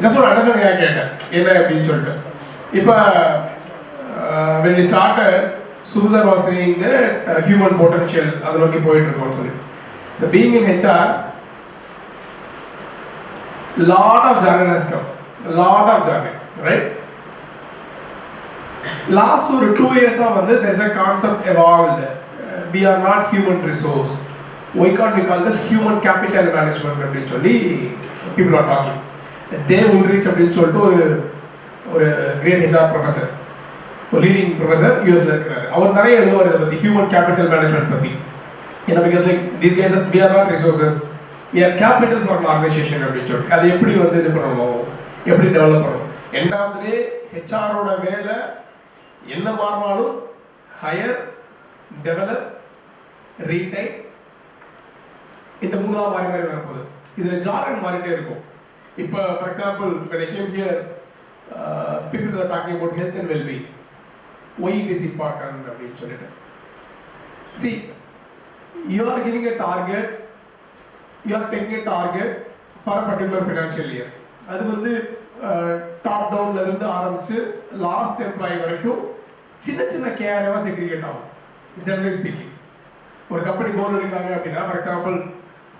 Just ஒரு அண்டர்ஸ்டாண்டிங்காக கேட்டேன் என்ன அப்படின்னு சொல்லிட்டு. இப்போ when we started, Suzar was saying that human potential அதை நோக்கி போயிட்டு இருக்கோம்னு சொல்லி. So being in HR, lot of jargon has come, lot of jargon, right? Last 2 years வந்து there is a concept evolved. We are not human resource. Why can't we call this human capital management அப்படின்னு சொல்லி people are talking. Dave Ulrich அப்படின்னு சொல்லிட்டு ஒரு great HR professor, ஒரு leading professor யூஎஸ்ல இருக்கிறாரு. அவர் நிறைய எழுதுவார் இதை பற்றி, ஹியூமன் கேபிட்டல் மேனேஜ்மெண்ட் பற்றி. ஏன்னா because like these guys we are not resources, we are capital for an organization அப்படின்னு சொல்லி அதை எப்படி வந்து இது பண்ணணும், எப்படி டெவலப் பண்ணணும். ரெண்டாவது ஹெச்ஆரோட வேலை என்ன மாறினாலும் ஹையர், டெவலப், ரீடைன், இந்த 3 மாறி மாறி வரப்போகுது. இதில் ஜார்கன் மாறிட்டே இருக்கும். இப்போ for example when I came here, people are talking about health and well-being. Why it is important அப்படின்னு சொல்லிட்டு. See, you are giving a target, you are taking a target for a particular financial year. அது வந்து top டவுன்ல இருந்து ஆரம்பிச்சு last employee வரைக்கும் சின்ன சின்ன கேரவா செக்ரிகேட் ஆகும். ஜெனரலி ஸ்பீக்கிங், ஒரு கம்பெனி கோல் எடுக்கிறாங்க அப்படின்னா, ஃபார் எக்ஸாம்பிள்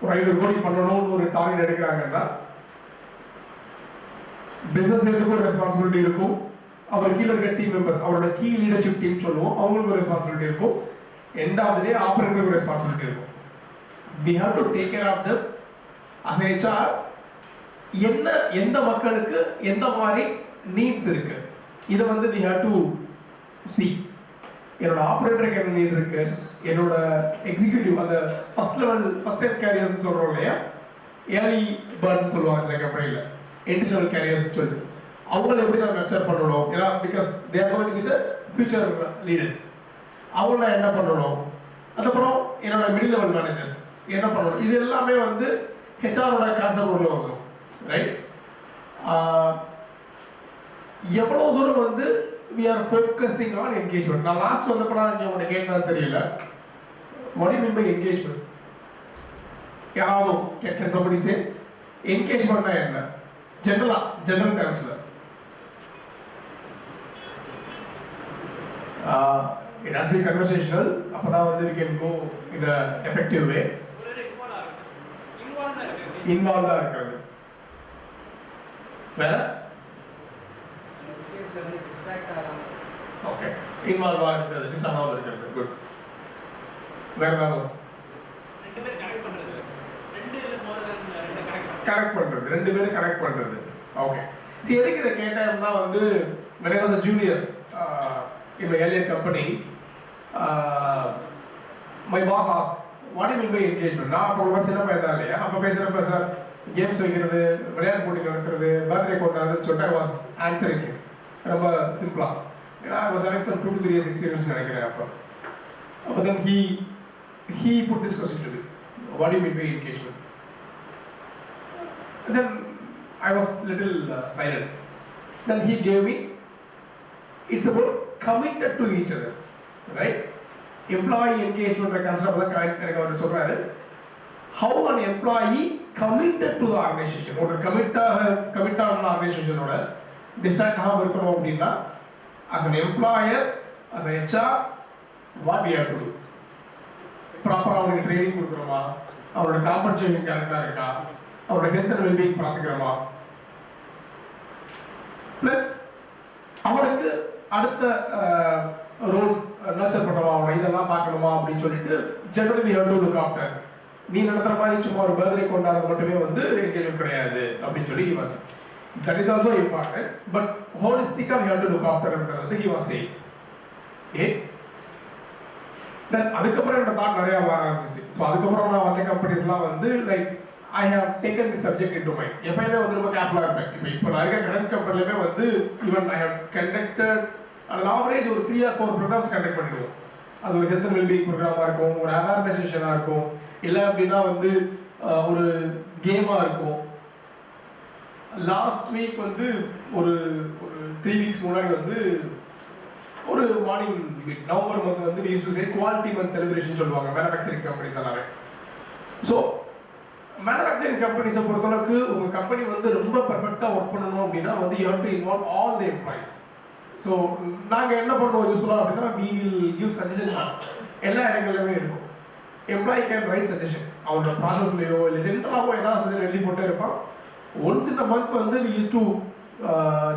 ஒரு 500 கோடி பண்ணணும்னு ஒரு டார்கெட் எடுக்கிறாங்கன்னா, பிசினஸ் ஹெட்டுக்கு ஒரு ரெஸ்பான்சிபிலிட்டி இருக்கும், அவர் கீழே இருக்க டீம் மெம்பர்ஸ், அவரோட கீ லீடர்ஷிப் டீம் சொல்லுவோம், அவங்களுக்கு ஒரு ரெஸ்பான்சிபிலிட்டி இருக்கும். எண்ட் ஆஃப் தி டே ஆப்பரேட்டருக்கு ஒரு ரெஸ்பான்சிபிலிட்டி இருக்கும். we have to take care of them as a HR. என்ன எந்த மக்களுக்கு எந்த மாதிரி நீட்ஸ் இருக்கு, இதை வந்து we have to see. என்னோட ஆப்பரேட்டருக்கு என்ன நீட் இருக்கு, என்னோட எக்ஸிக்யூட்டிவ் அந்த first level first time careers சொல்றோம் இல்லையா, ஏர்லி பர்ன் சொல்லுவாங்க சில கம்பெனியில், என்ட்ரி லெவல் கேரியர்ஸ் சொல்லி அவங்களை எப்படி நான் நர்ச்சர் பண்ணணும். ஏன்னா because they are going to be the future leaders. அவங்கள என்ன பண்ணணும், அதுக்கப்புறம் என்னோட மிடில் லெவல் மேனேஜர்ஸ் என்ன பண்ணணும், இது எல்லாமே வந்து ஹெச்ஆரோட கான்செப்ட் உள்ள வந்துடும், ரைட்? எவ்வளோ தூரம் வந்து we are focusing on engagement. நான் லாஸ்ட் வந்தப்படா நீங்க உங்களை கேட்டது தெரியல, what do you mean by engagement? யாராவது can somebody say engagement என்ன general டேர்ம்ஸ்ல? It has to be conversational. அப்பதான் வந்து we can go in a effective way. Involve இருக்கிறது வேற. ஓகே, இன்வால்வ் இருக்கிறது, டிஸ்அனால்வ் இருக்கிறது. குட். வேற என்ன? கனெக்ட் பண்றது, ரெண்டு பேரும் கனெக்ட் பண்றது. ஓகே. சரி, எதுக்கு இதை கேட்டேன்னா வந்து when I was a junior in my earlier company, my boss asked, what do you mean by engagement? நான் அப்போ ரொம்ப சின்ன பையன் தான் இல்லையா, அப்போ பேசுகிறப்ப சார் கேம்ஸ் வைக்கிறது, விளையாட்டு போட்டி நடத்துறது, பர்த்டே கொண்டாடுறதுன்னு சொல்லிட்டு I was answering him ரொம்ப சிம்பிளா. ஏன்னா I was having some 2 to 3 years experience நினைக்கிறேன் அப்போ. அப்போ then he put this question to me, what do you mean by engagement? And then I was little silent. Then he gave me, it's about committed to each other, right? Employee engagement concept of எனக்கு அவர் சொல்றாரு, how an employee committed to the organization, ஒரு commit ஆன ஆர்கனைசேஷனோட distract ஆகாம இருக்கணும் அப்படின்னா, as an employer, as a HR, what we have to do? ப்ராப்பரா அவனுக்கு training கொடுக்குறோமா, அவரோட காம்பன்சேஷன் கரெக்டா இருக்கா, அவரோட ஹெல்த் அண்ட் வெல்பீயிங் பார்த்துக்கிறோமா, பிளஸ் அவனுக்கு அடுத்த ரோல்ஸ் நர்ச்சர் பண்ணுவா, அவனை இதெல்லாம் பார்க்கணுமா அப்படின்னு சொல்லிட்டு generally we have to look after. நீ நடத்துற மாதிரி சும்மா ஒரு பர்த்டே கொண்டாடுறது மட்டுமே வந்து என்கேஜ்மெண்ட் கிடையாது அப்படின்னு சொல்லி he was saying. That is also important, but holistically we have to look after அப்படின்றது he was saying. Then அதுக்கப்புறம் என்னோட தாட் நிறைய வர ஆரம்பிச்சிச்சு. ஸோ அதுக்கப்புறம் நான் வந்த கம்பெனிஸ்லாம் வந்து like I have taken this subject into mind. எப்பயுமே வந்து ரொம்ப கேர்ஃபுல்லாக இருப்பேன். இப்போ நான் இருக்க கரண்ட் கம்பெனிலுமே வந்து even I have conducted an average ஒரு 3 or 4 ப்ரோக்ராம்ஸ் கண்டக்ட் பண்ணிடுவோம். அது ஒரு ஹெல்த் அண்ட் வெல்பீயிங் ப்ரோக்ராமாக இருக்கும், ஒரு அவேர்னஸ் செஷனாக இருக்கும், இல்லை அப்படின்னா வந்து ஒரு கேமாக இருக்கும். லாஸ்ட் வீக் வந்து ஒரு 3 வீக்ஸ் முன்னாடி வந்து ஒரு மார்னிங் நவம்பர் மந்த் வந்து use to say quality month celebration சொல்லுவாங்க மேனுஃபேக்சரிங் கம்பெனிஸ் எல்லாமே. ஸோ மேனுஃபேக்சரிங் கம்பெனிஸை பொறுத்தளவுக்கு உங்கள் கம்பெனி வந்து ரொம்ப பர்ஃபெக்டாக ஒர்க் பண்ணணும் அப்படின்னா வந்து you have to involve all the employees. So நாங்கள் என்ன பண்ணுவோம் யூஸ்ஃபுல்லாக அப்படின்னா we will give suggestions எல்லா இடங்கள்லையுமே இருக்கும். எம்ப்ளாயி கேன் ரைட் சஜஷன், அவரோட ப்ராசஸ்லையோ இல்லை ஜென்ரலாகவோ ஏதாவது சஜஷன் எழுதி போட்டே இருப்பான். ஒன்ஸ் இந்த மந்த் வந்து we used to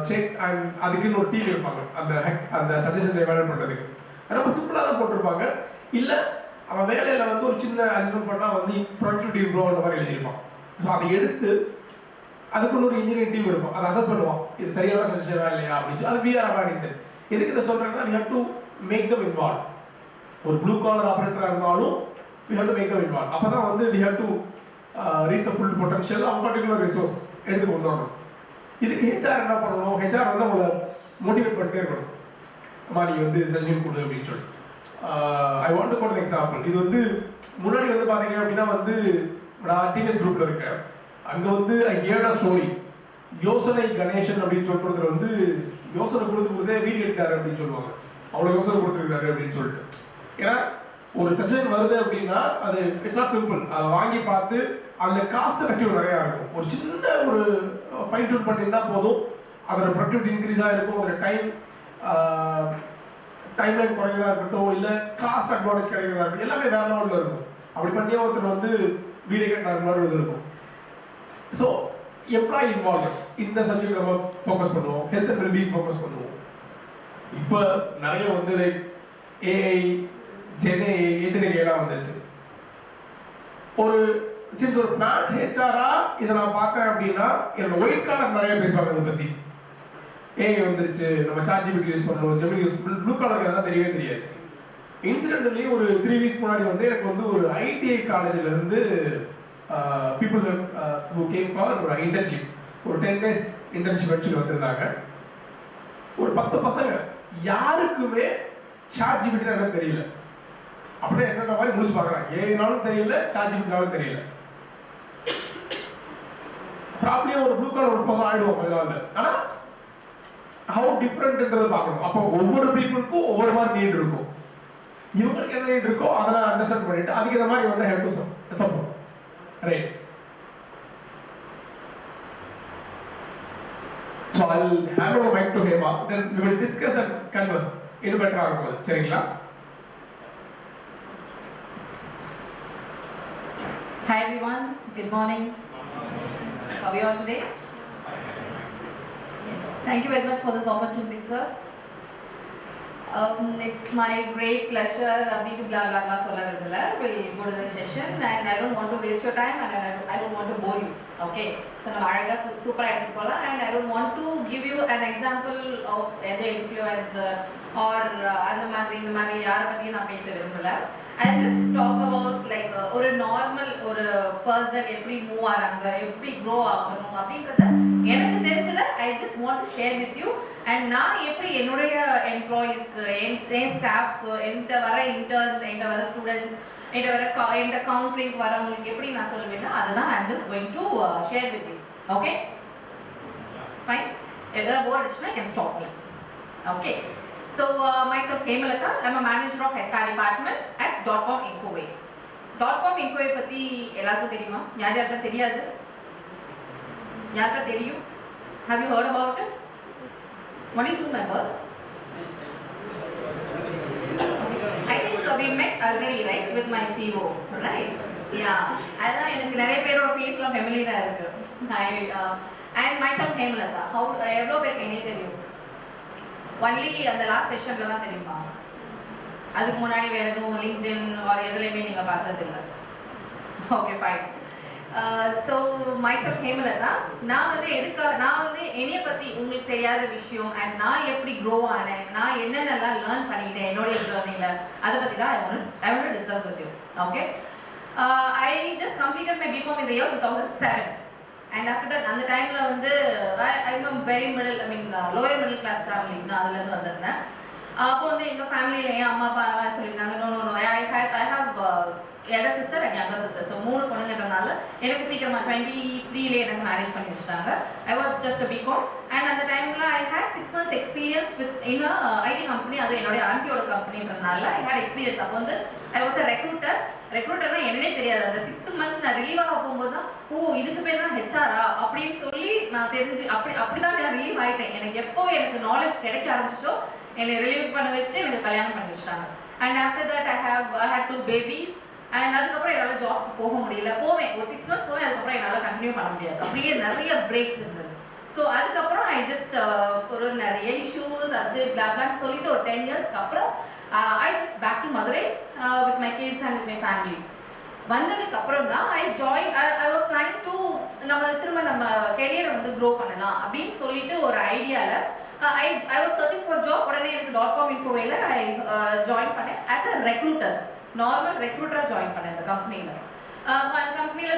check and அதுக்குன்னு ஒரு டீம் இருப்பாங்க அந்த சஜஷன் எவாலுவேட் பண்ணுறதுக்கு. ரொம்ப சிம்பிளாக தான் போட்டிருப்பாங்க. இல்லை அவன் வேலையில் வந்து ஒரு சின்ன அட்ஜஸ்ட்மெண்ட் பண்ணால் வந்து ப்ரொடக்டிவிட்டி இம்ப்ரூவ் அந்த மாதிரி எழுதியிருப்பான். ஸோ அதை எடுத்து அதுக்குள்ள ஒரு இன்ஜினியரிங் டீம் இருக்கும், அதை அசஸ் பண்ணுவான் இது சரியான சஜஷனா இல்லையா அப்படின்னு. அது விஆர் அவார்டிங். எதுக்கு இதை சொல்கிறேன்னா we have to make them involved. ஒரு ப்ளூ காலர் ஆப்ரேட்டராக இருந்தாலும் we have to make them involved. அப்போ தான் வந்து we have to reach the full potential of particular resource எடுத்து கொண்டு வரணும். இதுக்கு ஹெச்ஆர் என்ன பண்ணணும், ஹெச்ஆர் வந்து அவங்கள மோட்டிவேட் பண்ணிட்டே இருக்கணும். அம்மா நீ வந்து சஜஷன் கொடு அப்படின்னு சொல்லி. I want to quote an example. இது வந்து முன்னாடி வந்து பார்த்தீங்க அப்படின்னா வந்து நான் டிவிஎஸ் குரூப்பில் இருக்கேன். அங்கே வந்து ஐ ஹியர்ட் a ஸ்டோரி. யோசனை கணேசன் அப்படின்னு சொல்லிட்டு ஒருத்தர் வந்து யோசனை கொடுத்துருக்கதே வீடியோ எடுத்தாரு அப்படின்னு சொல்லுவாங்க. அவ்வளோ யோசனை கொடுத்துருக்காரு அப்படின்னு சொல்லிட்டு. ஏன்னா ஒரு செஷன் வருது அப்படின்னா அது இட்ஸ் நாட் சிம்பிள். அதை வாங்கி பார்த்து அதில் காஸ்ட் எஃபெக்டிவ் நிறையா இருக்கும். ஒரு சின்ன ஒரு ஃபைன் டியூன் பண்ணியிருந்தா போதும், அதோட ப்ரொடக்டிவிட்டி இன்க்ரீஸாக இருக்கும், அதோட டைம்லைன் குறையதாக இருக்கட்டும், இல்லை காஸ்ட் அட்வான்டேஜ் கிடைக்கிறதா இருக்கட்டும், எல்லாமே வேற லெவலில் இருக்கும். அப்படி பண்ணியே ஒருத்தர் வந்து வீடியோ கேட்டார் மாதிரி இது இருக்கும். ஸோ எம்ப்ளாயி இன்வால்வ்மெண்ட் இந்த சப்ஜெக்ட் நம்ம ஃபோக்கஸ் பண்ணுவோம். ஹெல்த் அண்ட் வெல்பீயிங் ஃபோக்கஸ் பண்ணுவோம். இப்போ நிறைய வந்து லைக் ஏஐ ஏஜென்ஏலாம் வந்துருச்சு. ஒரு சின்ஸ் ஒரு பிளான் ஹெச்ஆரா இதை நான் பார்த்தேன் அப்படின்னா என்னோட ஒயிட் காலர் நிறைய பேசுவாங்க இதை பற்றி. ஏஐ வந்துருச்சு, நம்ம சாட்ஜிபிடி யூஸ் பண்ணணும், ஜெமினி யூஸ் ப்ளூ காலர் தான் தெரியவே தெரியாது. இன்சிடென்ட்லி ஒரு 3 வீக்ஸ் முன்னாடி வந்து எனக்கு வந்து ஒரு ஐடிஐ காலேஜில் இருந்து people who came for internship ஒரு 10 days internship வச்சுட்டு வந்திருந்தாங்க. ஒரு 10 பசங்க யாருக்குமே சாட் ஜிபிடி எனக்கு தெரியல. அப்படியே என்னென்ன மாதிரி முடிச்சு பார்க்குறாங்க. ஏனாலும் தெரியல, சாட் ஜிபிடினாலும் தெரியல. ப்ராப்ளம் ஒரு ப்ளூ கலர் ஒரு பர்சன் ஆயிடுவோம் அதனால. ஆனால் ஹவு டிஃப்ரெண்ட்ன்றதை பார்க்கணும். அப்போ ஒவ்வொரு பீப்புளுக்கும் ஒவ்வொரு மாதிரி நீட் இருக்கும். இவங்களுக்கு என்ன நீட் இருக்கோ அதை அண்டர்ஸ்டாண்ட் பண்ணிட்டு அதுக்கு இந்த மாதிரி வந்து help to support. Right. So I'll hand over mic to Hema. Then we will discuss and converse. In better article. சரிங்களா? Hi everyone. Good morning. How are you all today? Yes. Thank you very much for this opportunity, sir. It's my great pleasure. We'll go to the session and I don't want to waste your time and I don't want to bore you. Okay. So now Araga super and I don't want to give you an example of the influencer or the Mari Yarapati na pesa. I just talk about like or a normal or a person every move aranga, every grow up எனக்கு தெரிஞ்சதை I just want to share with you. And நான் எப்படி என்னுடைய எம்ப்ளாயீஸ்க்கு என் ஸ்டாஃப்க்கு என்கிட்ட வர interns என்கிட்ட வர students என்கிட்ட கவுன்சிலிங் வரவங்களுக்கு எப்படி நான் சொல்லுவேன்னா அதுதான் I'm just going to share with you. Okay? Fine? If board is I can stop me. Okay? So myself Hemalata, I'm a manager of HR department at .com Infoway. .com Infoway பத்தி எல்லாருக்கும் தெரியுமா? யாருக்கும் தெரியாது? யாருக்கும் தெரியும்? Have you heard about it? Only 2 members. I think we met already, right, with my CEO, right? Yeah. அதான் எனக்கு நிறைய பேரோட ஃபேஸ்லாம் ஃபெமிலியரா இருக்கு. And myself Hemalata. எவ்வளோ பேருக்கு என்னையே தெரியும்? ஒன்லி அந்த லாஸ்ட் செஷன்ல தான் தெரியுமா? அதுக்கு முன்னாடி வேற எதுவும் லிங்க்டின் or எதுலையுமே நீங்க பார்த்தது இல்லை. Okay fine. So myself Hemalata. நான் வந்து என்னைய பற்றி உங்களுக்கு தெரியாத விஷயம் அண்ட் நான் எப்படி க்ரோ ஆனேன், நான் என்னென்னலாம் லேர்ன் பண்ணிக்கிட்டேன் என்னுடைய ஜேர்னியில், அதை பற்றி தான் I want to discuss with you. Okay? I just completed my BCom in the year 2007. And after that, அந்த டைமில் வந்து I'm a very lower middle class family. நான் அதுலேருந்து வந்திருந்தேன். அப்போ வந்து எங்கள் ஃபேமிலியில் என் அம்மா அப்பா எல்லாம் சொல்லியிருந்தாங்க, no, I have elder sister and younger sister. So 3 பொண்ணுங்கன்றனால எனக்கு சீக்கிரமா 23ல எனக்கு மேரேஜ் பண்ணி வச்சிட்டாங்க. I was just a BCom and at the timeல I had 6 months experience with in a IT company. அது என்னோட ஆண்டியோட கம்பெனின்றனால I had experience. அப்போ வந்து I was a recruiter. ரெக்ரூட்டர்னா என்னன்னே தெரியாது. அந்த 6th மந்த் நான் ரிலீவ் ஆக போகும்போது தான் இதுக்கு பேர் தான் ஹெச்ஆரா அப்படின்னு சொல்லி நான் தெரிஞ்சு அப்படிதான் நான் ரிலீவ் ஆயிட்டேன். எனக்கு எப்போ எனக்கு நாலேஜ் கிடைக்க ஆரம்பிச்சோ என்னை ரிலீவ் பண்ண வச்சுட்டு எனக்கு கல்யாணம் பண்ணி வச்சிட்டாங்க. And after that I had 2 babies. And அதுக்கப்புறம் என்னால் ஜாப்க்கு போக முடியல. போவேன் ஒரு 6 months போவேன், அதுக்கப்புறம் என்னால் கண்டினியூ பண்ண முடியாது. அப்படியே நிறைய பிரேக்ஸ் இருந்தது. ஸோ அதுக்கப்புறம் ஐ ஜஸ்ட் ஒரு நிறைய இஷ்யூஸ் அது பிளாப்லான்னு சொல்லிட்டு ஒரு 10 yearsக்கு அப்புறம் I just back to Madurai with my kids and with my family. வந்ததுக்கு அப்புறம் தான் I was planning to திரும்ப நம்ம கெரியரை வந்து க்ரோ பண்ணலாம் அப்படின்னு சொல்லிட்டு ஒரு ஐடியால I was searching for job. உடனே எனக்கு .com infoவேல I join பண்ணேன் as a recruiter. நார்மல் ரெக்ரூட்டரா ஜாயின் பண்ணேன் இந்த கம்பெனில.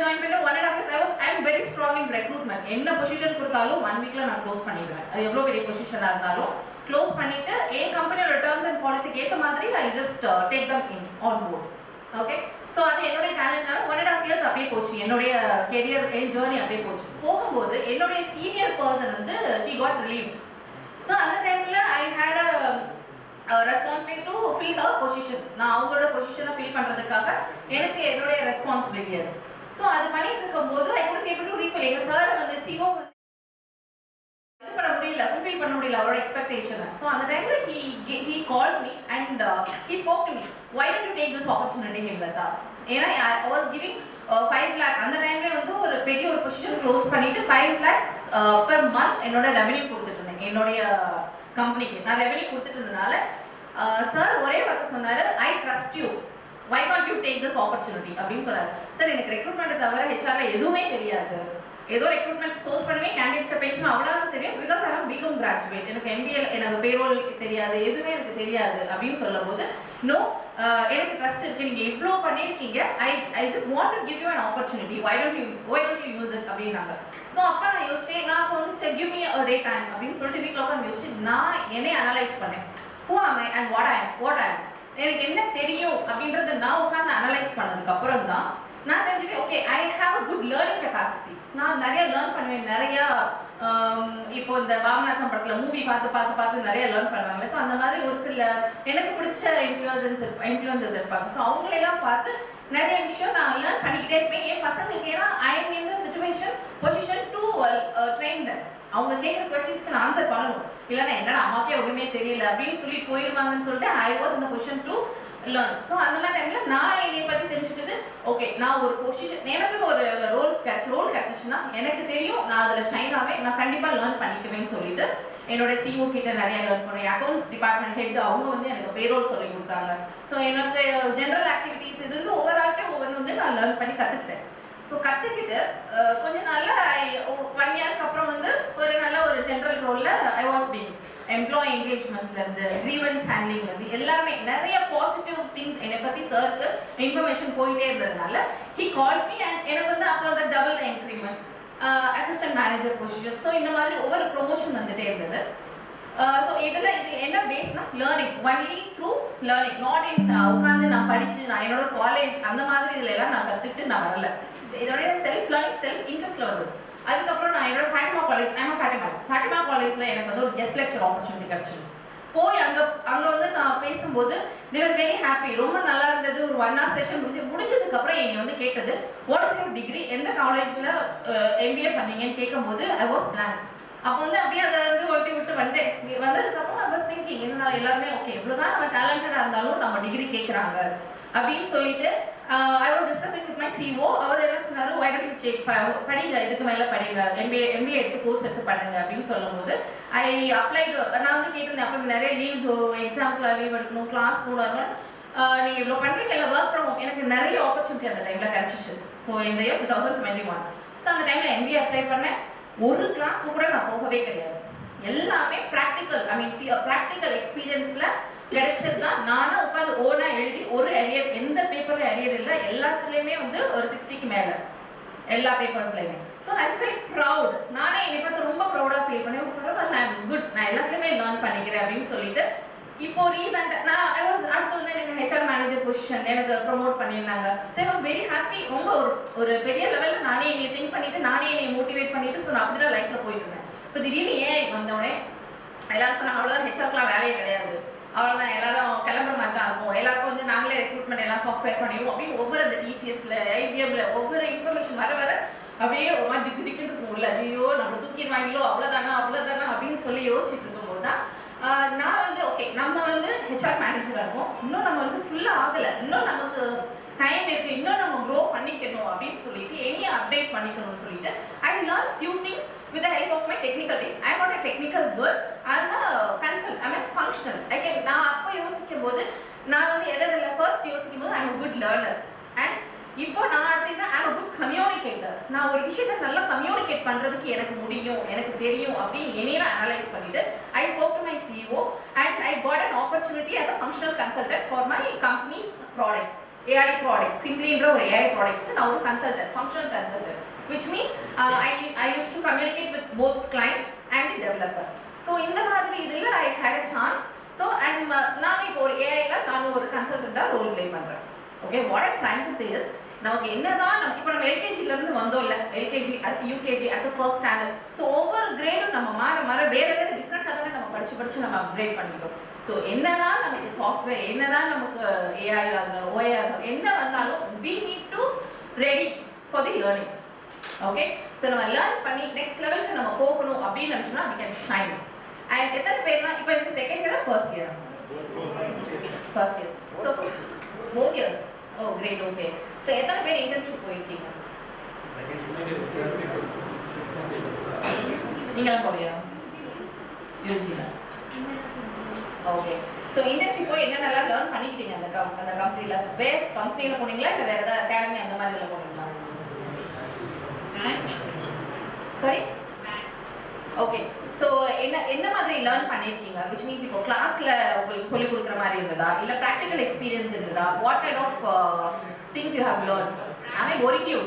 ஜாயின் பண்ண 1.5 years I am very strong in recruitment. என்ன பொசிஷன் கொடுத்தாலும் 1 weekல நான் க்ளோஸ் பண்ணிடுவேன். அது எவ்வளவு பெரிய பொசிஷனா இருந்தாலும் க்ளோஸ் பண்ணிட்டு என் கம்பெனியோட டர்ம்ஸ் அண்ட் பாலிசிக்கு ஏத்த மாதிரி I just take them in on board. Okay, so அது என்னுடைய டேலண்ட்னால 1.5 years அப்படியே போச்சு. என்னுடைய கெரியர் ஜேர்னி அப்படியே போச்சு. போகும்போது என்னுடைய சீனியர் பர்சன் வந்து she got relieved. ஸோ அந்த டைம்ல I had a responsibility to fill her position. நான் அவங்களோட பொசிஷனை ஃபில் பண்றதுக்காக எனக்கு என்னுடைய ரெஸ்பான்சிபிலிட்டி அது. ஸோ அது பண்ணிட்டு இருக்கும்போது I couldn't able to refill. எங்க சார் வந்து CEO இது பண்ண முடியல, ஃபுல்ஃபில் பண்ண முடியல அவரோட எக்ஸ்பெக்டேஷனை. ஸோ அந்த டைம்ல he called me and he spoke to me. Why don't you take this opportunity, Hemlata? ஏன்னா I was giving 5 lakh. அந்த டைம்ல வந்து ஒரு பெரிய ஒரு பொசிஷன் க்ளோஸ் பண்ணிட்டு 5 lakhs per month என்னோட ரெவென்யூ கொடுத்துட்டு இருந்தேன். என்னுடைய கம்பெனிக்கு நான் ரெவென்யூ கொடுத்துட்டு இருந்தனால சார் ஒரே வார்த்தை சொன்னாரு, I trust you. Why can't you take this opportunity அப்படின்னு சொன்னாரு. சார் எனக்கு ரெக்ரூட்மெண்ட் தவிர ஹெச்ஆர்ல எதுவுமே தெரியாது. ஏதோ ரெக்ரூட்மெண்ட் சோர்ஸ் பண்ணுவேன், கேண்டிடேட்ஸை பேசணும், அவ்வளோதான் தெரியும். Because I have become graduate. எனக்கு MBA எனக்கு பேரோல் தெரியாது, எதுவுமே எனக்கு தெரியாது அப்படின்னு சொல்லும் போது நோ, எனக்கு ட்ரஸ்ட் இருக்கு, நீங்க இவ்வளோ பண்ணியிருக்கீங்க. I just want to give you an opportunity. why don't you use it அப்படின்னாங்க. ஸோ அப்போ நான் யோசிச்சேன், நான் அப்போ வந்து give me a day time அப்படின்னு சொல்லிட்டு வீட்டில் உட்காந்து யோசிச்சு நான் என்னை அனலைஸ் பண்ணேன். who am I and what I am. எனக்கு என்ன தெரியும் அப்படின்றத நான் உட்காந்து அனலைஸ் பண்ணதுக்கு அப்புறம் தான் நான் தெரிஞ்சுக்கேன், okay I have a good learning capacity. நான் நிறைய லேர்ன் பண்ணுவேன். நிறையா இப்போ இந்த பாபநாசம் படத்தில் மூவி பார்த்து நிறைய லேர்ன் பண்ணுவாங்க. ஸோ அந்த மாதிரி ஒரு சில எனக்கு பிடிச்ச இன்ஃப்ளூயன்சர்ஸ் இருப்பாங்க. ஸோ அவங்களெல்லாம் பார்த்து நிறைய விஷயம் நான் லேர்ன் பண்ணிக்கிட்டே இருப்பேன் என் பசங்களுக்கு. ஏன்னா I am in the position to train தம். அவங்க கேட்குற கொஸ்டின்ஸ்க்கு நான் ஆன்சர் பண்ணணும். இல்லைன்னா என்னடா அம்மாக்கே ஒன்றுமே தெரியல அப்படின்னு சொல்லி போயிடுவாங்கன்னு சொல்லிட்டு I was in the position to learn. So அந்த மாதிரி டைம்ல நான் என்னை பற்றி தெரிஞ்சுக்கிட்டு ஓகே நான் ஒரு பொசிஷன் எனக்குன்னு ஒரு ரோல் கிடைச்சிச்சுன்னா எனக்கு தெரியும், நான் அதில் ஷைன் ஆவேன், நான் கண்டிப்பாக லேர்ன் பண்ணிக்குவேன்னு சொல்லிட்டு என்னோட CEO கிட்ட நிறைய லேர்ன் பண்ணுவேன். அக்கௌண்ட்ஸ் டிபார்ட்மெண்ட் ஹெட் அவங்க வந்து எனக்கு பேரோல் சொல்லி கொடுத்தாங்க. ஸோ எனக்கு ஜென்ரல் ஆக்டிவிட்டீஸ் இது வந்து ஒவ்வொரு வந்து நான் லேர்ன் பண்ணி கற்றுக்கிட்டேன். ஸோ கற்றுக்கிட்டு கொஞ்ச நாளில் 1 yearக்கு அப்புறம் வந்து ஒரு நல்ல ஒரு ஜென்ரல் ரோலில் ஐ வாஸ் பீங் எம்ப்ளாயி என்கேஜ்மெண்ட்லேருந்து கிரீவன்ஸ் ஹேண்ட்லிங்லேருந்து எல்லாமே நிறைய பாசிட்டிவ் திங்ஸ் என்னை பற்றி சாருக்கு இன்ஃபர்மேஷன் போயிட்டே இருந்ததுனால he called me and எனக்கு வந்து அப்போ வந்து double increment, assistant manager position. So இந்த மாதிரி ஒவ்வொரு ப்ரொமோஷன் வந்துட்டே இருந்தது. ஸோ இதில் இது என்ன பேஸ்னா learning, only through learning, not in உட்காந்து நான் படித்து நான் என்னோட காலேஜ் அந்த மாதிரி இதில் எல்லாம் நான் கற்றுக்கிட்டு நான் வரல. இதோட செல்ஃப் லேர்னிங், செல்ஃப் இன்ட்ரெஸ்ட் வருது. அதுக்கப்புறம் நான் என்னோட ஃபேட்டிமா காலேஜ், ஃபேட்டிமா காலேஜில் எனக்கு வந்து ஒரு கெஸ்ட் லெக்சர் ஆப்பர்ச்சுனிட்டி கிடச்சிது. போய் அங்கே வந்து நான் பேசும்போது they were very happy. ரொம்ப நல்லா இருந்தது. ஒரு 1 hour செஷன் முடிஞ்சதுக்கப்புறம் என்னை வந்து கேட்டது, வாட் இஸ் யுவர் டிகிரி, எந்த காலேஜில் MBA பண்ணீங்கன்னு கேட்கும்போது ஐ வாஸ் பிளாங்க். அப்போ வந்து அப்படியே அதை வந்து ஒட்டி விட்டு வந்ததுக்கப்புறம் ஐ வாஸ் திங்கிங், என்ன எல்லாருமே ஓகே இவ்வளோதான் நம்ம டேலண்டடாக இருந்தாலும் நம்ம டிகிரி கேட்குறாங்க அப்படின்னு சொல்லிட்டு I was discussing with my CEO. அவர் என்ன சொன்னார், why don't you check படிங்க, இதுக்கு மேலே படிங்க, MBA எடுத்து கோர்ஸ் எடுத்து பண்ணுங்க அப்படின்னு சொல்லும்போது ஐ அப்ளைடு. நான் வந்து கேட்டிருந்தேன் அப்போ நிறைய லீவ்ஸோ எக்ஸாம்பிளாக லீவ் எடுக்கணும், கிளாஸ் போடாமல் நீங்கள் இவ்வளோ பண்ணுறீங்க, இல்லை ஒர்க் ஃப்ரம் ஹோம். எனக்கு நிறைய ஆப்பர்ச்சுனிட்டி அந்த டைமில் கிடச்சிச்சு. ஸோ இந்த இயர் 2021. ஸோ அந்த டைமில் MBA அப்ளை பண்ணேன். ஒரு கிளாஸ்க்கு கூட நான் போகவே கிடையாது. எல்லாமே ப்ராக்டிக்கல், ஐ மீன் ப்ராக்டிக்கல் எக்ஸ்பீரியன்ஸில் கிடைச்சது தான். நானும் உட்காந்து ஓனா எழுதி ஒரு அரியர், எந்த பேப்பரில் அரியர் இல்லை, எல்லாத்துலேயுமே வந்து ஒரு 60க்கு மேலே எல்லா பேப்பர்ஸ்லையுமே. So I feel proud. நானே என்னை பார்த்து ரொம்ப ப்ரௌடாக ஃபீல் பண்ணேன். பரவாயில்ல, ஐ எம் குட், நான் எல்லாத்துலேயுமே லேர்ன் பண்ணிக்கிறேன் அப்படின்னு சொல்லிட்டு இப்போ ரீசெண்ட் நான் ஐ வாஸ் அடுத்து வந்து எனக்கு ஹெச்ஆர் மேனேஜர் பொசிஷன் எனக்கு ப்ரொமோட் பண்ணியிருந்தாங்க. So I was very happy. ரொம்ப ஒரு பெரிய லெவலில் நானே என்னை திங்க் பண்ணிட்டு நானே என்னை மோட்டிவேட் பண்ணிட்டு ஸோ நான் அப்படி தான் லைஃப்பில் போயிட்டு இருந்தேன். இப்போ திடீர்னு ஏன் வந்தோடனே எல்லாரும் சொன்னாங்க அவ்வளோதான் ஹெச்ஆர்க்குலாம் வேலையே கிடையாது, அவ்வளோதான் எல்லாரும் கிளம்புற மாதிரி தான் இருக்கும், எல்லாருக்கும் வந்து நாங்களே ரெக்ரூட்மெண்ட் எல்லாம் சாஃப்ட்வேர் பண்ணிடுவோம் அப்படின்னு ஒவ்வொரு அந்த டிசிஎஸ்ல ஐபிஎம்ல ஒவ்வொரு இன்ஃபர்மேஷன் வர அப்படியே ஒரு மாதிரி திக்குன்னு இருக்கும் உள்ள. ஐயோ நம்ம தூக்கிடுவாங்களோ அவ்வளோதானா அப்படின்னு சொல்லி யோசிச்சுட்டு இருக்கும்போது தான் நான் வந்து ஓகே நம்ம வந்து ஹெச்ஆர் மேனேஜராக இருக்கோம், இன்னும் நம்ம வந்து ஃபுல்லாக ஆகலை, இன்னும் நமக்கு டைம் இருக்குது, இன்னும் நம்ம க்ரோ பண்ணிக்கணும் அப்படின்னு சொல்லிட்டு என்னையை அப்டேட் பண்ணிக்கணும்னு சொல்லிட்டு I learn few things with the help of my technical team. I am not a technical girl, I am a consult, I am a functional. நான் அப்போ யோசிக்கும் போது நான் வந்து எதில் ஃபர்ஸ்ட் யோசிக்கும் போது I am a good learner and இப்போ நான் அடுத்த I am a good communicator. நான் ஒரு விஷயத்தை நல்லா கம்யூனிகேட் பண்ணுறதுக்கு எனக்கு முடியும், எனக்கு தெரியும் அப்படின்னு என்னையே நான் அனலைஸ் பண்ணிட்டு I spoke to my CEO and I got an opportunity as a functional consultant for my company's product, AI product. Simplyன்ற ஒரு AI product நான் ஒரு consultant, functional consultant, which means I used to communicate with both client and the developer. So இந்த மாதிரி இதில் I had a chance. So நான் இப்போ ஒரு ஏஐல நான் ஒரு கன்சல்டண்டாக ரோல் ப்ளே பண்ணுறேன். Okay, what I'm trying to say is நமக்கு என்னதான் இப்போ நம்ம எல்கேஜிலேருந்து வந்தோம் இல்லை, எல்கேஜி அடுத்து யூகேஜி அடுத்து ஃபர்ஸ்ட் ஸ்டாண்டர்ட். ஸோ ஒவ்வொரு கிரேடும் நம்ம மாற வேறு டிஃப்ரெண்ட்டாக தானே நம்ம படித்து நம்ம அப்கிரேட் பண்ணிக்கிட்டோம். ஸோ என்னதான் நமக்கு சாஃப்ட்வேர், என்னதான் நமக்கு ஏஐ இருந்தாலும் ஓஏ இருந்தாலும் என்ன வந்தாலும் we need to ready for the learning. Okay, so நம்ம லேர்ன் பண்ணி நெக்ஸ்ட் லெவலுக்கு நம்ம போகணும் அப்படின்னு நினச்சோம்னா we can shine. அண்ட் எத்தனை பேர்னா இப்போ எனக்கு செகண்ட் இயரா ஃபர்ஸ்ட் இயரா? First year. So both years. Oh great, okay. So எத்தனை பேர் இன்டர்ன்ஷிப் போயிருக்கீங்க? நீங்களாம் போகலையா யூஜியில்? ஓகே, ஸோ இன்டர்ன்ஷிப் போய் என்னென்னலாம் லேர்ன் பண்ணிக்கிட்டீங்க அந்த கம்பெனியில்? வேறு கம்பெனியில் போனீங்களா இல்லை வேறு ஏதாவது அகாடமி அந்த மாதிரிலாம் போனீங்களா? Sorry, okay. ஸோ என்ன மாதிரி லேர்ன் பண்ணியிருக்கீங்க? விச் மீன்ஸ் இப்போ கிளாஸில் உங்களுக்கு சொல்லிக் கொடுக்குற மாதிரி இருந்ததா இல்லை ப்ராக்டிக்கல் எக்ஸ்பீரியன்ஸ் இருந்ததா? What kind of things you have learn? Am I boring you?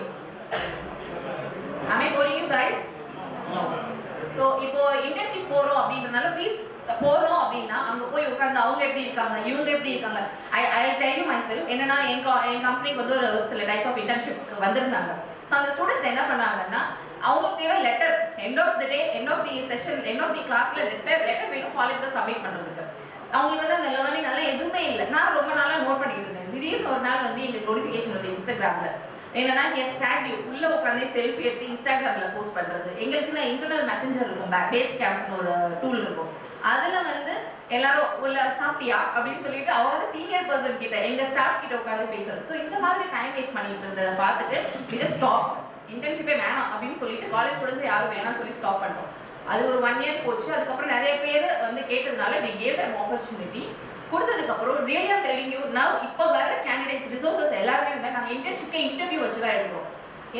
Am I boring you guys? No. So இப்போ இன்டர்ன்ஷிப் போகிறோம் அப்படின்றனால ப்ளீஸ் போகிறோம் அப்படின்னா அங்கே போய் உட்காந்து அவங்க எப்படி இருக்காங்க இவங்க எப்படி இருக்காங்க. I tell you my self. என்னன்னா என் கம்பெனிக்கு வந்து ஒரு சில டைப் ஆஃப் இன்டர்ன்ஷிப்க்கு வந்திருந்தாங்க. ஸோ அந்த ஸ்டூடெண்ட்ஸ் என்ன பண்ணாங்கன்னா அவங்களுக்கு தேவை letter, end of the day, end of the session, end of the கிளாஸில் லெட்டர் வேணும் காலேஜில் சப்மிட் பண்ணுறதுக்கு. அவங்களுக்கு வந்து அந்த லேர்னிங் அதெல்லாம் எதுவுமே இல்லை. நான் ரொம்ப நாளாக நோட் பண்ணிட்டு இருந்தேன். திடீர்னு ஒரு நாள் வந்து எங்களுக்கு நோட்டிஃபிகேஷன் வந்து இன்ஸ்டாகிராமில் என்னன்னா ஹியஸ் டேக் யூ, உள்ளே உட்காந்து செல்ஃபி எடுத்து இன்ஸ்டாகிராமில் போஸ்ட் பண்ணுறது. எங்களுக்கு நான் இன்டர்னல் மெசேஞ்சர் இருக்கும், பேஸ் கேம்ப்னு ஒரு டூல் இருக்கும். அதில் வந்து எல்லாரும் உள்ள சாப்பிட்டியா அப்படின்னு சொல்லிட்டு அவங்க வந்து சீனியர் பர்சன் கிட்ட எங்கள் ஸ்டாஃப் கிட்ட உட்காந்து பேசுறது. ஸோ இந்த மாதிரி டைம் வேஸ்ட் பண்ணிட்டு இருந்ததை பார்த்துட்டு இது ஸ்டாப், இன்டர்ன்ஷிப்பே வேணாம் அப்படின்னு சொல்லிட்டு காலேஜ் ஸ்டூடெண்ட்ஸ் யாரும் வேணாம்னு சொல்லி ஸ்டாப் பண்ணிட்டோம். அது ஒரு 1 year போச்சு. அதுக்கப்புறம் நிறைய பேர் வந்து கேட்டதுனால we gave them opportunity. கொடுத்ததுக்கப்புறம் ரியலி ஆம் டெல்லிங் யூ நவ் இப்போ வர கேண்டிடேட்ஸ் ரிசோர்ஸஸ் எல்லாருமே வந்து நாங்கள் இன்டர்ன்ஷிப்பே இன்டர்வியூ வச்சு தான் எடுக்கிறோம்.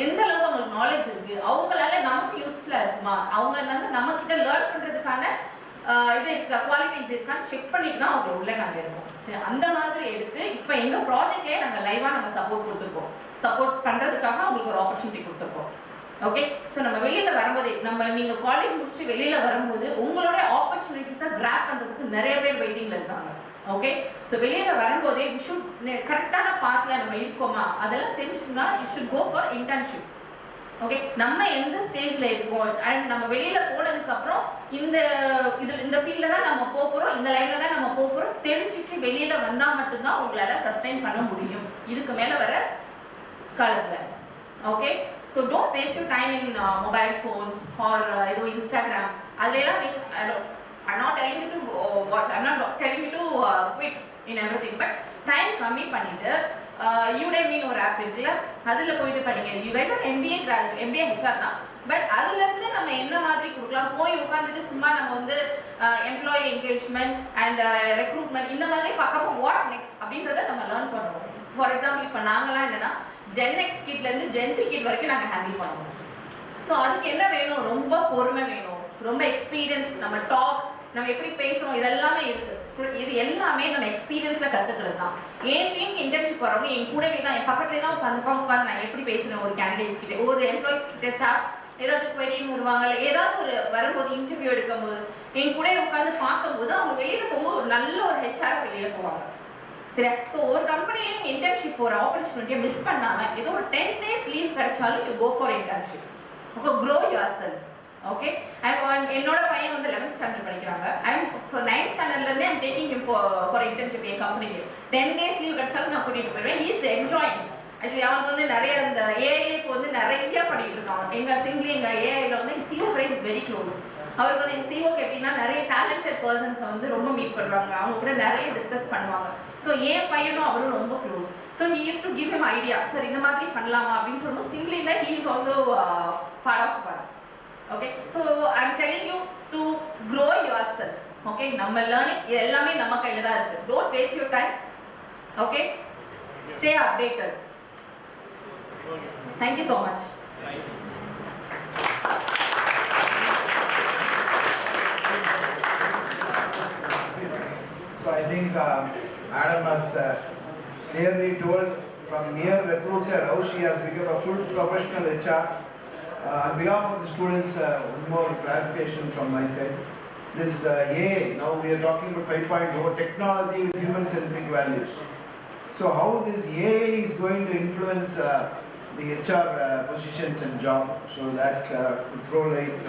எந்த அளவுக்கு அவங்களுக்கு நாலேஜ் இருக்குது, அவங்களால நமக்கு யூஸ்ஃபுல்லாக இருக்குமா, அவங்க வந்து நம்மக்கிட்ட லேர்ன் பண்ணுறதுக்கான இது இருக்கா, குவாலிட்டிஸ் இருக்கான்னு செக் பண்ணிட்டு தான் அவங்களை உள்ள நாங்கள் எடுப்போம். சரி, அந்த மாதிரி எடுத்து இப்போ எங்கள் ப்ராஜெக்ட்லேயே நாங்கள் லைவாக நாங்கள் சப்போர்ட் கொடுத்துருக்கோம். சப்போர்ட் பண்ணுறதுக்காக அவங்களுக்கு ஒரு ஆப்பர்ச்சுனிட்டி கொடுத்துருக்கோம். ஓகே, ஸோ நம்ம வெளியில் வரும்போதே நீங்கள் காலேஜ் முடிச்சுட்டு வெளியில் வரும்போது உங்களோட ஆப்பர்ச்சுனிட்டிஸை கிராப் பண்ணுறதுக்கு நிறைய பேர் வெயிட்டிங்கில் இருக்காங்க. ஓகே, ஸோ வெளியில் வரும்போதே யூ ஷுட் கரெக்டான பாத்தில் நம்ம இருக்கோமா அதெல்லாம் தெரிஞ்சுக்கணும்னா you should go for internship. Okay, நம்ம எந்த ஸ்டேஜில் இருக்கோம் அண்ட் நம்ம வெளியில் போனதுக்கப்புறம் இந்த ஃபீல்டில் தான் நம்ம போகிறோம், இந்த லைனில் தான் நம்ம போகிறோம் தெரிஞ்சுட்டு வெளியில் வந்தால் மட்டும்தான் உங்களால் சஸ்டெயின் பண்ண முடியும் இதுக்கு மேலே வர காலத்தில். Okay, so don't waste your time in mobile phones or ஏதோ இன்ஸ்டாகிராம் அதெல்லாம். I'm not telling you to watch, I'm not telling you to quit in everything, but time கம்மி பண்ணிட்டு Udemy ஒரு ஆப் இருக்குல்ல அதில் போயிட்டு படிங்க. You guys are MBA graduate, MBA HR தான், பட் அதுலேருந்து நம்ம என்ன மாதிரி கொடுக்கலாம், போய் உட்காந்துட்டு சும்மா நம்ம வந்து எம்ப்ளாயி என்கேஜ்மெண்ட் அண்ட் ரெக்ரூட்மெண்ட் இந்த மாதிரி பார்க்காம வாட் நெக்ஸ்ட் அப்படின்றத நம்ம லேர்ன் பண்ணுறோம். ஃபார் எக்ஸாம்பிள் இப்போ நாங்களாம் என்னன்னா ஜென்எக்ஸ் கிட்லேருந்து ஜென்சி கிட் வரைக்கும் நாங்கள் ஹேண்டில் பண்ணுவோம். ஸோ அதுக்கு என்ன வேணும், ரொம்ப பொறுமை வேணும், ரொம்ப எக்ஸ்பீரியன்ஸ், நம்ம டாக், நம்ம எப்படி பேசுகிறோம் இதெல்லாமே இருக்குது. ஸோ இது எல்லாமே நம்ம எக்ஸ்பீரியன்ஸில் கற்றுக்கிறது தான். என் டீம் இன்டர்ன்ஷிப் வரவங்க என் கூடவே தான், என் பக்கத்துலேயே தான் உட்காந்து நான் எப்படி பேசுகிறேன் ஒரு கேண்டிடேட்ஸ் கிட்டே, ஒரு எம்ப்ளாயிஸ் கிட்டே, ஸ்டாஃப் ஏதாவது queryன்னு வருவாங்க, இல்லை ஏதாவது ஒரு வரும்போது இன்டர்வியூ எடுக்கும்போது என் கூட உட்காந்து பார்க்கும்போது அவங்க வெளியில் போகும்போது ஒரு நல்ல ஒரு ஹெச்ஆர் வெளியில் போவாங்க. சரியா? ஸோ ஒரு கம்பெனியில் நீங்கள் இன்டர்ன்ஷிப் போகிற ஆப்பர்ச்சுனிட்டியை மிஸ் பண்ணாமல் ஏதோ ஒரு 10 days லீவ் கிடைச்சாலும் யூ கோ ஃபார் இன்டர்ன்ஷிப். அப்போ க்ரோ யுவர் செல்ஃப். ஓகே, என்னோட பையன் வந்து 11th ஸ்டாண்டர்ட் படிக்கிறாங்க. ஃபார் 9th ஸ்டாண்டர்ட்லேருந்தே I'm taking him for internship என் கம்பெனிக்கு. 10 days லீவ் கிடைச்சாலும் நான் கூட்டிகிட்டு போயிடுவேன். Is enjoying. ஆக்சுவலி அவனுக்கு வந்து நிறைய இந்த ஏஐல இப்போ வந்து நிறைய பண்ணிட்டு இருக்காங்க. எங்கள் ஏஐல வந்து எங்கள் CO friend is very close. அவருக்கு வந்து எங்கள் சிஓக்கு எப்படின்னா நிறைய டேலண்டட் பர்சன்ஸை வந்து ரொம்ப மீட் பண்ணுவாங்க, அவங்க கூட நிறைய டிஸ்கஸ் பண்ணுவாங்க. ஸோ என் பையனும் அவரும் ரொம்ப close. So he use to give him idea, sir இந்த மாதிரி பண்ணலாமா அப்படின்னு சொல்லும்போது சிம்பிளி தான் he is also part of part. Okay, so I am telling you to grow your self. Okay, நம்ம லேர்னிங் இது எல்லாமே நம்ம கையில் தான் இருக்குது. Don't waste your time. Okay, stay updated. Thank you so much. So I think Adam has clearly told from mere recruiter how she has become a full professional HR. On behalf of the students, one more clarification from my side. This AI, now we are talking about 5.0 technology with human-centric values. So how this AI is going to influence the HR positions and job, so that could throw light,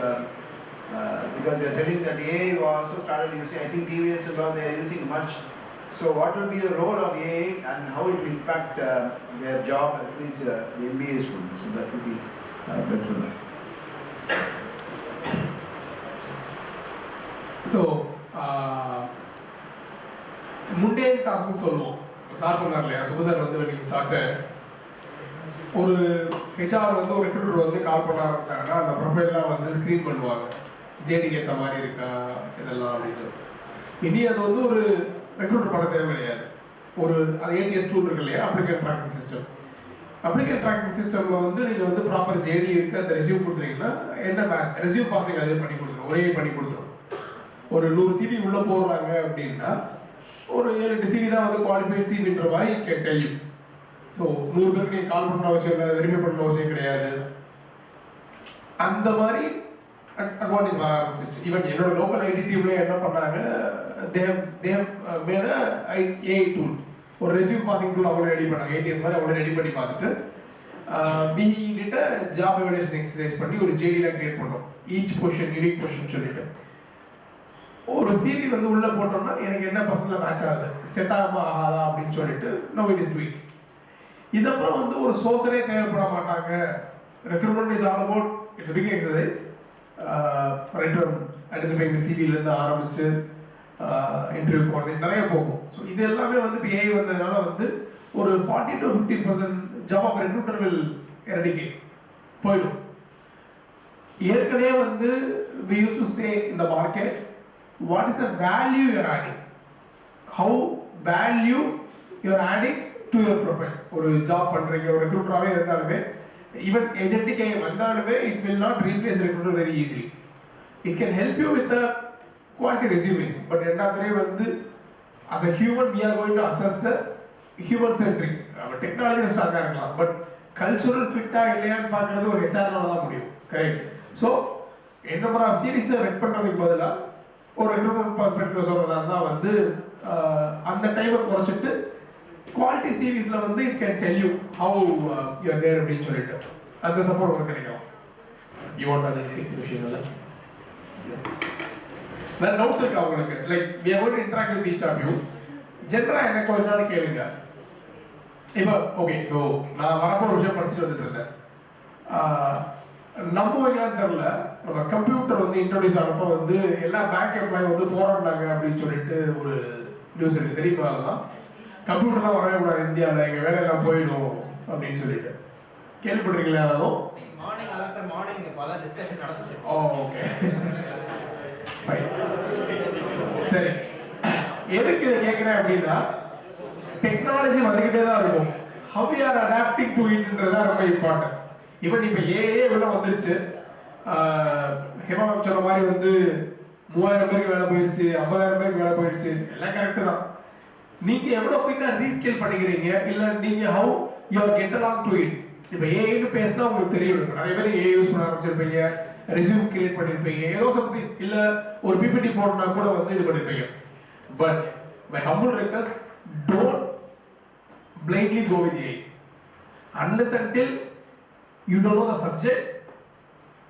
because they are telling that AI also started using, I think TVS and all they are using much. So what will be the role of AI and how it will impact their job, at least the MBA students? So that would be better. So Monday டாஸ்க்னு சொல்லுவோம். Sir சொன்னார் இல்லையா, சுப sir வந்து வெளியே start ஒரு HR வந்து ஒரு ரெக்ரூட்டர் வந்து கால் பண்ண ஆரம்பிச்சாங்கன்னா அந்த ப்ரொஃபைல்லாம் வந்து ஸ்க்ரீன் பண்ணுவாங்க, ஜேடிக்கு ஏற்ற மாதிரி இருக்கா இதெல்லாம் அப்படின்னு. இனி அது வந்து ஒரு ரெக்ரூட்டர் பண்ண தேவை கிடையாது. ஒரு அது ஏடிஎஸ் டூல் இருக்கு இல்லையா, அப்ளிகேட் ட்ராக்கிங் சிஸ்டம். அப்ளிகேட் ட்ராக்கிங் சிஸ்டமில் வந்து நீங்கள் வந்து ப்ராப்பர் ஜேடி இருக்குது, அந்த ரெஸ்யூம் கொடுத்துருக்கீங்கன்னா என்ன மேட்ச் ரெஸ்யூம் பாசிங் அதே பண்ணி கொடுத்துரும், ஒரே பண்ணி கொடுத்துரும். ஒரு 100 சிவி உள்ளே போடுறாங்க அப்படின்னா ஒரு 7-8 சிவி தான் வந்து குவாலிஃபைட் சிவின்ற மாதிரி தெரியும். ஸோ 100 பேருக்கு நீங்கள் கால் பண்ண அவசியம் இல்லை, வெரிஃபை பண்ண அவசியம் கிடையாது. அந்த மாதிரி அட்வான்டேஜ் வர ஆரம்பிச்சிச்சு. ஈவன் என்னோட லோக்கல் ஐடி டீம்ல என்ன பண்ணாங்க, தேவ் மேல ஏஐ டூல், ஒரு ரெஸ்யூம் பாசிங் டூல் அவங்களே ரெடி பண்ணாங்க. ஏடிஎஸ் மாதிரி அவங்களே ரெடி பண்ணி பார்த்துட்டு பிகிட்ட ஜாப் எவல்யூஷன் எக்ஸசைஸ் பண்ணி ஒரு ஜேடில கிரியேட் பண்ணோம். ஈச் பொசிஷன் யூனிக் பொசிஷன் சொல்லிட்டு ஒரு சிவி வந்து உள்ள போட்டோம்னா எனக்கு என்ன பர்சன்ட்ல மேட்ச் ஆகுது, செட் ஆகுமா ஆகாதா அப்படின்னு சொல்லிட்டு நோ இட் இஸ் டூயிங். இதப்புறம் வந்து ஒரு சோர்ஸரே தேவைப்பட மாட்டாங்க. Recruitment is all about its big exercise. Writer identifying சிவிலேருந்து ஆரம்பிச்சு இன்டர்வியூ போகிறது நிறைய போகும். ஸோ இது எல்லாமே வந்து இப்போ ஏஐ வந்ததுனால வந்து ஒரு 40 to 50% job of recruiter will eradicate போயிடும். ஏற்கனவே வந்து we used to say in the market what is the value you are adding, how value you are adding to your profile. ஒரு ஜாப் பண்றீங்க, ஒரு ரெக்ரூட்டராகவே இருந்தாலுமே, ஈவன் ஏஜென்டிக் ஏஐ வந்தாலுமே it will not replace recruiter very easily. It can help you with the quality resumes, but end of the day வந்து as a human we are going to assess the human centric. Technology ஸ்ட்ராங்காக இருக்கலாம், but cultural ஃபிட்டா இல்லையான்னு பார்க்கறது ஒரு ஹெச்ஆர்னால தான் முடியும். Correct. So என்ன மாதிரி சீரியஸை வெட் பண்ணுறதுக்கு பதிலாக ஒரு ரெக்ரூட்மெண்ட் பர்ஸ்பெக்டிவ் சொல்கிறதா இருந்தால் வந்து அந்த டைமை குறைச்சிட்டு குவாலிட்டி சீரீஸில் வந்து it can tell you how you are there அப்படின்னு சொல்லிட்டு அந்த சப்போர்ட் உங்களுக்கு கிடைக்கும். யூ வாண்ட் அனலிட்டிக் விஷயங்கள வேற டவுட்ஸ் இருக்கா உங்களுக்கு? Like we are going to interact with each of you. ஜென்ரலாக எனக்கு ஒரு நாள் கேளுங்க. இப்போ ஓகே, ஸோ நான் வரப்போ ஒரு விஷயம் படிச்சுட்டு வந்துட்டு இருந்தேன். நம்புவீங்களான்னு தெரியல, நம்ம கம்ப்யூட்டர் வந்து இன்ட்ரோடியூஸ் ஆனப்போ வந்து எல்லா பேங்க் எம்ப்ளாய் வந்து போராடினாங்க அப்படின்னு சொல்லிட்டு ஒரு நியூஸ் இருக்கு, தெரியுமா? அதெல்லாம் கம்ப்யூட்டர்லாம் வரவே கூடாது இந்தியாவில், எங்கள் வேலையெல்லாம் போயிடும் அப்படின்னு சொல்லிட்டு கேள்விப்பட்டிருக்கீங்களா? அதாலும் ஓகே சரி, எதுக்கு இதை கேட்குறேன் அப்படின்னா, டெக்னாலஜி வந்துகிட்டே தான் இருக்கும். how we are adapting to it ன்றதா ரொம்ப இம்பார்ட்டன்ட். ஈவன் இப்போ ஏஏ உள்ள வந்துருச்சு. ஹேமா சொன்ன மாதிரி வந்து 3000 பேருக்கு வேலை போயிடுச்சு, 50,000 பேருக்கு வேலை போயிடுச்சு, எல்லாம் கரெக்டு தான். நீங்க எவ்வளவு குயிக்கா ரீஸ்கேல் பண்ணிக்கிறீங்க, இல்ல நீங்க how you are get along to it. இப்போ ஏஐன்னு பேசினா உங்களுக்கு தெரியும், நிறைய பேர் ஏஐ யூஸ் பண்ண ஆரம்பிச்சிருப்பீங்க, ரெஸ்யூம் கிரியேட் பண்ணியிருப்பீங்க, ஏதோ சம்திங் இல்லை ஒரு பிபிடி போடனா கூட வந்து இது பண்ணியிருப்பீங்க. But my humble request, don't blindly go with AI unless until you don't know the subject.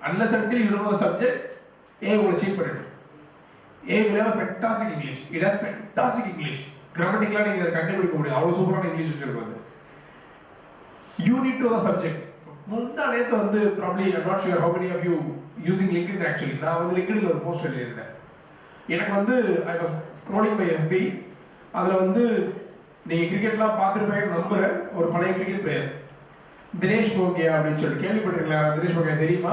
Unless until you don't know the subject, AI will cheat பண்ணிடும். AI will have a fantastic English. It has fantastic English. Grammatically நீங்க கண்டுபிடிக்க முடியும், அவ்வளவு சூப்பரான English வச்சிருக்காங்க. You need to know the subject. முந்தா நேத்து வந்து probably I'm not sure how many of you using LinkedIn actually. நான் வந்து LinkedIn ஒரு போஸ்ட் எழுதியிருந்தேன். எனக்கு வந்து I was scrolling my FB. அதுல வந்து நீங்க கிரிக்கெட்லாம் பார்த்துருப்பேன் நம்புறேன், ஒரு பழைய கிரிக்கெட் பிளேயர் தினேஷ் மோங்கியா அப்படின்னு சொல்லி கேள்விப்பட்டிருக்கீங்களா? தினேஷ் மோங்கியா தெரியுமா?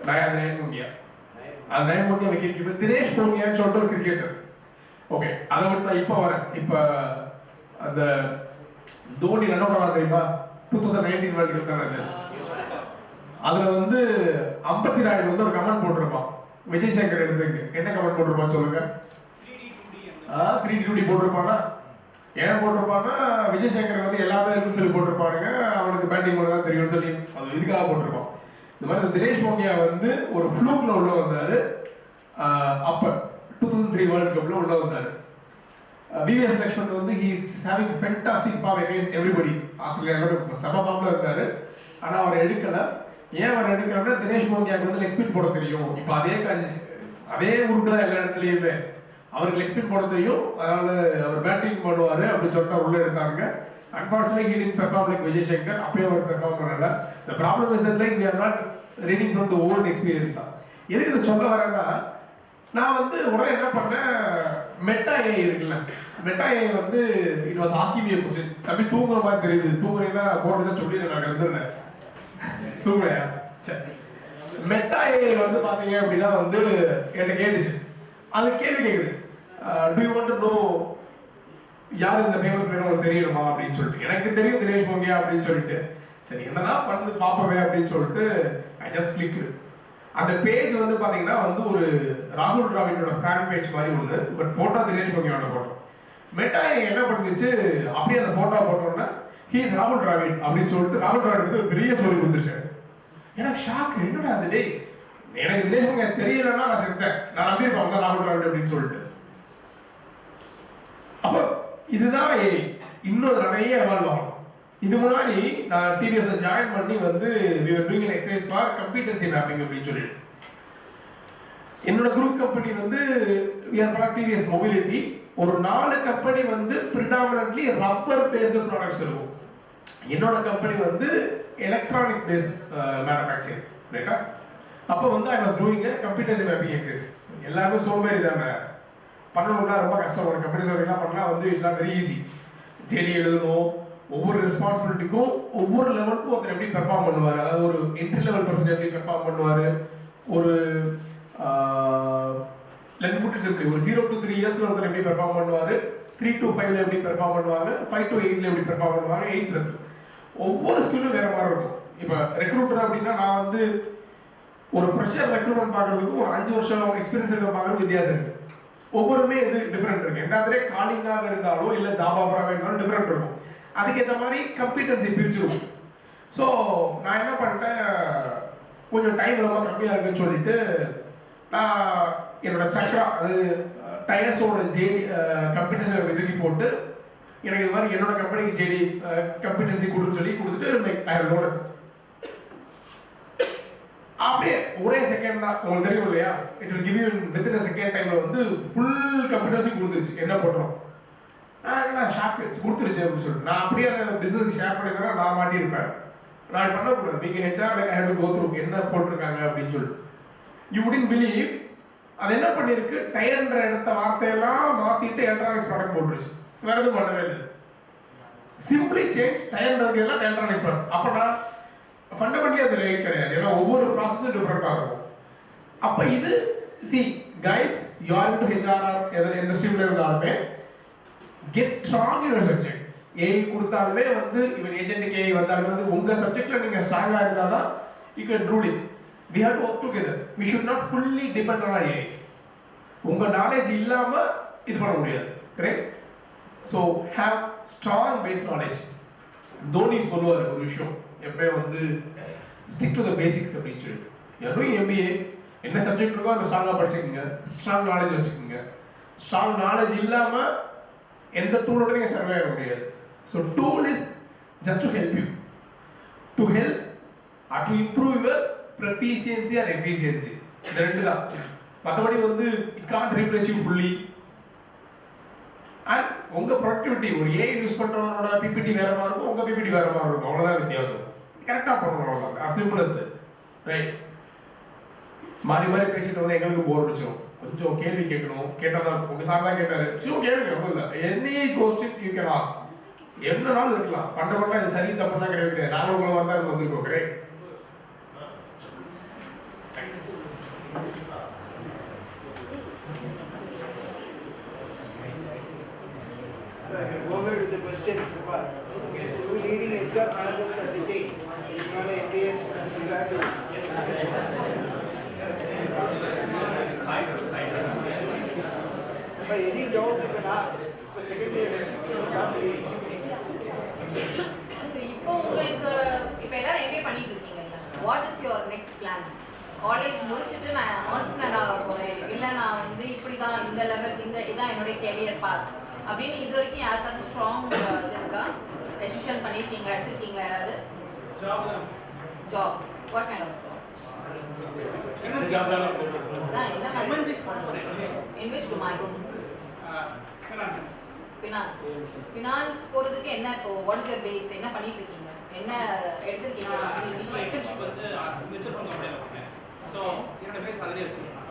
நயன் மோங்கியா, அது நயன் மோங்கியா விக்கெட் கீப்பர். தினேஷ் மோங்கியான்னு சொல்லிட்டு ஒரு கிரிக்கெட்டர். ஓகே, அதை விட்டு நான் இப்போ வரேன். இப்போ அந்த தோனி ரன் அவுட் ஆனா தெரியுமா? 2019 வேர்ல்டு கப் தானே. அதுல வந்து அம்பத்தி ராயுடு வந்து ஒரு கமெண்ட் போட்டிருப்பான் விஜய் சேகர் எடுத்துக்கு. என்ன கமெண்ட் போட்டிருப்பான் சொல்லுங்க? 3D போட்டிருப்பானா? ஏன் போட்டிருப்பானா, விஜய் சேகர் வந்து எல்லாமே இருக்குன்னு சொல்லி போட்டிருப்பானுங்க, அவனுக்கு பேட்டிங் பண்ண தான் தெரியும்னு சொல்லி அது இதுக்காக போட்டிருப்பான். இந்த மாதிரி தினேஷ் மோங்கியா வந்து ஒரு ஃப்ளூக்ல உள்ள வந்தாரு. அப்ப 2003 வேர்ல்டு கப்ல உள்ள வந்தாரு. விவிஎஸ் லக்ஷ்மன் வந்து he is having fantastic form against everybody. ஆஸ்திரேலியாவோட சம ஃபார்ம்ல இருக்காரு. ஆனா அவர் எடுக்கல. ஏன் அவர் எடுக்கலன்னா தினேஷ் மோங்கியாக்கு வந்து லெக் ஸ்பின் போட தெரியும். இப்போ அதே உருட்டு தான் எல்லா இடத்துலயுமே. அவருக்கு லெக் ஸ்பின் போட தெரியும், அதனால அவர் பேட்டிங் பண்ணுவாரு அப்படின்னு சொல்லிட்டு உள்ள எடுத்தாங்க. Unfortunately, he didn't perform like Vijay Shankar. அப்படியே அவர் பெர்ஃபார்ம் பண்ணல. The problem is that like we are not reading from the old experience தான். எதுக்கு இதை சொல்ல வரேன்னா, நான் வந்து உடனே என்ன பண்ணேன், மெட்டா ஏஐ இருக்குல்ல, மெட்டா ஏஐ வந்து it was asking me a question. தம்பி தூங்குற மாதிரி தெரியுது, தூங்குறீங்கன்னா போடுறதா சொல்லி நான் வந்துடுறேன். தூங்குறையா? சரி. மெட்டா ஏஐ வந்து பாத்தீங்க அப்படின்னா வந்து என்கிட்ட கேட்டுச்சு. அது கேள்வி கேக்குது, to you want to know யார் இந்த ஃபேமஸ் பிளேயர் உங்களுக்கு தெரியணுமா அப்படின்னு சொல்லிட்டு. எனக்கு தெரியும் தினேஷ் மோங்கியா அப்படின்னு சொல்லிட்டு, சரி என்னன்னா பண்ணு பாப்பவே அப்படின்னு சொல்லிட்டு ஐ ஜஸ்ட் கிளிக். அந்த பேஜ் வந்து பாத்தீங்கன்னா வந்து ஒரு ராகுல் டிராவிடோட ஃபேன் பேஜ் மாதிரி ஒன்று, பட் போட்டோ தினேஷ் மோங்கியோட போட்டோ. மெட்டா என்ன பண்ணிச்சு, அப்படியே அந்த போட்டோ போட்டோம்னா ஹீ இஸ் ராகுல் டிராவிட் அப்படின்னு சொல்லிட்டு ராகுல் டிராவிட் வந்து ஒரு பெரிய ஸ்டோரி கொடுத்துருச்சு. எனக்கு ஷாக், என்னடா அது டேய், எனக்கு தினேஷ் மோங்கியா தெரியலன்னா நான் செத்தேன், நான் நம்பியிருப்பேன் தான் ராகுல் டிராவிட் அப்படின்னு சொல்லிட்டு. அப்போ இதுதான் இன்னும் நிறைய எவால்வ் ஆகும். இது முன்னாடி நான் டிவிஎஸ்ல ஜாயின் பண்ணி வந்து we were doing an exercise for competency mapping அப்படின்னு சொல்லிட்டு. என்னோட குரூப் கம்பெனி வந்து we are part TVS Mobility. ஒரு 4 கம்பெனி வந்து predominantly rubber based products இருக்கும். என்னோட கம்பெனி வந்து electronics based manufacturing, ரைட்டா? அப்போ வந்து I was doing a competency mapping exercise. எல்லாரும் சோம்பேறி தானே, பண்ணணும்னா ரொம்ப கஷ்டம். ஒரு கம்பெனி சர்வீஸ்லாம் பண்ணால் வந்து it's not very easy. JD எழுதணும், ஒவ்வொரு ரெஸ்பான்சிபிலிட்டிக்கும் ஒவ்வொரு லெவலுக்கும் ஒருத்தர் எப்படி பெர்ஃபார்ம் பண்ணுவார், அதாவது ஒரு என்ட்ரி லெவல் பர்சன் எப்படி பெர்ஃபார்ம் பண்ணுவார், ஒரு லெட் புட் இட் சிம்பிளி ஒரு 0 to 3 இயர்ஸ்ல ஒருத்தர் எப்படி பெர்ஃபார்ம் பண்ணுவார், 3 to 5ல எப்படி பெர்ஃபார்ம் பண்ணுவாங்க, 5 to 8ல எப்படி பெர்ஃபார்ம் பண்ணுவாங்க, 8+. ஒவ்வொரு ஸ்கில்லும் வேற மாதிரி இருக்கும். இப்போ ரெக்ரூட்டர் அப்படின்னா நான் வந்து ஒரு ஃப்ரெஷர் ரெக்ரூட்மெண்ட் பார்க்கறதுக்கு ஒரு 5 வருஷம் எக்ஸ்பீரியன்ஸ் இருக்க பார்க்கறது வித்தியாசம் இருக்கு. ஒவ்வொருமே இது டிஃபரெண்ட் இருக்கு. என்னதுலே காலிங்காக இருந்தாலும் இல்லை ஜாப் ஆஃபராக இருந்தாலும் டிஃபரெண்ட் இருக்கும். அதுக்கேற்ற மாதிரி கம்பீட்டன்சி பிரிச்சிருக்கும். ஸோ நான் என்ன பண்ணிட்டேன், கொஞ்சம் டைம் ரொம்ப கம்மியாக இருக்குன்னு சொல்லிட்டு நான் என்னோட சக்ரா அது டயர்ஸோட ஜேடி கம்பீட்டன்சி இதுக்கி போட்டு எனக்கு இது மாதிரி என்னோட கம்பெனிக்கு ஜேடி கம்பீட்டன்சி கொடுன்னு சொல்லி கொடுத்துட்டு ஐ ஹவ் லோடட். அப்படியே ஒரே செகண்ட் தான், உங்களுக்கு தெரியும் இல்லையா, it will give you within a second டைம்ல வந்து ஃபுல் கம்ப்யூட்டர்ஸையும் கொடுத்துருச்சு. என்ன பண்ணுறோம், நான் ஷாக் கொடுத்துருச்சு அப்படின்னு சொல்லிட்டு நான் அப்படியே அந்த பிஸ்னஸ் ஷேர் பண்ணிக்கிறேன். நான் மாட்டியிருப்பேன், நான் பண்ணக்கூடாது. நீங்கள் HR like I have to go through என்ன போட்டிருக்காங்க அப்படின்னு சொல்லிட்டு. யூ வுடன்ட் பிலீவ் அது என்ன பண்ணியிருக்கு, டயர்ன்ற இடத்த வார்த்தையெல்லாம் மாற்றிட்டு எலக்ட்ரானிக்ஸ் ப்ராடக்ட் போட்டுருச்சு. வேற எதுவும் பண்ணவே இல்லை, சிம்பிளி சேஞ்ச் டயர்ன்றது எல்லாம் எலக்ட்ரானிக்ஸ் ப்ராடக்ட். அப்போ நான் ஃபண்டமெண்டலி அது ரைட் கிடையாது, ஏன்னா ஒவ்வொரு ப்ராசஸும் டிஃப்ரெண்டாக இருக்கும். அப்போ இது see guys, you are to HR எந்த ஸ்ட்ரீம்ல இருந்தாலுமே get strong in your subject. AI கொடுத்தாலுமே வந்து இவன் ஏஜென்ட்டுக்கு ஏஐ வந்தாலுமே வந்து உங்கள் சப்ஜெக்டில் நீங்கள் ஸ்ட்ராங்காக இருந்தால் தான் you can rule it. We have to work together. We should not fully depend on AI. உங்கள் நாலேஜ் இல்லாமல் இது பண்ண முடியாது, correct? So have strong base knowledge. Dhoni சொல்லுவார் ஒரு விஷயம் எப்பயும் வந்து ஸ்டிக் டு த பேசிக்ஸ் அப்படின்னு சொல்லிட்டு யாரும் எம்பிஏ என்ன சப்ஜெக்ட் இருக்கோ அதை ஸ்ட்ராங்காக படிச்சுக்கோங்க, ஸ்ட்ராங் நாலேஜ் வச்சுக்கோங்க. ஸ்ட்ராங் நாலேஜ் இல்லாமல் எந்த டூலோட நீங்கள் சர்வே ஆக முடியாது. So tool is just to help you, to help or to improve your proficiency or efficiency. இந்த ரெண்டு தான். மற்றபடி வந்து it can't replace you fully. And உங்கள் ப்ரொடக்டிவிட்டி ஒரு ஏஐ யூஸ் பண்ணுறவனோட பிபிடி வேற மாதிரி இருக்கும், உங்கள் பிபிடி வேற மாதிரி இருக்கும். அவ்வளோதான் வித்தியாசம். கரெக்டாக பண்ணணும், அவ்வளோதான். as simple as that. Right. மாறி மாறி பேசிட்டு வந்து எங்களுக்கு போர் அடிச்சிடும். கொஞ்சம் கேள்வி கேட்கணும். கேட்டால் தான் உங்கள் சார் தான் கேட்டார். ஸோ கேளுங்க, ஒன்றும் இல்லை. Any question you can ask. என்னனாலும் இருக்கலாம். ஃபண்டமெண்டலாக இது சரி தப்புலாம் கிடையாது கிடையாது. நாங்கள் உங்களை மாதிரி தான் வந்திருக்கோம். Correct. I can go ahead with the questions. You leading HR managers as a team. It's not an MBA student. You have to. By any doubt you can ask. It's the second year. You can't leading. So இப்போ உங்களுக்கு இப்போ எல்லாரும் MBA பண்ணிட்டு இருக்கீங்கல்ல, what is your next plan? College முடிச்சுட்டு நான் entrepreneur ஆக போகிறேன், இல்லை நான் வந்து இப்படி தான் இந்த லெவல் இதான் என்னுடைய கெரியர் பாத் அப்படின்னு இது வரைக்கும் யாருக்காவது ஸ்ட்ராங் இது இருக்கா? டெசிஷன் பண்ணியிருக்கீங்களா, எடுத்துருக்கீங்களா யாராவது? Job what kind of job? என்ன மாதிரி? In which domain? ஃபினான்ஸ் போகிறதுக்கு என்ன இப்போ வாட் இஸ் யுவர் பேஸ்? என்ன பண்ணிட்டு இருக்கீங்க? என்ன எடுத்துருக்கீங்க? ஸோ என்னோட பேஸ் அதிலே வச்சுருக்கேன்.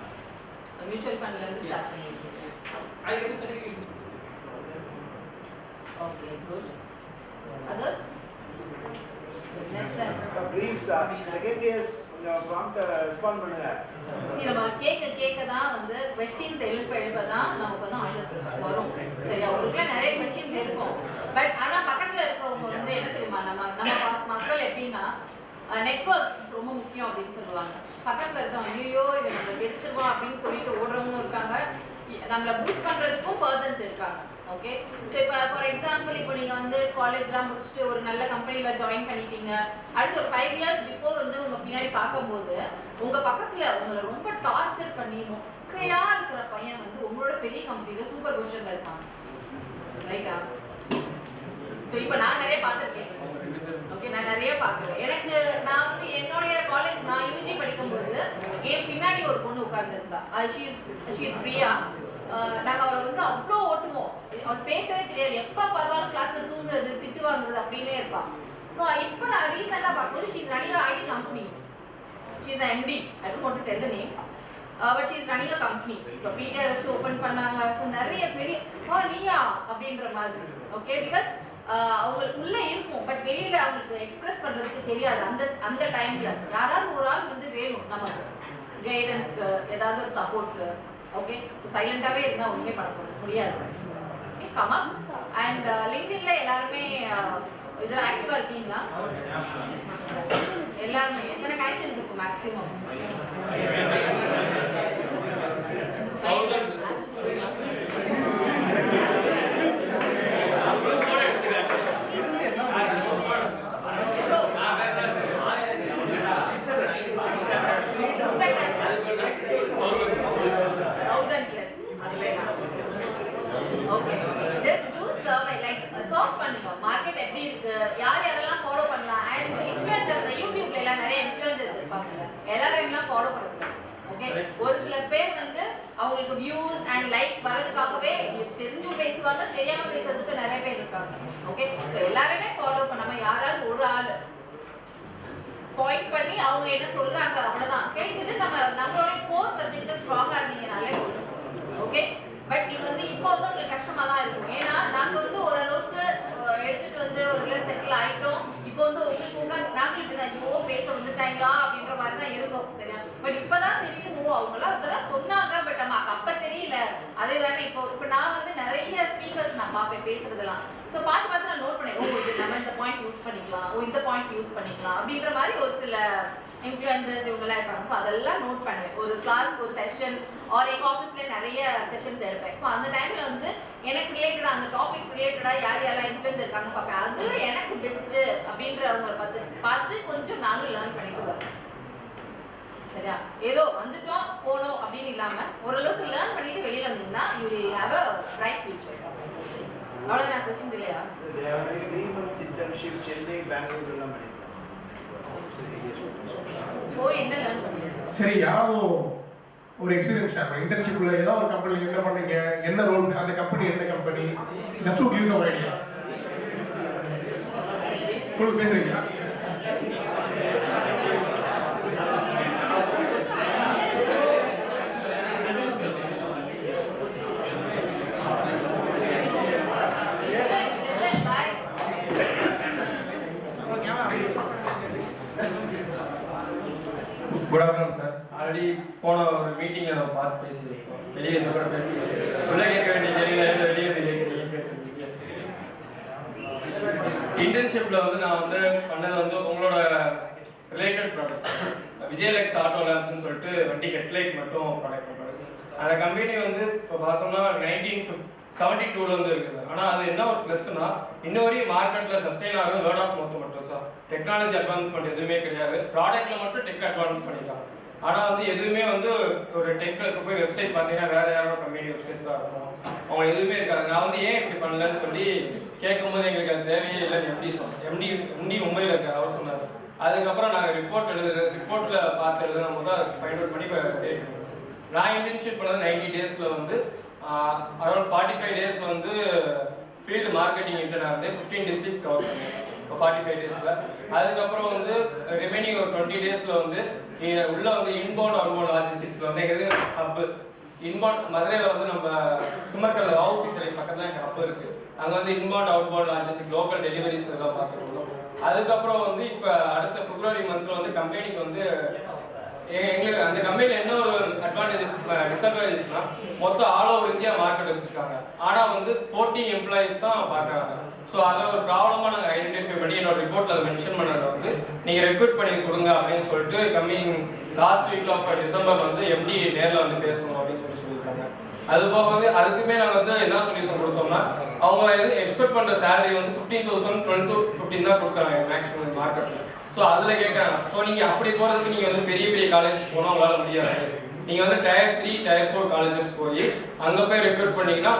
ஸோ மியூச்சுவல் ஃபண்ட்லேருந்து ஸ்டார்ட் பண்ணியிருக்கீங்க. அதுக்கு வந்து certification. Okay, good. Others? Please, second years கொஞ்சம் prompt respond பண்ணுங்க. நம்ம கேட்க தான் வந்து கொஸ்டின்ஸ் எழுப்ப தான் நமக்கு வந்து ஆன்சர்ஸ் வரும். சரியா? உங்களுக்குள்ள நிறைய கொஸ்டின்ஸ் இருக்கும். பட் ஆனால் பக்கத்தில் இருக்கிறவங்க வந்து என்ன தெரியுமா, நம்ம மக்கள் எப்படின்னா நெட்வொர்க்ஸ் ரொம்ப முக்கியம் அப்படின்னு சொல்லுவாங்க. பக்கத்தில் இருக்கவங்க ஐயோ இதை நம்மளுக்கு எடுத்துருவோம் அப்படின்னு சொல்லிட்டு ஓடுறவங்களும் இருக்காங்க, நம்மளை பூஸ்ட் பண்ணுறதுக்கும் பர்சன்ஸ் இருக்காங்க. ஓகே, ஸோ இப்போ ஃபார் எக்ஸாம்பிள் இப்போ நீங்கள் வந்து காலேஜ்லாம் முடிச்சுட்டு ஒரு நல்ல கம்பெனியில் ஜாயின் பண்ணிட்டீங்க. அடுத்து ஒரு 5 years பிஃபோர் வந்து உங்கள் பின்னாடி பார்க்கும்போது உங்கள் பக்கத்தில் உங்களை ரொம்ப டார்ச்சர் பண்ணி மொக்கையாக இருக்கிற பையன் வந்து உங்களோட பெரிய கம்பெனியில் சூப்பர் பொசிஷனில் இருப்பாங்க. ரைட்டா? ஸோ இப்போ நான் நிறைய பார்த்துருக்கேன். ஓகே, நான் நிறைய பார்க்குறேன். நான் வந்து என்னுடைய காலேஜ் நான் யூஜி படிக்கும்போது என் பின்னாடி ஒரு பொண்ணு உட்கார்ந்துருந்தா. ஷீஸ் பிரியா. நாங்கள் அவளை வந்து அவ்வளோ ஓட்டுவோம். அவள் பேசவே தெரியாது. எப்போ பார்த்தாலும் கிளாஸில் தூங்குறது, திட்டு வாங்குறது அப்படின்னே இருப்பாள். ஸோ இப்போ நான் ரீசெண்டாக பார்க்கும்போது she's running IT company. She's MD. I don't want to tell the name. But she's running a company. இப்போ பிடிஆர் வச்சு ஓப்பன் பண்ணாங்க. ஸோ நிறைய பெரிய நீயா அப்படின்ற மாதிரி. ஓகே, பிகாஸ் அவங்களுக்கு உள்ளே இருக்கும், பட் வெளியில் அவங்களுக்கு எக்ஸ்பிரஸ் பண்ணுறதுக்கு தெரியாது. அந்த டைமில் யாராவது ஒரு ஆள் வந்து வேணும் நமக்கு கைடன்ஸ்க்கு, ஏதாவது ஒரு சப்போர்ட்க்கு. ஓகே, ஸோ சைலண்டாகவே இருந்தால் ஒன்றுமே பண்ண முடியாது. Okay, come up. அண்ட் லிங்க்டின்ல எல்லாருமே இதில் ஆக்டிவாக இருக்கீங்களா? எல்லாருமே எத்தனை கனெக்ஷன்ஸ் இருக்கும் மேக்ஸிமம்? மார்க்கெட் எப்படி இருக்கு, யார் யாரெல்லாம் ஃபாலோ பண்ணலாம். அண்ட் இன்ஃப்ளூயன்சர் யூடியூப்ல எல்லாம் நிறைய இன்ஃப்ளூயன்சர்ஸ் இருப்பாங்கல்ல, எல்லாரும் எல்லாம் ஃபாலோ பண்ணக்கூடாது. ஓகே, ஒரு சில பேர் வந்து அவங்களுக்கு வியூஸ் அண்ட் லைக்ஸ் வரதுக்காகவே தெரிஞ்சும் பேசுவாங்க, தெரியாம பேசுறதுக்கு நிறைய பேர் இருக்காங்க. ஓகே, ஸோ எல்லாருமே ஃபாலோ பண்ணாம யாராவது ஒரு ஆள் பாயிண்ட் பண்ணி அவங்க என்ன சொல்றாங்க அவ்வளவுதான் கேட்டுட்டு நம்மளோட கோர் சப்ஜெக்ட்ல ஸ்ட்ராங்கா இருந்தீங்கனாலே போதும். ஓகே, பட் நீங்க வந்து இப்போ வந்து உங்களுக்கு கஷ்டமா தான் இருக்கும். ஏன்னா நாங்க வந்து ஓரளவுக்கு எடுத்துட்டு வந்து ஒரு செட்டில் ஆயிட்டோம். இப்போ வந்து உங்களுக்கு உட்காந்து நாங்கள் இப்படி தான் ஐயோ பேச வந்துட்டாங்களா அப்படின்ற மாதிரி தான் இருக்கும். சரியா? பட் இப்பதான் தெரியுது, ஓ அவங்களாம் அதெல்லாம் சொன்னாங்க, பட் நமக்கு அப்ப தெரியல. அதே தானே இப்போ நான் வந்து நிறைய ஸ்பீக்கர்ஸ் நான் பார்ப்பேன் பேசுறதெல்லாம். ஸோ பார்த்து நான் நோட் பண்ணேன், ஓ இது நம்ம இந்த பாயிண்ட் யூஸ் பண்ணிக்கலாம், ஓ இந்த பாயிண்ட் யூஸ் பண்ணிக்கலாம் அப்படின்ற மாதிரி ஒரு சில இன்ஃப்ளூயன்சர்ஸ் இவங்கெல்லாம் இருப்பாங்க. ஸோ அதெல்லாம் நோட் பண்ணுவேன். ஒரு கிளாஸ், ஒரு செஷன், ஆர் எங்கள் ஆஃபீஸில் நிறைய செஷன்ஸ் எடுப்பேன். ஸோ அந்த டைமில் வந்து எனக்கு ரிலேட்டடாக, அந்த டாபிக் ரிலேட்டடாக யார் யாரெல்லாம் இன்ஃப்ளூயன்ஸ் இருக்காங்கன்னு பார்ப்பேன். அதில் எனக்கு பெஸ்ட்டு அப்படின்றவங்க பார்த்து கொஞ்சம் நானும் லேர்ன் பண்ணிட்டு வருவேன். சரியா? ஏதோ வந்துட்டோம் போனோம் அப்படின்னு இல்லாமல் ஓரளவுக்கு லேர்ன் பண்ணிட்டு வெளியில் வந்தீங்கன்னா you will have a bright future. அவ்வளோதான் கொஸ்டின்ஸ் இல்லையா? 3 months internship சென்னை பெங்களூர் எல்லாம் பண்ணிருக்கேன். போய் என்ன லேர்ன் பண்ணீங்க? சரி, யாரும் ஒரு எக்ஸ்பீரியன்ஸ் ஷேர் பண்ணி இன்டர்ன்ஷிப்ல ஏதாவது ஒரு கம்பெனி என்ன பண்ணீங்க, என்ன ரோல், அந்த கம்பெனி என்ன company, just to give some idea. உங்களுக்கு பேசுறீங்களா? Good afternoon sir. ஆல்ரெடி போன ஒரு மீட்டிங்கில் நம்ம பார்த்து பேசியிருக்கோம். வெளியே கூட பேசி உள்ளே கேட்க வேண்டிய தெரியல, வெளியே கேட்குறீங்க. இன்டர்ன்ஷிப்பில் வந்து நான் வந்து பண்ணது வந்து உங்களோட ரிலேட்டட் ப்ராடக்ட்ஸ், விஜயலக்ஸ் ஆட்டோ லேப்ஸ்ன்னு சொல்லிட்டு வண்டி ஹெட்லைட் மட்டும் ப்ராடக்ட் பண்ணுறது. அந்த கம்பெனி வந்து இப்போ பார்த்தோம்னா 1972 வந்து இருக்குது. ஆனால் அது என்ன ஒரு ப்ளஸ்னா இன்ன வரையும் மார்க்கெட்டில் சஸ்டெயின் ஆகும் வேர்ட் ஆஃப் மவுத் மட்டும் சார். டெக்னாலஜி அட்வான்ஸ்மெண்ட் எதுவுமே கிடையாது. ப்ராடக்ட்டில் மட்டும் டெக் அட்வான்ஸ் பண்ணிக்கலாம். ஆனால் வந்து எதுவுமே வந்து ஒரு டெக்னிக்கு போய் வெப்சைட் பார்த்தீங்கன்னா வேறு யாரோ கம்பெனி வெப்சைட் தான் இருக்கும். அவங்க எதுவுமே இருக்காது. நான் வந்து ஏன் இப்படி பண்ணலன்னு சொல்லி கேட்கும்போது எங்களுக்கு அது தேவையே இல்லைன்னு எம்டி மும்பையில் இருக்கார், அவர் சொன்னார். அதுக்கப்புறம் நாங்கள் ரிப்போர்ட்டில் பார்த்து எழுதுன போது அதை ஃபைண்ட் அவுட் பண்ணி நான் இன்டர்ன்ஷிப் பண்ணது 90 டேஸில் வந்து அரௌண்ட் 45 டேஸ் வந்து ஃபீல்டு மார்க்கெட்டிங் இன்டர்ன் ஆகுது. 15 டிஸ்ட்ரிக்ட் கவர் பண்ணேன் இப்போ 45 டேஸில். அதுக்கப்புறம் வந்து ரிமைனிங் ஒரு 20 டேஸில் வந்து உள்ள வந்து இன்பவுண்ட் அவுட்பவுண்ட் லாஜிஸ்டிக்ஸில் வந்து எங்களுக்கு ஹப்பு இன்பவுண்ட் மதுரையில் வந்து நம்ம சிம்மக்கல்ல ஹவுசிங் சிலை பக்கத்தில் எனக்கு ஹப்பு இருக்குது. அங்கே வந்து inbound outbound logistic local deliveries இதெல்லாம் பார்த்துருக்கோம். அதுக்கப்புறம் வந்து இப்போ அடுத்த பிப்ரவரி மந்த்தில் வந்து கம்பெனிக்கு வந்து எங்களுக்கு அந்த கம்பெனியில் என்ன ஒரு டிஸ்அட்வான்டேஜஸ்னா மொத்தம் ஆல் ஓவர் இந்தியா மார்க்கெட் வச்சிருக்காங்க. ஆனால் வந்து 14 எம்ப்ளாயிஸ் தான் பார்க்குறாங்க. ஸோ அதை ஒரு ப்ராப்ளமாக நாங்கள் ஐடென்டிஃபை பண்ணி என்னோட ரிப்போர்ட்டில் அதை மென்ஷன் பண்ணதை வந்து நீங்கள் ரெக்ரூட் பண்ணி கொடுங்க அப்படின்னு சொல்லிட்டு coming last week of December வந்து எம்டி நேரில் வந்து பேசணும் அப்படின்னு சொல்லியிருக்காங்க. அது போக வந்து அதுக்குமே நாங்கள் வந்து என்ன சொல்யூஷன் கொடுத்தோம்னா அவங்க எது எக்ஸ்பெக்ட் பண்ணுற சேலரி வந்து 15,000 12 to 15 தான் கொடுக்குறாங்க மேக்ஸிமம் மார்க்கெட்டில். ஸோ அதில் கேட்குறாங்க. ஸோ நீங்கள் அப்படி போகிறதுக்கு நீங்கள் வந்து பெரிய பெரிய காலேஜ் போனால் உங்களால் முடியாது. நீங்கள் வந்து Tier 3 Tier 4 காலேஜஸ் போய் அங்கே போய் ரெக்ரூட் பண்ணிங்கன்னா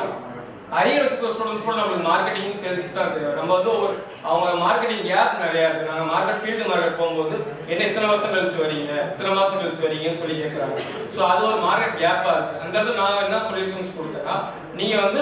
அரியர் வச்சுக்க ஸ்டூடெண்ட்ஸ் கூட நம்மளுக்கு மார்க்கெட்டிங் சேல்ஸ் தான் தெரியும். நம்ம வந்து அவங்க மார்க்கெட்டிங் கேப் நிறையா இருக்குது. நாங்கள் மார்க்கெட் ஃபீல்டு மார்க்கெட் போகும்போது என்ன இத்தனை வருஷம் கழிச்சு வரீங்க, இத்தனை மாதம் கழிச்சு வரீங்கன்னு சொல்லி கேட்குறாங்க. ஸோ அது ஒரு மார்க்கெட் கேப்பாக இருக்குது. அந்த இடத்துல நான் என்ன சொல்யூஷன்ஸ் கொடுத்தேன்னா நீங்கள் வந்து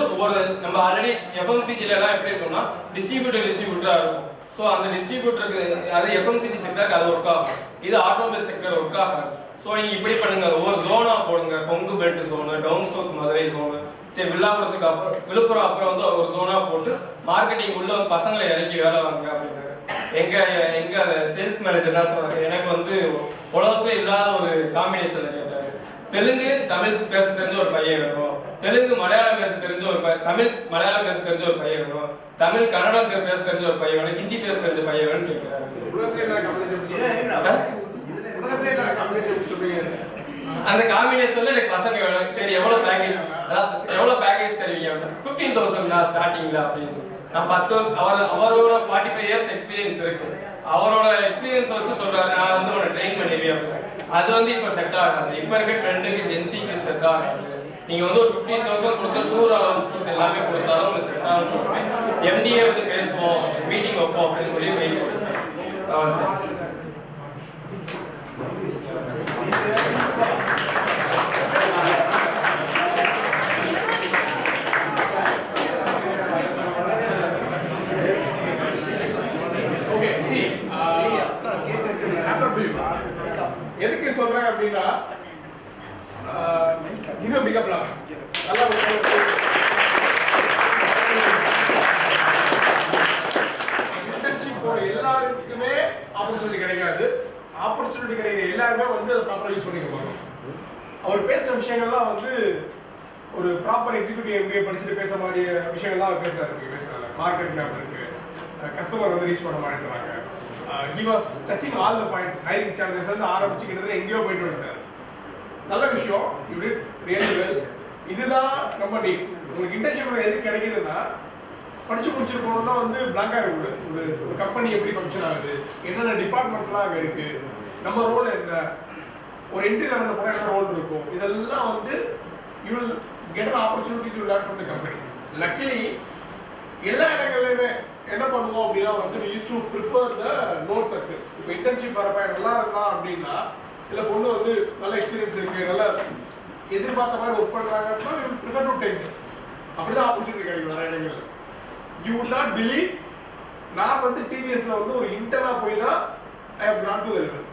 நம்ம ஆல்ரெடி எஃப்எம்சிஜில எல்லாம் எப்படி இருக்கோம்னா டிஸ்ட்ரிபியூட்டராக இருக்கும். ஸோ அந்த டிஸ்ட்ரிபியூட்டருக்கு அது எஃப்எம்சிஜி செக்டருக்கு அது ஒர்க் ஆகும். இது ஆட்டோமொபைல் செக்டர் ஒர்க் ஆகாது. ஸோ நீங்கள் இப்படி பண்ணுங்க, ஒவ்வொரு ஜோனாக போடுங்க. Kongu belt zone, down south Madurai zone, சரி வில்லாபுரத்துக்கு அப்புறம் விழுப்புரம் அப்புறம் வந்து ஒரு ஜோனாக போட்டு மார்க்கெட்டிங் உள்ள பசங்களை இறக்கி வேலை வாங்க அப்படின்னாரு. எங்க சேல்ஸ் மேனேஜர் என்ன சொன்னாங்க, எனக்கு வந்து உலகத்துல இல்லாத ஒரு காம்பினேஷன் கேட்டாரு. தெலுங்கு தமிழ் பேச தெரிஞ்ச ஒரு பையன் வேணும், தெலுங்கு மலையாளம் பேச தெரிஞ்ச ஒரு தமிழ் மலையாளம் பேச தெரிஞ்ச ஒரு பையன் வேணும், தமிழ் கன்னடம் பேச தெரிஞ்ச ஒரு பையன் வேணும், ஹிந்தி பேச தெரிஞ்ச பையன் வேணும்னு கேட்கிறாரு. அந்த காம்பினேஷன்ல எனக்கு பசங்க வேணும். சரி எவ்வளவு பேக்கேஜ் தருவீங்க? 15,000 நான் ஸ்டார்டிங்ல அப்படின்னு சொல்லி நான் 10 வருஷம் அவரோட 45 இயர்ஸ் எக்ஸ்பீரியன்ஸ் இருக்கு. அவரோட எக்ஸ்பீரியன்ஸ் வச்சு சொல்றாரு நான் வந்து உன்னை ட்ரெயின் பண்ணிடுவேன் அப்படின்னு. அது வந்து இப்ப செட் ஆகாது. இப்ப இருக்க ட்ரெண்டுக்கு ஜென்சிக்கு செட் ஆகாது. நீங்க வந்து ஒரு 15,000 கொடுத்து டூர் அலவன்ஸ் கொடுத்து எல்லாமே கொடுத்தாலும் உங்களுக்கு செட் ஆகும் சொல்லுவேன். எம்டிஏ வந்து பேசுவோம், மீட்டிங் வைப்போம் அப்படின்னு சொல்லி வெயிட் பண்ணுவோம். எதுக்கு சொல்றேன் அப்படின்னா இது மிக பிளாஸ் நல்லா இன்டர்ன்ஷிப் போற எல்லாருக்குமே ஆப்பர்ச்சுனிட்டி கிடைக்காது. ஆப்பர்ச்சுனிட்டி கிடைக்கிற எல்லாருமே வந்து அதை ப்ராப்பரா யூஸ் பண்ணிக்க போறோம். அவர் பேசுற விஷயங்கள்லாம் வந்து ஒரு ப்ராப்பர் எக்ஸிக்யூட்டிவ் எம்பிஏ படிச்சுட்டு பேச வேண்டிய விஷயங்கள்லாம் அவர் பேசுறாரு. மார்க்கெட் கேப் இருக்கு, கஸ்டமர் வந்து ரீச் பண்ண மாட்டேங்கிறாங்க, he was touching all the points. Hiring challenges வந்து ஆரம்பிச்சு கிட்டத்தட்ட எங்கேயோ போயிட்டு வந்துட்டாரு. நல்ல விஷயம், you did really well. இதுதான் நம்ம நீ உங்களுக்கு இன்டர்ன்ஷிப்ல எது கிடைக்குதுன்னா படிச்சு முடிச்சுட்டு போனோம்னா வந்து பிளாங்கா இருக்கக்கூடாது. ஒரு கம்பெனி எப்படி ஃபங்க்ஷன் ஆகுது, என்னென்ன டிபார்ட்மெண்ட்ஸ்லாம் அங்கே இருக்கு, நம்ம ரோல் என்ன, ஒரு என்ட்ரி லெவலில் போனால் என்ன ரோல் இருக்கும், இதெல்லாம் வந்து you will get an opportunity to learn from the company. Luckily எல்லா இடங்கள்லையுமே என்ன பண்ணுவோம் அப்படின்னா வந்து we used to prefer the known circle. இப்போ இன்டர்ன்ஷிப் வரப்ப நல்லா இருந்தான் அப்படின்னா இல்லை பொண்ணு வந்து நல்ல எக்ஸ்பீரியன்ஸ் இருக்கு, நல்லா எதிர்பார்த்த மாதிரி ஒர்க் பண்ணுறாங்க அப்படின்னா we will prefer to take them. அப்படிதான் ஆப்பர்ச்சுனிட்டி கிடைக்கும் நிறைய இடங்கள்ல. You would not believe, நான் வந்து டிவிஎஸ்ல வந்து ஒரு இன்டர்னா போய் தான் I have gone to the level.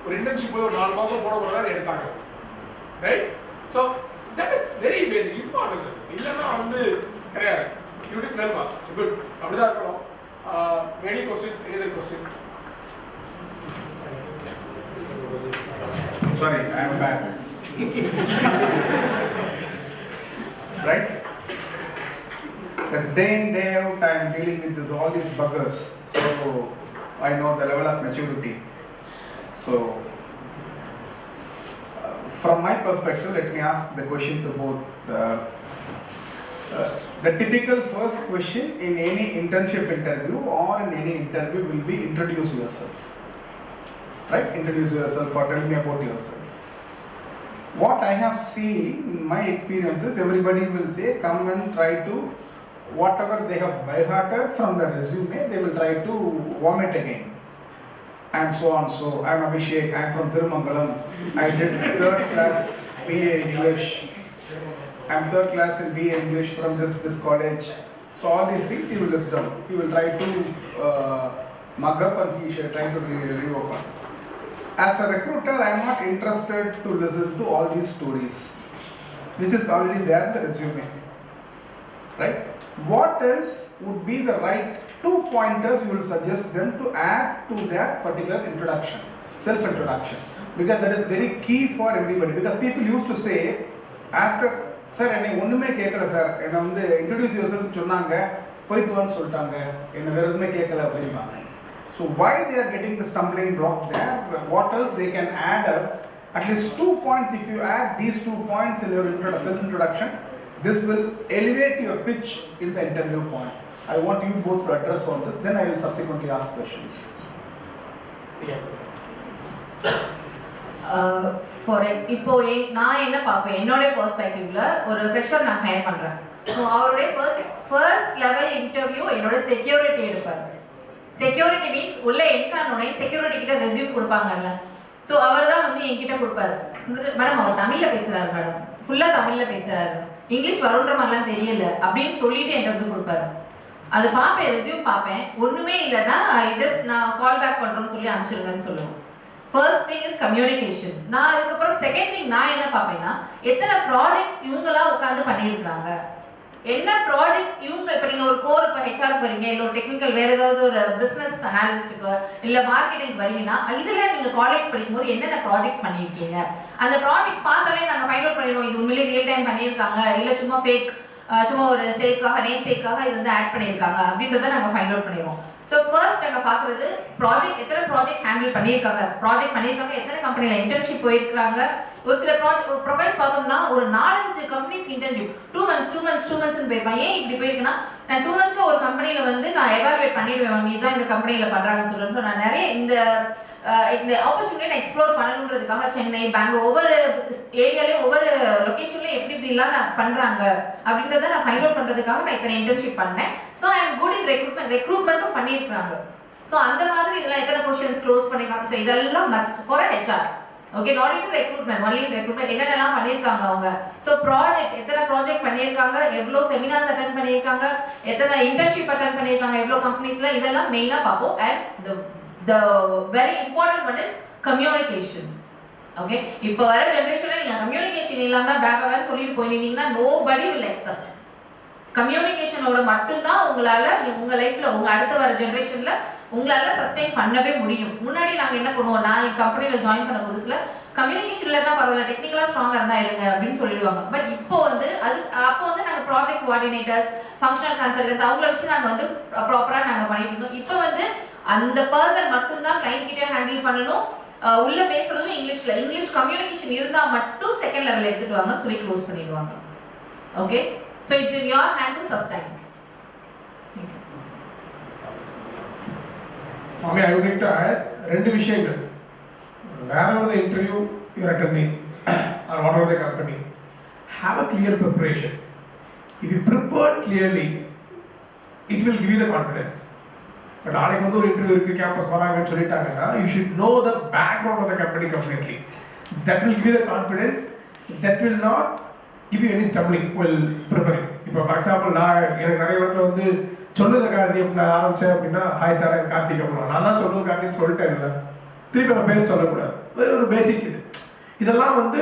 ஒரு இன்டர்ன்ஷிப் போய் ஒரு 4 மாசம் போன பிறகு தான் எடுத்தாங்க, right? So that is very basic important. இல்லைன்னா வந்து கிடையாது. You did well, it's good. அப்படிதான் இருக்கணும். Many questions, any other questions? Sorry, I am back. Right? Because day in, day out, I am dealing with all these buggers. So, I know the level of maturity. So, from my perspective, let me ask the question to both. The typical first question in any internship interview or in any interview will be introduce yourself. Right? Introduce yourself or tell me about yourself. What I have seen in my experiences, everybody will say, come and try to, whatever they have by-hearted from the resume, they will try to vomit again. I am so and so, I am Abhishek, I am from Thirumangalam, I did 3rd class BA English, I am 3rd class in BA English from this college. So all these things he will list down. He will try to mug up and he should try to reopen. As a recruiter, I am not interested to listen to all these stories, which is already there in the resume. Right? What else would be the right 2 pointers you will suggest them to add to their particular introduction, self-introduction? Because that is very key for everybody. Because people used to say, after, sir, என்னை ஒண்ணுமே கேட்கல sir, என்னை வந்து introduce yourself சொன்னாங்க, போயிட்டு வான்னு சொல்லிட்டாங்க, என்னை வேற எதுவுமே கேட்கல அப்படின்பாங்க. So why they are getting the stumbling block there? What else they can add? At least 2 points. If you add these 2 points in your self-introduction, this will elevate your pitch in the interview point. I want you both to address on this. Then I will subsequently ask questions. இப்போ நான் என்ன பார்ப்பேன், என்னோட பெர்ஸ்பெக்டிவ்ல ஒரு fresher நான் higher பண்றேன். So அவருடைய first level interview என்னோட செக்யூரிட்டி எடுப்பார். செக்யூரிட்டி மீன்ஸ் உள்ள என்ட்ரானோடனே செக்யூரிட்டி கிட்ட ரெஸ்யூம் கொடுப்பாங்கல்ல, ஸோ அவர் தான் வந்து என்கிட்ட கொடுப்பாரு. மேடம் அவர் தமிழில் பேசுறாரு, மேடம் ஃபுல்லாக தமிழில் பேசுறாரு, இங்கிலீஷ் வருன்ற மாதிரிலாம் தெரியல அப்படின்னு சொல்லிட்டு என்கிட்ட வந்து கொடுப்பாரு. அது பார்ப்பேன், ரெஸ்யூம் பார்ப்பேன், ஒன்றுமே இல்லைன்னா ஜஸ்ட் நான் கால் பேக் பண்ணுறோன்னு சொல்லி அனுப்பிச்சிருங்கன்னு சொல்லுவேன். First thing is communication. நான் அதுக்கப்புறம் செகண்ட் திங் நான் என்ன பார்ப்பேன்னா, எத்தனை ப்ராஜெக்ட்ஸ் இவங்களாம் உட்காந்து பண்ணியிருக்காங்க, என்ன ப்ராஜெக்ட்ஸ் இவங்க. இப்போ நீங்கள் ஒரு கோர், இப்போ ஹெச்ஆர் வரீங்க, இல்லை ஒரு டெக்னிக்கல் வேறு ஏதாவது ஒரு பிஸ்னஸ் அனாலிஸ்ட்டுக்கு இல்லை மார்க்கெட்டிங் வரீங்கன்னா, இதில் நீங்கள் காலேஜ் படிக்கும்போது என்னென்ன ப்ராஜெக்ட்ஸ் பண்ணியிருக்கீங்க, அந்த ப்ராஜெக்ட்ஸ் பார்த்தாலே நாங்கள் ஃபைண்ட் அவுட் பண்ணிடுவோம், இது உண்மையிலே ரியல் டைம் பண்ணியிருக்காங்க இல்லை சும்மா ஃபேக், சும்மா ஒரு சேக்காக நேம் சேக்காக இது வந்து ஆட் பண்ணியிருக்காங்க அப்படின்றத நாங்கள் ஃபைண்ட் அவுட் பண்ணிடுவோம். ஸோ ஃபர்ஸ்ட் நாங்கள் பார்க்குறது ப்ராஜெக்ட், எத்தனை ப்ராஜெக்ட் ஹேண்டில் பண்ணியிருக்காங்க, எத்தனை கம்பெனியில் இன்டர்ன்ஷிப் போயிருக்காங்க. ஒரு சில ப்ரொஃபைல்ஸ் பார்த்தோம்னா ஒரு 4-5 கம்பெனிஸ் இன்டர்ன்ஷிப் 2 months போயிருப்பான். ஏன் இப்படி போயிருக்குன்னா, நான் 2 monthsல ஒரு கம்பெனியில் வந்து நான் எவாலுவேட் பண்ணிடுவேன், மேம் இதுதான் இந்த கம்பெனியில் பண்ணுறாங்கன்னு சொல்கிறேன். ஸோ நான் நிறைய இந்த ஆப்பர்ச்சுனிட்டியை நான் எக்ஸ்ப்ளோர் பண்ணணுன்றதுக்காக சென்னை, பெங்களூர், ஒவ்வொரு ஏரியாலையும் ஒவ்வொரு லொக்கேஷன்லையும் எப்படி இப்படிலாம் நான் பண்ணுறாங்க அப்படின்றத நான் ஃபைண்ட் அவுட் பண்ணுறதுக்காக நான் இத்தனை இன்டர்ன்ஷிப் பண்ணேன். So I am good in ரெக்ரூட்மெண்ட்டும் பண்ணியிருக்காங்க. ஸோ அந்த மாதிரி இதெல்லாம் எத்தனை பொசிஷன்ஸ் க்ளோஸ் பண்ணிருக்காங்க. ஸோ இதெல்லாம் must for a HR. Okay, not in recruitment, only recruitment என்னென்னலாம் பண்ணியிருக்காங்க அவங்க. ஸோ ப்ராஜெக்ட், எத்தனை ப்ராஜெக்ட் பண்ணியிருக்காங்க, எவ்வளோ செமினார்ஸ் அட்டென்ட் பண்ணியிருக்காங்க, எத்தனை இன்டர்ன்ஷிப் அட்டென்ட் பண்ணியிருக்காங்க, எவ்வளோ கம்பெனிஸில், இதெல்லாம் மெயினாக பார்ப்போம். And the very important one is communication. Okay, இப்போ வர ஜெனரேஷன்ல நீங்க கம்யூனிகேஷன் இல்லாம பேபான்னு சொல்லிட்டு போயிட்டீங்கன்னா nobody will accept. கம்யூனிகேஷனோட மட்டும் தான் உங்களால உங்க லைஃப்ல உங்க அடுத்த வர ஜெனரேஷன்ல உங்களால சஸ்டெயின் பண்ணவே முடியும். முன்னாடி நாங்க என்ன பண்ணுவோம், நான் கம்பெனில ஜாயின் பண்ண புதுசுல கம்யூனிகேஷன்ல இருந்தா பரவாயில்ல, டெக்னிக்கலா ஸ்ட்ராங்கா இருந்தா எடுங்க அப்படின்னு சொல்லிடுவாங்க. பட் இப்போ வந்து அது அப்போ வந்து நாங்க ப்ராஜெக்ட் கோஆர்டினேட்டர்ஸ், ஃபங்க்ஷனல் கன்சல்டன்ட்ஸ் அவங்கள வச்சு நாங்க வந்து ப்ராப்பரா நாங்க பண்ணிட்டு இருந்தோம். இப்போ வந்து அந்த பர்சன் மட்டும் தான் கிளைண்ட் கிட்ட ஹேண்டில் பண்ணணும். உள்ள பேசுறதும் இங்கிலீஷ் கம்யூனிகேஷன் இருந்தா மட்டும் செகண்ட் லெவல் எடுத்துட்டு வாங்க சொல்லி க்ளோஸ் பண்ணிடுவாங்க. Okay, so it's in your hand to sustain. Okay, I would like to add ரெண்டு விஷயங்கள். Wherever the interview you are attending or whatever the company, have a clear preparation. If you prepare clearly, it will give you the confidence. But நாளைக்கு வந்து ஒரு interview இருக்கு, campus வராங்கன்னு சொல்லிட்டாங்கன்னா you should know the background of the company completely. That will give you the confidence. That will not give you any stumbling while preparing. இப்போ for example நான் எனக்கு நிறைய இடத்துல வந்து சொல்லுங்க கார்த்தி அப்படி நான் ஆரம்பிச்சேன் அப்படின்னா ஹாய் சார் எனக்கு கார்த்திக் அப்படின்னா நான் தான் சொல்லுங்க கார்த்தின்னு சொல்லிட்டேன் இல்லை, திருப்பி நம்ம பேர் சொல்லக்கூடாது. ஒரு பேசிக் இதெல்லாம் வந்து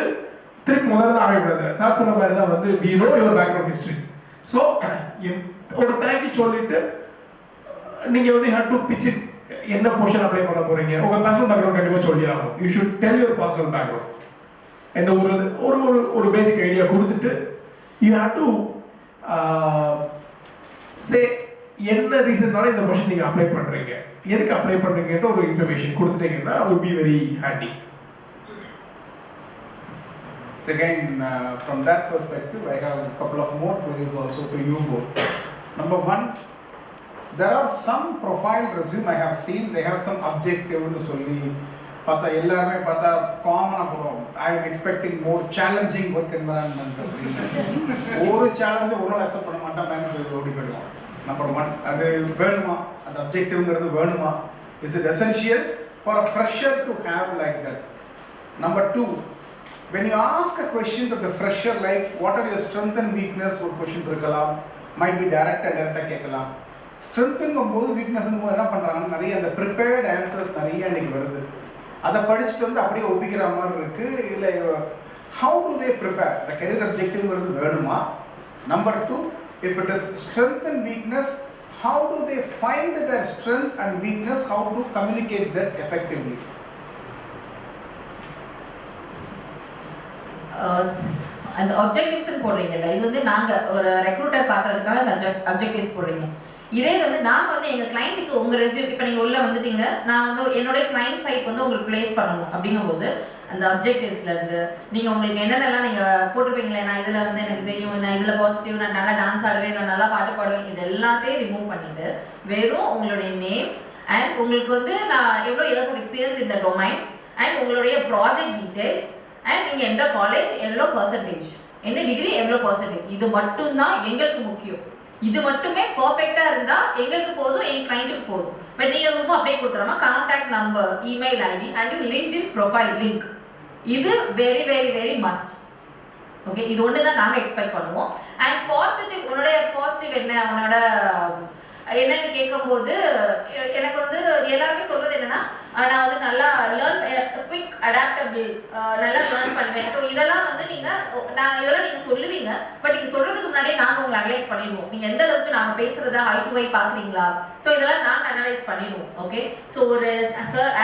திருப்பி முதல்ல ஆகக்கூடாது. சார் சொன்ன மாதிரி தான் வந்து we know your background history. So ஒரு தேங்க்யூ சொல்லிட்டு நீங்க வந்து ஹேட் டு பிச் இட், என்ன போர்ஷன் அப்ளை பண்ண போறீங்க, உங்க பர்சனல் பேக்ரவுண்ட் கண்டிப்பா சொல்லி ஆகணும். You should tell your personal background. இந்த ஒரு ஒரு பேசிக் ஐடியா கொடுத்துட்டு யூ ஹேவ் டு சே என்ன ரீசன்னால இந்த கொஸ்டின் நீங்க அப்ளை பண்றீங்க, எதுக்கு அப்ளை பண்றீங்கன்ற ஒரு இன்ஃபர்மேஷன் கொடுத்துட்டீங்கன்னா would be very handy. So again, from that perspective, I have a couple of more queries also to you both. Number one, there are some profile resume I have seen, they have some objective nu solli பார்த்தா எல்லாருமே பார்த்தா காமனா போறோம். I am expecting more challenging work environment அப்படின்னு ஒரு challenge ஒரு நாள் accept பண்ண மாட்டா மேனேஜர் ஓடி போயிடுவான். நம்பர் ஒன், அது வேணுமா, அந்த அப்ஜெக்டிவ்ங்கிறது வேணுமா? Is it essential for a fresher to have like that? Number two, when you ask a question to the fresher like what are your strength and weakness, ஒரு கொஸ்டின் இருக்கலாம், might be டைரக்டா கேட்கலாம். ஸ்ட்ரென்த்துங்கும் போது வீக்னஸ்ங்கும் போது என்ன பண்ணுறாங்கன்னா நிறைய அந்த ப்ரிப்பேர்ட் ஆன்சர்ஸ் நிறைய இன்னைக்கு வருது. அதை படிச்சுட்டு வந்து அப்படியே ஒப்பிக்கிற மாதிரி இருக்கு. இல்லை how to they prepare, the career அப்ஜெக்டிவ்ங்கிறது வேணுமா? Number two, if it is strength and weakness, how to they find their strength and weakness, how to communicate that effectively? அந்த அப்ஜெக்டிவ்ஸ் போடுறீங்கல்ல, இது வந்து நாங்க ஒரு ரெக்ரூட்டர் பார்க்கறதுக்காக அந்த அப்ஜெக்டிவ்ஸ் போடுறீங்க. இதே வந்து நாங்கள் வந்து எங்கள் கிளைண்ட்டுக்கு உங்கள் ரெஸ்யூம் இப்போ நீங்கள் உள்ளே வந்துட்டீங்க, நான் வந்து என்னுடைய கிளைண்ட் சைட் வந்து உங்களுக்கு ப்ளேஸ் பண்ணணும் அப்படிங்கும்போது அந்த அப்ஜெக்டிவ்ஸ்லேருந்து நீங்கள் உங்களுக்கு என்னென்னலாம் நீங்கள் போட்டிருப்பீங்களே, நான் இதில் வந்து எனக்கு தெரியும், நான் இதில் பாசிட்டிவ், நான் நல்லா டான்ஸ் ஆடுவேன், நான் நல்லா பாட்டு பாடுவேன், இது எல்லாத்தையும் ரிமூவ் பண்ணிவிட்டு வெறும் உங்களுடைய நேம் அண்ட் உங்களுக்கு வந்து நான் எவ்வளோ இயர்ஸ் ஆஃப் எக்ஸ்பீரியன்ஸ் இந்த டொமைன் அண்ட் உங்களுடைய ப்ராஜெக்ட் டீட்டெயில்ஸ் அண்ட் நீங்கள் எந்த காலேஜ், எவ்வளோ பர்சன்டேஜ், என்ன டிகிரி, எவ்வளோ பர்சன்டேஜ், இது மட்டும்தான் எங்களுக்கு முக்கியம். இது மட்டுமே பர்ஃபெக்டா இருந்தா எங்களுக்கு போதும், என் கிளைண்ட்டுக்கு போதும். பட் நீங்க ரொம்ப அப்படியே கொடுத்துறோமா contact number, email ID and LinkedIn profile link, இது very very very must. Okay, இது ஒன்று தான் நாங்கள் எக்ஸ்பெக்ட் பண்ணுவோம். அண்ட் பாசிட்டிவ், உன்னுடைய பாசிட்டிவ் என்ன, உன்னோட என்னன்னு கேட்கும்போது எனக்கு வந்து எல்லாருமே சொல்றது என்னன்னா நான் வந்து நல்லா குவிக் அடாப்டபிள், நல்லா லேர்ன் பண்ணுவேன். ஸோ இதெல்லாம் வந்து இதெல்லாம் நீங்க சொல்லுவீங்க, பட் நீங்க சொல்றதுக்கு முன்னாடியே நாங்கள் உங்களை அனலைஸ் பண்ணிடுவோம். நீங்க எந்த அளவுக்கு நாங்கள் பேசுறதா ஹை டு ஹை பாக்குறீங்களா, ஸோ இதெல்லாம் நாங்கள் அனலைஸ் பண்ணிடுவோம். ஓகே, ஸோ ஒரு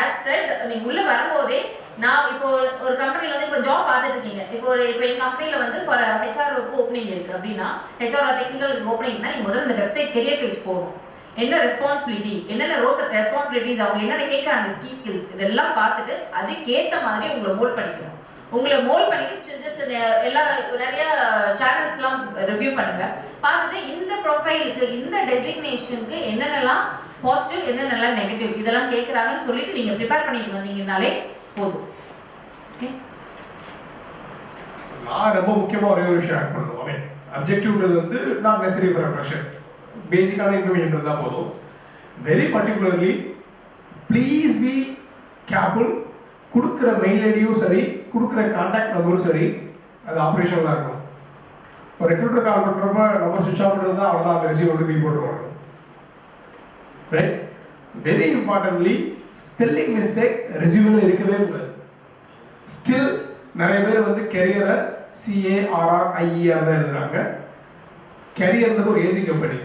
ஆஸ் செட் நீங்க உள்ள வரும்போதே, நான் இப்போ ஒரு கம்பெனில வந்து இப்போ ஜாப் பார்த்துட்டு இருக்கீங்க, இப்போ எங்க கம்பெனில வந்து ஃபார் ஹெச்ஆர்க்கு ஓப்பனிங் இருக்கு அப்படின்னா, ஹெச்ஆர் டெக்னிக்கல் ஓப்பனிங்னா நீங்க முதல்ல இந்த வெப்சைட் கெரியர் பேஜ் போகணும். என்ன ரெஸ்பான்சிபிலிட்டி, என்னென்ன ரோல்ஸ் ரெஸ்பான்சிபிலிட்டிஸ், அவங்க என்னென்ன கேட்குறாங்க, ஸ்கில்ஸ், இதெல்லாம் பார்த்துட்டு அதுக்கேற்ற மாதிரி உங்களை மோல்ட் பண்ணிக்கணும். உங்களை மோல்ட் பண்ணிட்டு ஜஸ்ட் எல்லா நிறைய சேனல்ஸ்லாம் ரிவ்யூ பண்ணுங்க. பார்த்துட்டு இந்த ப்ரொஃபைலுக்கு, இந்த டெசிக்னேஷனுக்கு என்னென்னலாம் பாசிட்டிவ், என்னென்னலாம் நெகட்டிவ், இதெல்லாம் கேட்குறாங்கன்னு சொல்லிட்டு நீங்கள் ப்ரிப்பேர் பண்ணிட்டு வந்தீங்கன்னாலே போதும். ஓகே, நான் ரொம்ப முக்கியமாக ஒரே ஒரு விஷயம் ஆட் பண்ணுவோம். ஐ மீன் அப்ஜெக்டிவ்ன்றது வந்து நான் நெசரி ஃபார் ஃப்ரெஷர், பேசிக்கான இன்ஃபர்மேஷன் இருந்தால் போதும். Very particularly please be careful. கொடுக்குற மெயில் ஐடியும் சரி, கொடுக்குற கான்டாக்ட் நம்பரும் சரி, அது ஆப்ரேஷனலாக இருக்கணும். ஒரு ரெக்ரூட்டர் கால் பண்ணுறப்ப நம்பர் சுவிச் ஆஃப் இருந்தால் அவ்வளோதான், அந்த ரெசியூம் வந்து தூக்கி போட்டுருவாங்க. Right, very importantly spelling mistake ரெசியூமில் இருக்கவே கூடாது. ஸ்டில் நிறைய பேர் வந்து கெரியரை CARRIER தான் எழுதுறாங்க. கெரியர்ன்றது ஒரு ஏசி கம்பெனி,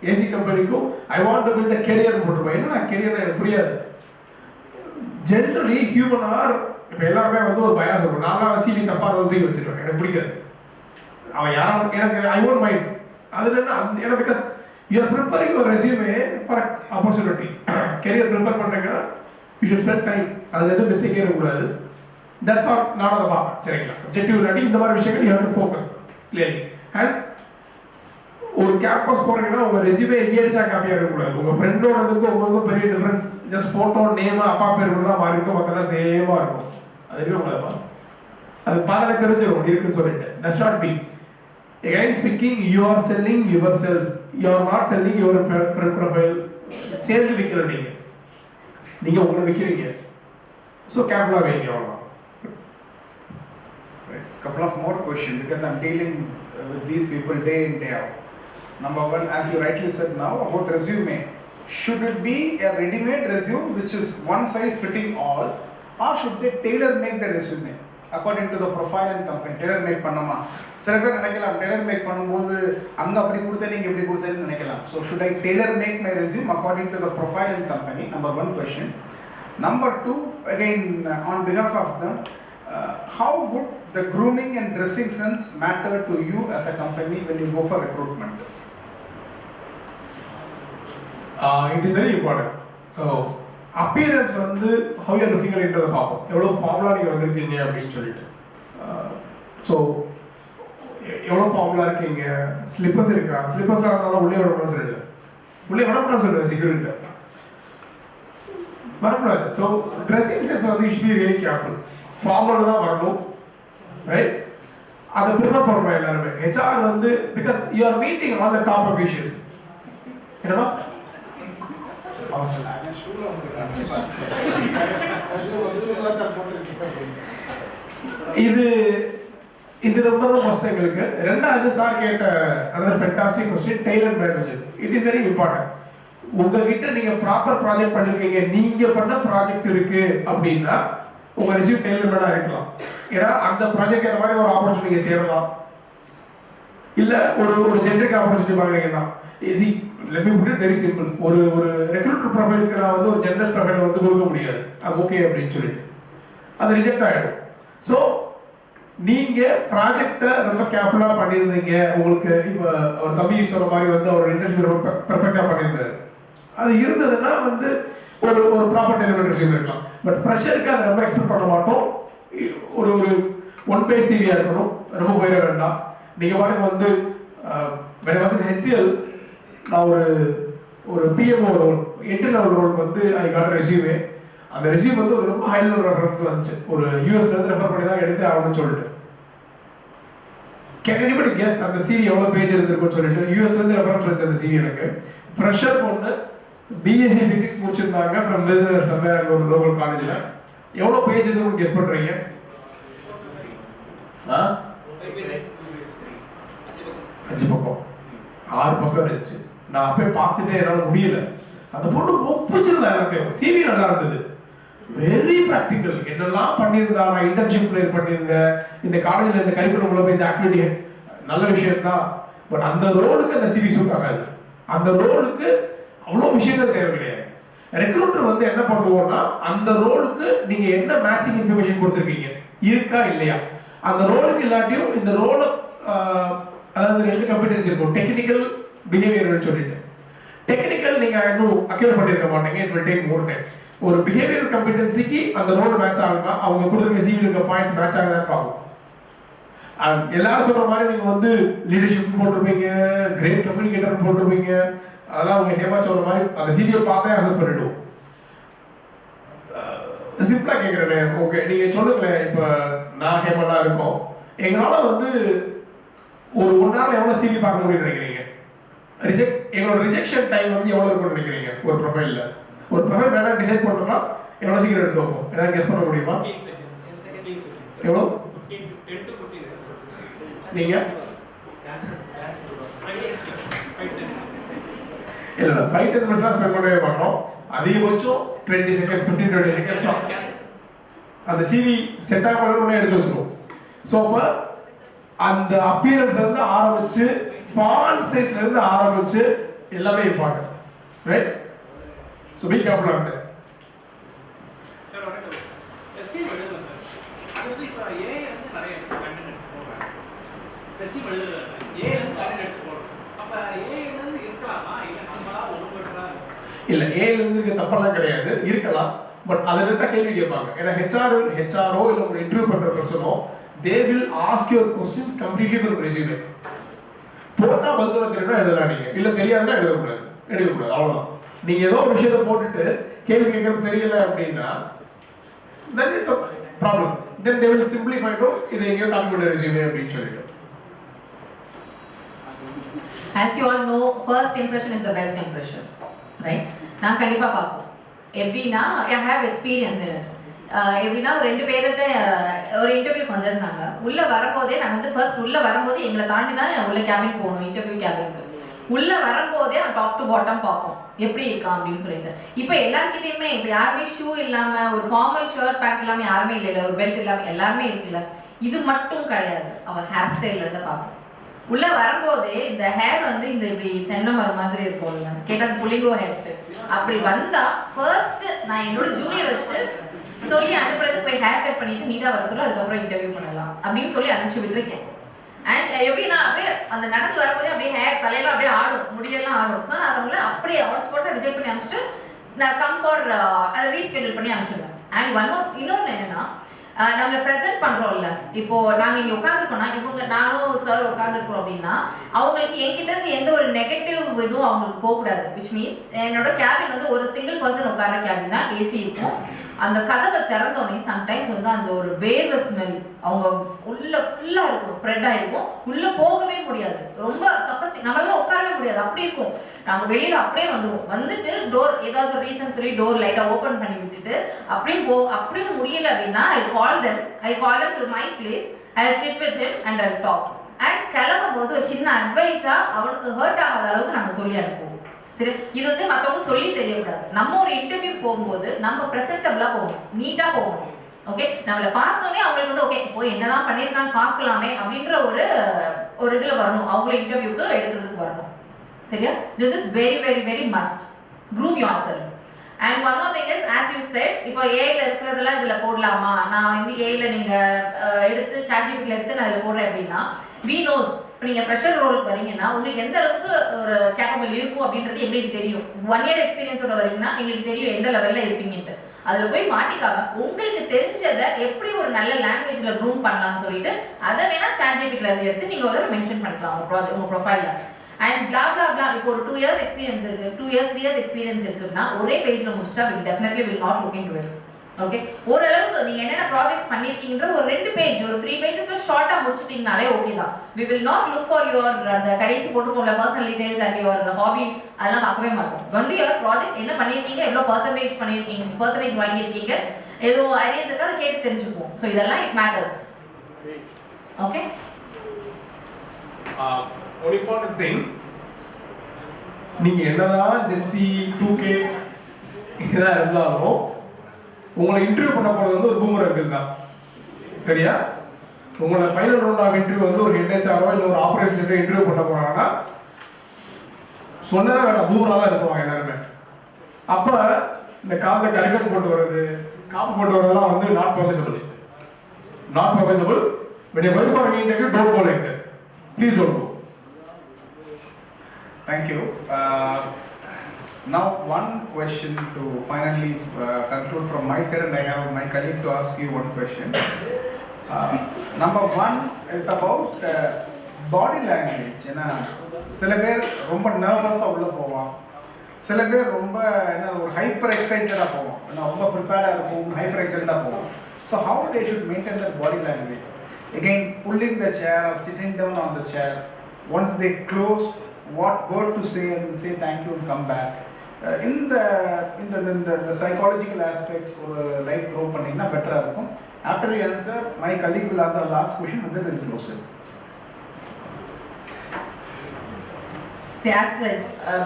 ஏசி கம்பெனிக்கும் I want to build the career போட்டுருப்போம். என்னன்னா கெரியர் எனக்கு புரியாது. ஜென்ரலி ஹியூமன் ஆர் இப்போ எல்லாருமே வந்து ஒரு பயாஸ் இருக்கும். நான் சிவி தப்பாக தூக்கி வச்சிருவேன், எனக்கு பிடிக்காது. அவன் யாரும் எனக்கு ஐ ஒன்ட் மைண்ட் அதுல ஏன்னா because you R preparing your resume for opportunity. Career prepare பண்ணுறீங்கன்னா யூ ஷுட் ஸ்பெண்ட் டைம், அதில் எதுவும் மிஸ்டேக் இருக்கக்கூடாது. தட்ஸ் ஆல் நான் அதை பார்ப்பேன். சரிங்களா, objective இல்லாட்டி இந்த மாதிரி விஷயங்கள் you have to focus clearly. And ஒரு கேம்பஸ் போறீங்கன்னா உங்க ரெஸ்யூமே எங்கேயாச்சும் காப்பியாக இருக்கக்கூடாது. உங்க ஃப்ரெண்டோடதுக்கும் உங்களுக்கும் பெரிய டிஃபரன்ஸ் ஜஸ்ட் ஃபோட்டோ நேம் அப்பா பேர் கூட தான் மாறி இருக்கும், மற்றெல்லாம் சேமாக இருக்கும். அது இருக்கக்கூடாதுப்பா. அது பார்த்தாலே தெரிஞ்சிடும் இருக்குன்னு சொல்லிட்டு. That should be again speaking, you are selling yourself, you are not selling your profile. Sales விற்கிறீங்க, நீங்க உங்களை விற்கிறீங்க. ஸோ கேப்லா வைங்க அவ்வளோ. Couple of more questions because I'm dealing with these people day in day out. Number one, as you rightly said now about resume, should it be a ready-made resume which is one size fitting all, or should they tailor make the resume according to the profile and company? Tailor make பண்ணமா சில பேர் நினைக்கலாம் Taylor make பண்ணும்போது அங்க அப்படி கொடுத்தா நீங்க இப்படி கொடுத்தேன்னு நினைக்கலாம். So should I tailor make my resume according to the profile and company? Number one question. Number two, again on behalf of them, how would the grooming and dressing sense matter to you as a company when you go for recruitment? It is very important. So appearance வந்து how you are looking at it பார்ப்போம். எவ்வளவு formula நீங்க வந்திருக்கீங்க அப்படின்னு சொல்லிட்டு. So எவ்வளோ formula இருக்கீங்க, slippers இருக்கா, ஸ்லிப்பர்ஸ்லாம் இருந்தாலும் உள்ளே விடணும்னு சொல்லிட்டு உள்ளே விடக்கூடாதுன்னு சொல்லுவேன். செக்யூரிட்டி வரக்கூடாது. ஸோ ட்ரெஸ்ஸிங் சென்ஸ் வந்து you should be very careful. ஃபார்மலில் தான் வரணும், ரைட்? அதை ப்ரிஃபர் பண்ணுறோம் எல்லாருமே. ஹெச்ஆர் வந்து because you are meeting all the top officials. என்னமா இது இது ரொம்ப ரொம்ப கஷ்டம் எங்களுக்கு. ரெண்டாவது சார் கேட்ட another fantastic question, tailor manager. It is very important. உங்ககிட்ட நீங்க ப்ராப்பர் ப்ராஜெக்ட் பண்ணிருக்கீங்க, நீங்க பண்ண ப்ராஜெக்ட் இருக்கு அப்படின்னா உங்க ரெஸ்யூம் டெய்லர் மேடா இருக்கலாம். ஏன்னா அந்த ப்ராஜெக்ட் ஏற்ற மாதிரி ஒரு ஆப்பர்ச்சுனிட்டி தேடலாம். இல்ல ஒரு ஜெனரிக் ஆப்பர்ச்சுனிட்டி பாக்குறீங்கன்னா easy. Let me put it very simple. ஒரு ரெக்ரூட்டர் ப்ரொஃபைலுக்கு நான் வந்து ஒரு ஜெனரல் ப்ரொஃபைல் வந்து கொடுக்க முடியாது, அது ஓகே அப்படின்னு சொல்லிட்டு அது ரிஜெக்ட் ஆயிடும். ஸோ நீங்க ப்ராஜெக்டை ரொம்ப கேர்ஃபுல்லா பண்ணியிருந்தீங்க. உங்களுக்கு இப்போ ஒரு தம்பி சொல்ற மாதிரி வந்து அவர் இன்டர்ன்ஷிப் ரொம்ப பெர்ஃபெக்டா பண்ணியிருந்தாரு, அது இருந்ததுன்னா வந்து ஒரு ப்ராப்பர் டெலிவரி ரெஸ்யூம் இருக்கலாம். பட் ஃப்ரெஷருக்கு அதை ரொம்ப எக்ஸ்பெக்ட் பண்ண மாட்டோம். ஒரு ஒன் பேஜ் சிவியா இருக்கணும், ரொம்ப போயிட வேண்டாம். நீங்க பாட்டுக்கு வந்து HCL நான் ஒரு PMO role, entry level role வந்து ஐ காட் ரெஸ்யூமே. அந்த ரெஸ்யூம் வந்து ஒரு ரொம்ப ஹை லெவல் ரெஃபரன்ஸ் வந்துச்சு. ஒரு யூஎஸ்ல இருந்து ரெஃபர் பண்ணி தான் எடுத்து ஆகணும்னு சொல்லிட்டு. கேன் எனிபடி கெஸ் அந்த சிவி எவ்வளவு பேஜ் இருந்திருக்குன்னு சொல்லிட்டு? யூஎஸ்ல இருந்து ரெஃபரன்ஸ் வந்துச்சு அந்த சிவி. எனக்கு ஃப்ரெஷர் பொண்ணு பிஎஸ்சி பிசிக்ஸ் முடிச்சிருந்தாங்க ஃப்ரம் விருதுநகர் சம்வேர் ஒரு லோக்கல் காலேஜ்ல. எவ்வளவு பேஜ் இருக்குன்னு கெஸ் பண்றீங்க? 5 பக்கம் 6 பக்கம் இருந்துச்சு. நான் அப்பயே பார்த்துட்டே என்னால முடியல. அந்த பொண்ணு ஒப்பிச்சிருந்தா எல்லாத்தையும். சிவி நல்லா இருந்தது, வெரி ப்ராக்டிக்கல். என்னெல்லாம் பண்ணியிருந்தா, நான் இன்டர்ன்ஷிப்ல பண்ணியிருந்தேன், இந்த காலேஜில் இந்த கரிக்குலம் போய் இந்த ஆக்டிவிட்டி நல்ல விஷயம் தான். பட் அந்த ரோலுக்கு அந்த சிவி சூட் ஆகாது. அந்த ரோலுக்கு அவ்வளோ விஷயங்கள் தேவை கிடையாது. ரெக்ரூட்டர் வந்து என்ன பண்ணுவோம்னா அந்த ரோலுக்கு நீங்க என்ன மேட்சிங் இன்ஃபர்மேஷன் கொடுத்துருக்கீங்க இருக்கா இல்லையா, அந்த ரோலுக்கு இல்லாட்டியும் இந்த ரோலை அதாவது 2 கம்பெனிஸ் இருக்கும், டெக்னிக்கல் பிஹேவியர்னு சொல்லிட்டு. டெக்னிக்கல் நீங்க இன்னும் அக்யூர் பண்ணிருக்க மாட்டீங்க, it will take more time. ஒரு பிஹேவியர் கம்பெட்டன்சிக்கு அந்த ரோல் மேட்ச் ஆகுமா, அவங்க கொடுத்துருக்க சிவில இருக்க பாயிண்ட்ஸ் மேட்ச் ஆகுதான்னு பார்ப்போம். எல்லாரும் சொல்ற மாதிரி நீங்க வந்து லீடர்ஷிப் போட்டிருப்பீங்க, கிரேட் கம்யூனிகேட்டர் போட்டிருப்பீங்க, அதெல்லாம் அவங்க ஹேமா சொல்ற மாதிரி அந்த சிவியை பார்த்தே அசஸ் பண்ணிடுவோம். சிம்பிளா கேட்கிறேன், ஓகே நீங்க சொல்லுங்களேன். இப்ப நான் ஹேமா இருக்கோம், எங்களால வந்து ஒரு 1 hour எவ்வளவு சிவி பார்க்க முடியும்னு நினைக்கிறீங்க? எங்களோட ரிஜெக்ஷன் டைம் வந்து எவ்வளவு இருக்கும்னு நினைக்கிறீங்க? ஒரு ப்ரொஃபைல்ல ஒரு ப்ரொஃபைல் வேணா டிசைட் பண்ணோம்னா எவ்வளவு சீக்கிரம் எடுத்து வைப்போம்? ஏதாவது கெஸ் பண்ண முடியுமா? எவ்வளவு? 10 to 15 seconds. நீங்க இல்ல 5-10 minutes ஸ்பெண்ட் பண்ணவே மாட்டோம். அதிகபட்சம் 20 seconds 15-20 seconds தான் அந்த சிவி செட் ஆகணும்னு எடுத்து வச்சிருவோம். ஸோ அப்ப அந்த அப்பியரன்ஸ் வந்து ஆரம்பிச்சு ஃபாண்ட் சைஸ்ல இருந்து ஆரம்பிச்சு எல்லாமே important, right? So be careful on that. Sir வணக்கம். எஸ்சி பண்ணுங்க சார். இப்போ ஏஐ வந்து நிறைய கண்டென்ட் எடுத்து போடுறாங்க. ரெசியூம் எழுதுறாங்க. ஏஐலேருந்து கண்டென்ட் எடுத்து போடுறோம். அப்போ ஏஐலேருந்து இருக்கலாமா இல்லை நம்மளா ஒழுங்குபடுறா? இல்லை ஏலேருந்து இருக்க தப்பெல்லாம் கிடையாது, இருக்கலாம். பட் அதை ரெண்டா கேள்வி கேட்பாங்க. ஏன்னா ஹெச்ஆரோ இல்லை ஒரு இன்டர்வியூ பண்ணுற பர்சனோ they will ask your questions completely from resume. போட்டால் பதில் சொல்ல தெரியும்னா எழுதலாம், நீங்கள் இல்லை தெரியாதுன்னா எடுக்கக்கூடாது அவ்வளோதான். நீங்கள் ஏதோ ஒரு விஷயத்தை போட்டுட்டு கேள்வி கேட்கறது தெரியல அப்படின்னா then it's a problem. Then they will simplify to இது எங்கேயோ காப்பி பண்ண ரெஸ்யூமே அப்படின்னு சொல்லிட்டு. As you all know, first impression is the best impression, right? நான் கண்டிப்பா பார்ப்போம். எப்படின்னா I have experience in it. எப்படின்னா ரெண்டு பேர்கிட்ட ஒரு இன்டர்வியூக்கு வந்திருந்தாங்க. உள்ள வரும்போதே நாங்கள் வந்து ஃபர்ஸ்ட் உள்ள வரும்போது எங்களை தாண்டி தான் உள்ள கேபின் போகணும், இன்டர்வியூ கேபினுக்கு. உள்ள வரும்போதே டாப் டு பாட்டம் பார்ப்போம் எப்படி இருக்கான் அப்படின்னு சொல்லிட்டு. இப்போ எல்லாருக்கிட்டையுமே இப்போ யாருமே ஷூ இல்லாம ஒரு ஃபார்மல் ஷர்ட் பேண்ட் இல்லாம யாருமே இல்லை, ஒரு பெல்ட் இல்லாம எல்லாருமே இருக்குல்ல. இது மட்டும் கிடையாது, அவன் ஹேர் ஸ்டைல்ல இருந்து பார்ப்போம். உள்ள வரும்போதே இந்த ஹேர் வந்து இந்த இப்படி தென்னை மரம் மாதிரி இருக்கும்ல, கேட்டது புலிங்கோ ஹேர் ஸ்டைல். அப்படி வந்தா ஃபர்ஸ்ட் நான் என்னோட ஜூனியர் வச்சு சொல்லி அனுப்புறதுக்கு போய் ஹேர் கட் பண்ணிட்டு நீட்டா வர சொல்ல, அதுக்கப்புறம் இன்டர்வியூ பண்ணலாம் அப்படின்னு சொல்லி அனுப்பிச்சு விட்டுருக்கேன். அண்ட் எப்படின்னா அப்படியே அந்த நடந்து வரும்போதே அப்படியே ஹேர் தலையில அப்படியே ஆடும், முடியெல்லாம் ஆடும். ஸோ நான் அவங்கள அப்படியே ஆன் ஸ்பாட்டை ரிஜெக்ட் பண்ணி அனுப்பிச்சிட்டு நான் கம் ஃபார் அதை ரீஸ்கெடியூல் பண்ணி அனுப்பிச்சிடுவேன். அண்ட் இன்னொன்று என்னன்னா நம்மளை ப்ரெசென்ட் பண்றோம்ல, இப்போ நாங்கள் இங்கே உட்காந்துருக்கோம்னா இவங்க நானும் சார் உட்காந்துருக்கோம் அப்படின்னா அவங்களுக்கு என்கிட்ட இருந்து எந்த ஒரு நெகட்டிவ் இதுவும் அவங்களுக்கு போகக்கூடாது. விச் மீன்ஸ் என்னோட கேபின் வந்து ஒரு சிங்கிள் பர்சன் உட்கார கேபின் தான், ஏசி இருக்கும். அந்த கதவை திறந்தோடனே சம்டைம்ஸ் வந்து அந்த ஒரு வேர்வை ஸ்மெல் அவங்க உள்ள ஃபுல்லாக இருக்கும், ஸ்ப்ரெட் ஆகிருக்கும். உள்ளே போகவே முடியாது, ரொம்ப சப்போஸ் நம்மளால உட்காரவே முடியாது, அப்படி இருக்கும். நாங்கள் வெளியில் அப்படியே வந்துடுவோம். வந்துட்டு டோர் ஏதாவது ஒரு ரீசன் சொல்லி டோர் லைட்டாக ஓப்பன் பண்ணி விட்டுட்டு அப்படியும் முடியல அப்படின்னா ஐ கால் them to my place, I sit with him and I'll talk. And கிளம்பும் போது ஒரு சின்ன அட்வைஸாக அவனுக்கு ஹர்ட் ஆகாத அளவுக்கு நாங்கள் சொல்லி அனுப்புவோம். சரி, இது வந்து மற்றவங்க சொல்லி தெரியக்கூடாது. நம்ம ஒரு இன்டர்வியூ போகும்போது நம்ம ப்ரெசென்டபிளா போகணும், நீட்டா போகணும். ஓகே, நம்மளை பார்த்தோன்னே அவங்களுக்கு வந்து ஓகே போய் என்னதான் பண்ணியிருக்கான்னு பார்க்கலாமே அப்படின்ற ஒரு இதில் வரணும், அவங்கள இன்டர்வியூக்கு எடுக்கிறதுக்கு வரணும். சரியா? This is very very very must. Groom your self. And one more thing is, as you said, இப்போ ஏஐல இருக்கிறதெல்லாம் இதில் போடலாமா, நான் வந்து ஏஐல நீங்கள் எடுத்து சாட்ஜிபிட்டில் எடுத்து நான் இதில் போடுறேன் அப்படின்னா வி நோஸ். இப்போ நீங்கள் ஃப்ரெஷர் ரோலுக்கு வரீங்கன்னா உங்களுக்கு எந்த அளவுக்கு ஒரு கேப்பபிள் இருக்கும் அப்படின்றது எங்களுக்கு தெரியும். 1 year எக்ஸ்பீரியன்ஸோட வரீங்கன்னா எங்களுக்கு தெரியும் எந்த லெவலில் இருப்பீங்கன்ட்டு. அதில் போய் மாட்டிக்காம உங்களுக்கு தெரிஞ்சதை எப்படி ஒரு நல்ல லாங்குவேஜில் க்ரூம் பண்ணலாம்னு சொல்லிட்டு அதை வேணா சாட்ஜிபிட்டில் இருந்து எடுத்து நீங்கள் வந்து மென்ஷன் பண்ணிக்கலாம் உங்கள் ப்ரொஃபைலில். And blah blah blah. இப்போ ஒரு 2 years எக்ஸ்பீரியன்ஸ் இருக்கு, 2 years 3 years எக்ஸ்பீரியன்ஸ் இருக்குன்னா ஒரே பேஜ்ல முடிச்சிட்டா we definitely will not look into it. Okay, ஓரளவுக்கு நீங்க என்னென்ன ப்ராஜெக்ட்ஸ் பண்ணிருக்கீங்கன்ற ஒரு 2 பேஜ் ஒரு 3 பேஜஸ்ல ஷார்ட்டா முடிச்சிட்டீங்கனாலே ஓகே தான். we will not look for your அந்த கடைசி போட்டுக்கோங்க personal details and your hobbies, அதெல்லாம் பார்க்கவே மாட்டோம். only your project என்ன பண்ணிருக்கீங்க, எவ்வளவு பர்சன்டேஜ் பண்ணிருக்கீங்க, பர்சன்டேஜ் வாங்கியிருக்கீங்க, ஏதோ ஐடியாஸ் இருக்கா அதை கேட்டு தெரிஞ்சுப்போம். ஸோ இதெல்லாம் இட் மேட்டர்ஸ். ஓகே, ஒரு இம்பார்ட்டன்ட் திங், நீங்க என்னதான் ஜென்சி 2K இதெல்லாம் இருந்தாலும் உங்களை இன்டர்வியூ பண்ண போறது வந்து ஒரு பூமர் இருக்குங்க. சரியா? உங்களை ஃபைனல் ரவுண்ட் ஆஃப் இன்டர்வியூ வந்து ஒரு ஹெட்ஹெச்ஆரோ இல்லை ஒரு ஆபரேஷன் இன்டர்வியூ பண்ண போறாங்கன்னா சொன்னதா வேணாம், பூமராக தான் இருப்பாங்க எல்லாருமே. அப்போ இந்த காலில் கரிகன் போட்டு வர்றது, காப்பு போட்டு வர்றதெல்லாம் வந்து not permissible. when you go for an interview, don't go like that. Please don't go. Thank you. Now one question to finally conclude from my side, and I have my colleague to ask you one question. Number one is about body language. ஏன்னா சில பேர் ரொம்ப நர்வஸாக உள்ளே போவான், சில பேர் ரொம்ப என்ன ஒரு ஹைப்பர் எக்ஸைட்டடாக போவோம், ஏன்னா ரொம்ப ப்ரிப்பேர்டாக இருக்கும், ஹைப்பர் எக்ஸைட்டடாக போவோம். So how they should maintain their body language? Again, pulling the chair or sitting down on the chair. Once they close, what word to say and say thank you and come back. In the psychological aspects ஒரு light throw பண்ணிங்கன்னா பெட்டராக இருக்கும். After you answer, my colleague will have the last question and then we'll close it.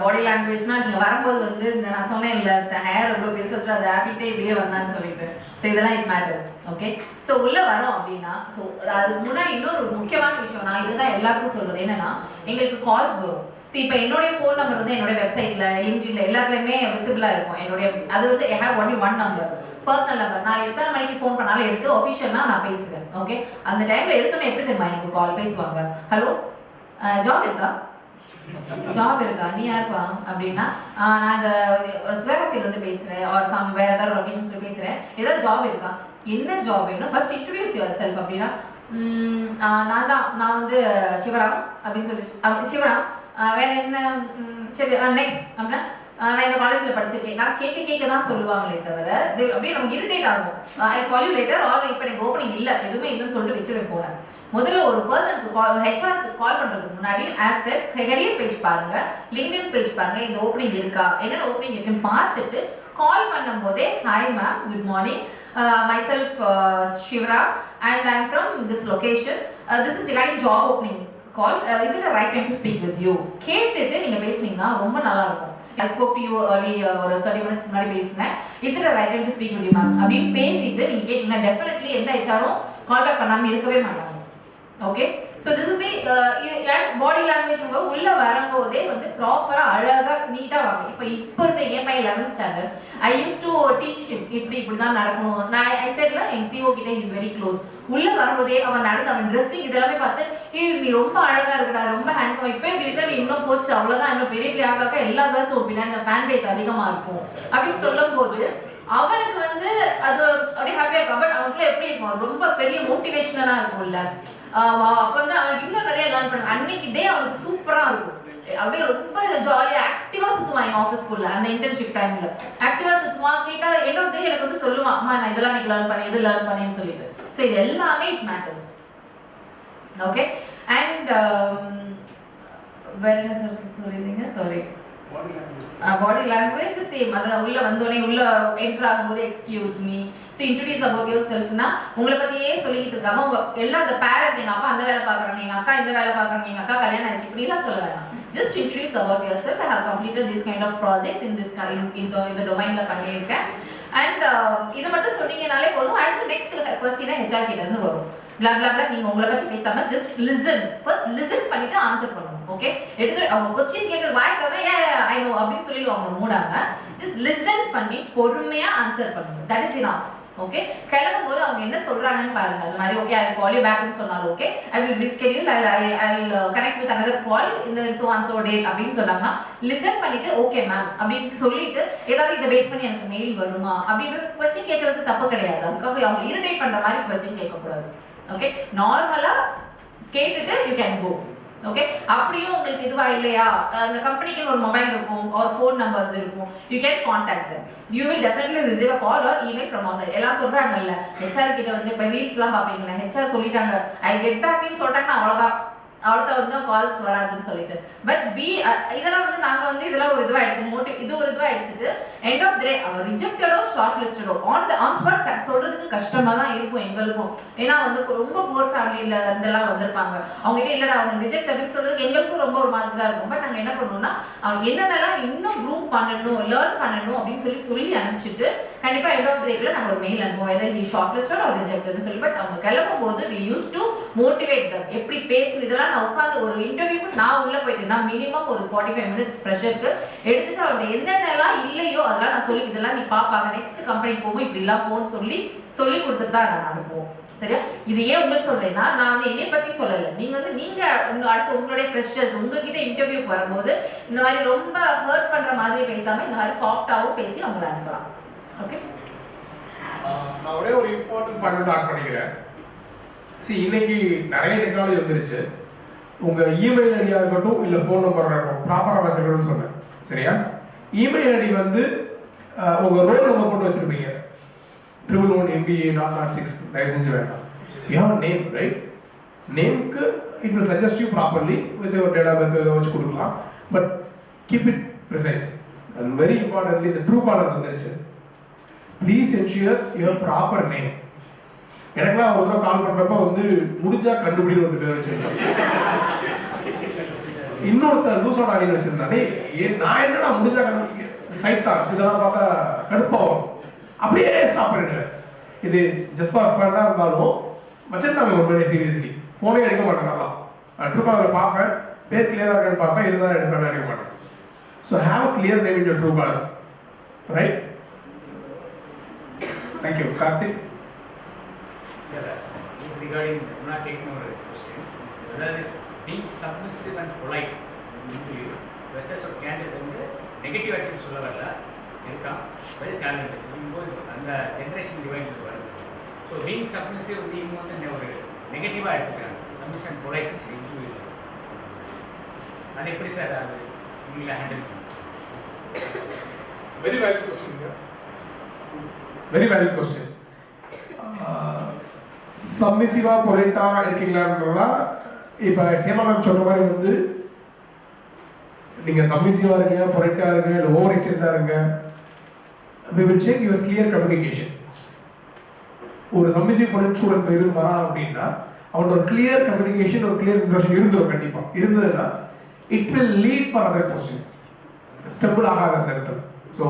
பாடி லாங்குவேஜ்னா நீங்கள் வரும்போது வந்து இந்த நான் சொன்னேன் இல்லை ஹேர் எவ்வளோ பெருசு வச்சு அதை ஆட்டிகிட்டே இப்படியே வந்தான்னு சொல்லிட்டு, ஸோ இதெல்லாம் இட் மேட்டர்ஸ். ஓகே, ஸோ உள்ளே வரோம் அப்படின்னா ஸோ அதுக்கு முன்னாடி இன்னொரு முக்கியமான விஷயம் நான் இதுதான் எல்லாருக்கும் சொல்கிறது என்னன்னா, எங்களுக்கு கால்ஸ் வரும். See, இப்போ என்னோட ஃபோன் நம்பர் வந்து என்னோட வெப்சைட்ல லிங்க்டின்ல எல்லாத்துலயுமே விசிபிளா இருக்கும். என்னோட அது வந்து I have only one number, personal number. நான் எத்தனை மணிக்கு ஃபோன் பண்ணாலும் எடுத்து ஆஃபீஷியலா நான் பேசுவேன். ஓகே, அந்த டைம்ல எடுத்தோன்னே எப்படி தெரியுமா எனக்கு கால் பேசுவாங்க, ஹலோ ஜாப் இருக்கா, ஜாப் இருக்கா, நீ யாருப்பா அப்படின்னா நான் இந்த சிவகாசியில இருந்து பேசுறேன், ஆர் சம் வேற ஏதாவது லொகேஷன்ஸ்ல பேசுறேன், ஏதாவது ஜாப் இருக்கா, என்ன ஜாப் வேணும், ஃபர்ஸ்ட் இன்ட்ரோடியூஸ் யுவர் செல்ஃப் அப்படின்னா நான் வந்து சிவராம் அப்படின்னு சொல்லி சிவராம் வேற என்ன சரி நெக்ஸ்ட் அப்படின்னா நான் இந்த காலேஜ்ல படிச்சிருக்கேன். நான் கேட்க தான் சொல்லுவாங்களே தவிர அப்படியே நமக்கு இரிட்டேட் ஆகும். ஐ கால் யூ லேட்டர், ஆர் இப்போ எனக்கு ஓப்பனிங் இல்லை எதுவுமே இல்லைன்னு சொல்லிட்டு வச்சுருவேன் போனேன். முதல்ல ஒரு பர்சனுக்கு ஹெச்ஆருக்கு கால் பண்றதுக்கு முன்னாடி ஆஸ் செட் கரியர் பேஜ் பாருங்க, லிங்க்டின் பேஜ் பாருங்க, இந்த ஓப்பனிங் இருக்கா, என்னென்ன ஓப்பனிங் இருக்குன்னு பார்த்துட்டு கால் பண்ணும் போதே hi ma'am, good morning, myself Shivra and I am from this location, this is regarding job opening call, is it a right time to speak with you கேட்டுட்டு நீங்க பேசுனீங்கன்னா ரொம்ப நல்லா இருக்கும். I spoke to you early ஒரு 30 minutes முன்னாடி பேசினேன், is it a right time to speak with you ma'am அப்படின்னு பேசிட்டு நீங்க கேட்டீங்கன்னா டெஃபினெட்லி எந்த ஹெச்ஆரும் கால் பேக் பண்ணாம இருக்கவே மாட்டாங்க. Okay, so this is the body language. உள்ள வரும்போதே வந்து ப்ராப்பரா அழகா நீட்டா வாங்க. இப்போ இருந்த EMI 11th standard I used to teach him இப்படி தான் நடக்கணும். நான் I saidல என் CO கிட்ட is very close. உள்ள வரும்போதே அவன் நடந்து அவன் ட்ரெஸ்ஸிங் இதெல்லாமே பார்த்து நீ ரொம்ப அழகா இருக்கடா, ரொம்ப ஹேண்ட்ஸமா, இப்போ இப்படி இருக்க, நீ இன்னும் போச்சு அவ்வளவுதான், இன்னும் பெரிய பெரிய ஆகாக்க எல்லா கேர்ள்ஸும் பின்னாடி ஃபேன் பேஸ் அதிகமா இருக்கும் அப்படின்னு சொல்லும் போது அவனுக்கு வந்து அது அப்படியே ஹாப்பியா இருக்கும். பட் அவனுக்குள்ள எப்படி இருக்கும், ரொம்ப பெரிய மோட்டிவேஷனலா இருக்கும்ல. அப்ப வந்து அவனுக்கு இன்னும் நிறைய லேர்ன் பண்ணுங்க. அன்னைக்கு டே அவனுக்கு சூப்பரா இருக்கும், அப்படியே ரொம்ப ஜாலியா ஆக்டிவா சுத்துவான். என் ஆஃபீஸ்க்குள்ள அந்த இன்டர்ன்ஷிப் டைம்ல ஆக்டிவா சுத்துவான். கேட்டா என்ன டே எனக்கு வந்து சொல்லுவான், அம்மா நான் இதெல்லாம் எனக்கு லேர்ன் பண்ணேன், இது லேர்ன் பண்ணேன்னு சொல்லிட்டு. ஸோ இது எல்லாமே இட் மேட்டர்ஸ். ஓகே, அண்ட் வேற என்ன சொல்லிருந்தீங்க, சாரி, பாடி லாங்குவேஜ் சேம். அது உள்ள வந்தோடனே உள்ள என்டர் ஆகும்போது excuse me, so introduce about your செல்ஃப்னா உங்களை பத்தியே சொல்லிக்கிட்டு இருக்காம உங்க எல்லாம் அந்த பேரண்ட்ஸ், எங்க அப்பா அந்த வேலை பார்க்குறாங்க, எங்க அக்கா இந்த வேலை பார்க்குறாங்க, எங்க அக்கா கல்யாணம் ஆயிடுச்சு, இப்படிலாம் சொல்ல வேணாம். Just introduce about your self. I have completed this kind of projects in this இந்த டொமைன்ல பண்ணியிருக்கேன். அண்ட் இதை மட்டும் சொன்னீங்கனாலே போதும். அடுத்து நெக்ஸ்ட் கொஸ்டினா ஹெச்ஆர் கிட்ட இருந்து வரும். blah blah blah. நீங்க உங்களை பத்தி பேசாம ஜஸ்ட் லிசன், ஃபர்ஸ்ட் லிசன் பண்ணிட்டு ஆன்சர் பண்ணணும். ஓகே, எடுத்து அவங்க क्वेश्चन கேக்குற வாய்க்கவே ஐ நோ அப்படி சொல்லிடுவாங்க மூடாங்க. ஜஸ்ட் லிசன் பண்ணி பொறுமையா ஆன்சர் பண்ணுங்க. That is enough. ஓகே, கிளம்பும் போது அவங்க என்ன சொல்றாங்கன்னு பாருங்க. அந்த மாதிரி okay I call you back ன்னு சொன்னாலும் okay I will reschedule, I will connect with another call இந்த சோ அண்ட் சோ டேட் அப்படின்னு சொன்னாங்கன்னா லிசன் பண்ணிட்டு ஓகே மேம் அப்படின்னு சொல்லிட்டு ஏதாவது இதை பேஸ் பண்ணி எனக்கு மெயில் வருமா அப்படின்ற क्वेश्चन கேட்கறது தப்பு கிடையாது. அதுக்காக அவங்க இரிட்டேட் பண்ற மாதிரி क्वेश्चन கேட்கக்கூடாது. ஓகே, நார்மலா கேட்டுட்டு யூ கேன் கோ. ஓகே, அப்படியும் உங்களுக்கு இதுவா இல்லையா, அந்த கம்பெனிக்கு ஒரு மொபைல் இருக்கும் ஆர் ஃபோன் நம்பர்ஸ் இருக்கும், you can contact them. You will definitely receive a call or email from our side. எல்லாம் சொல்றாங்கல்ல HR கிட்ட வந்து இப்ப ரீல்ஸ்லாம் பாப்பீங்களா, HR சொல்லிட்டாங்க ஐ கெட் பேக் ன்னு சொல்லிட்டாங்கன்னா அவ்வளவுதான், அவளுக்கு வந்து கால்ஸ் வராதுன்னு சொல்லிட்டு. பட் இதெல்லாம் வந்து நாங்க வந்து இதெல்லாம் ஒரு இதுவா எடுத்து இது ஒரு இதுவா எடுத்துட்டு எண்ட் ஆஃப் டே அவர் ரிஜெக்டடோ ஷார்ட் லிஸ்டடோ ஆன் ஸ்பாட் சொல்றதுக்கு கஷ்டமா தான் இருக்கும் எங்களுக்கும். ஏன்னா வந்து ரொம்ப புவர் ஃபேமிலியில இருந்தெல்லாம் வந்திருப்பாங்க, அவங்க கிட்ட இல்லடா அவங்க ரிஜெக்ட் அப்படின்னு சொல்றது எங்களுக்கும் ரொம்ப ஒரு மாதிரி தான் இருக்கும். பட் நாங்க என்ன பண்ணுவோம்னா அவங்க என்னென்னலாம் இன்னும் க்ரூம் பண்ணணும், லேர்ன் பண்ணணும் அப்படின்னு சொல்லி அனுப்பிச்சிட்டு கண்டிப்பா எண்ட் ஆஃப் டேல நாங்க ஒரு மெயில் அனுப்புவோம் whether he shortlisted or rejected சொல்லி. பட் அவங்க கிளம்பும் போது we used to motivate them. எப்படி பேசணும் இதெல்லாம் நான் உட்கார்ந்து ஒரு இன்டர்வியூக்கு நான் உள்ள போயிட்டேன்னா மினிமம் ஒரு 45 மினிட்ஸ் ப்ரெஷருக்கு எடுத்துட்டு அவருடைய என்னென்னலாம் இல்லையோ அதெல்லாம் நான் சொல்லி இதெல்லாம் நீ பாப்பாங்க நெக்ஸ்ட் கம்பெனிக்கு போகும் இப்படி எல்லாம் போன்னு சொல்லி கொடுத்துட்டு தான் நான் அனுப்புவோம். சரியா, இது ஏன் உங்களுக்கு சொல்றேன்னா நான் வந்து என்னை பத்தி சொல்லல, நீங்க அடுத்து உங்களுடைய ஃப்ரெஷர்ஸ் உங்ககிட்ட இன்டர்வியூக்கு வரும்போது இந்த மாதிரி ரொம்ப ஹர்ட் பண்ற மாதிரி பேசாம இந்த மாதிரி சாஃப்டாவும் பேசி அவங்களை அனுப்பலாம். ஓகே, நான் ஒரே ஒரு இம்பார்ட்டன்ட் பாயிண்ட் ஆட் பண்ணிக்கிறேன். இன்னைக்கு நிறைய டெக்னாலஜி வந்துருச்சு. உங்க இமெயில் ஐடியா இருக்கட்டும் இல்ல ஃபோன் நம்பர் இருக்கட்டும் ப்ராப்பரா வச்சிருக்கணும்னு சொன்னேன். சரியா, இமெயில் ஐடி வந்து உங்க ரோல் நம்பர் போட்டு வச்சிருப்பீங்க 111 MBA 006 தயவு செஞ்சு வேண்டாம். யூ ஹேவ் நேம் ரைட், நேம்க்கு it will suggest you properly with your date of birth வச்சு கொடுக்கலாம். But keep it precise and very importantly இந்த ட்ரூ காலர் வந்துருச்சு. Please ensure your proper name. எனக்குலாம் ஒரு தடவை கால் பண்றப்ப வந்து முடிஞ்சா கண்டுபிடின்னு ஒரு பேர் வச்சிருக்கேன். இன்னொருத்தர் லூசோட அடி வச்சிருந்தானே நான் என்னடா முடிஞ்சா சைத்தான் இதெல்லாம் பார்த்தா கடுப்பாகும், அப்படியே ஸ்டாப் பண்ணிடுவேன். இது ஜஸ்ட் ஃபார் ஃபன்னா இருந்தாலும் வச்சிருந்தாங்க உண்மையிலே சீரியஸ்லி ஃபோனே எடுக்க மாட்டேன். ட்ரூ காலரை பார்ப்பேன், பேர் கிளியராக இருக்கான்னு பார்ப்பேன், இருந்தால் எடுப்பேன், எடுக்க மாட்டேன். So have a clear name in your Truecaller, right? Thank you. Karthik? Regarding, I'm not taking over the question, whether being submissive and polite interview versus ஒரு candidate வந்து நெகட்டிவ் ஆட்டிடியூட் சொல்ல வரல இருக்கான், வெல் டேலண்டட், இப்போ அந்த generation divide வருது. So being submissive நீங்க வந்து ஒரு நெகட்டிவாக எடுத்துக்கிறாங்க, சப்மிஷன் அண்ட் பொலைட் இன்டர்வியூ. அது எப்படி சார் அது நீங்கள ஹேண்டில் பண்ணுங்க? Very valid question. Very valid question. சப்மிசிவாக பொலைட்டாக இருக்கீங்களான்றதா இப்போ ஹேமா மேம் சொன்ன மாதிரி வந்து நீங்கள் சப்மிசிவாக இருங்க, பொலைட்டாக இருங்க, இல்லை ஓவர் எக்ஸைட்டாக இருங்க, we will check your clear communication. ஒரு சப்மிசிவ் பொலைட் ஸ்டூடெண்ட் இருந்தான் அப்படின்னா அவனோட ஒரு கிளியர் கம்யூனிகேஷன், ஒரு கிளியர் இன்ட்ரோடக்ஷன் இருந்துடும். கண்டிப்பாக இருந்ததுன்னா it will lead for other questions, stable ஆகாத அந்த இடத்துல. So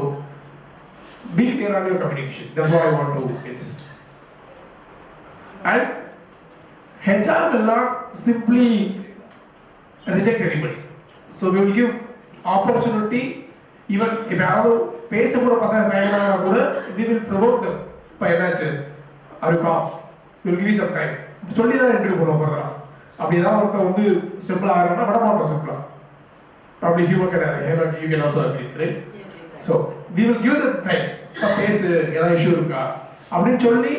be clear on your communication. That's what I want to insist. And HR will not simply reject anybody. So we will give opportunity. Even if யாராவது பேச கூட பசங்க தயங்கினா கூட we will provoke them. இப்போ என்னாச்சு அருக்கா, we will give you some time. சொல்லி தான் interview பண்ணுவோம் போகிறதா. அப்படி ஏதாவது ஒருத்தர் வந்து சிம்பிளாக ஆகிறோம்னா விட மாட்டோம் சிம்பிளாக. Probably humor கிடையாது, you can also agree, right? So we will give them time. பேசு, ஏதாவது இஷ்யூ இருக்கா அப்படின்னு சொல்லி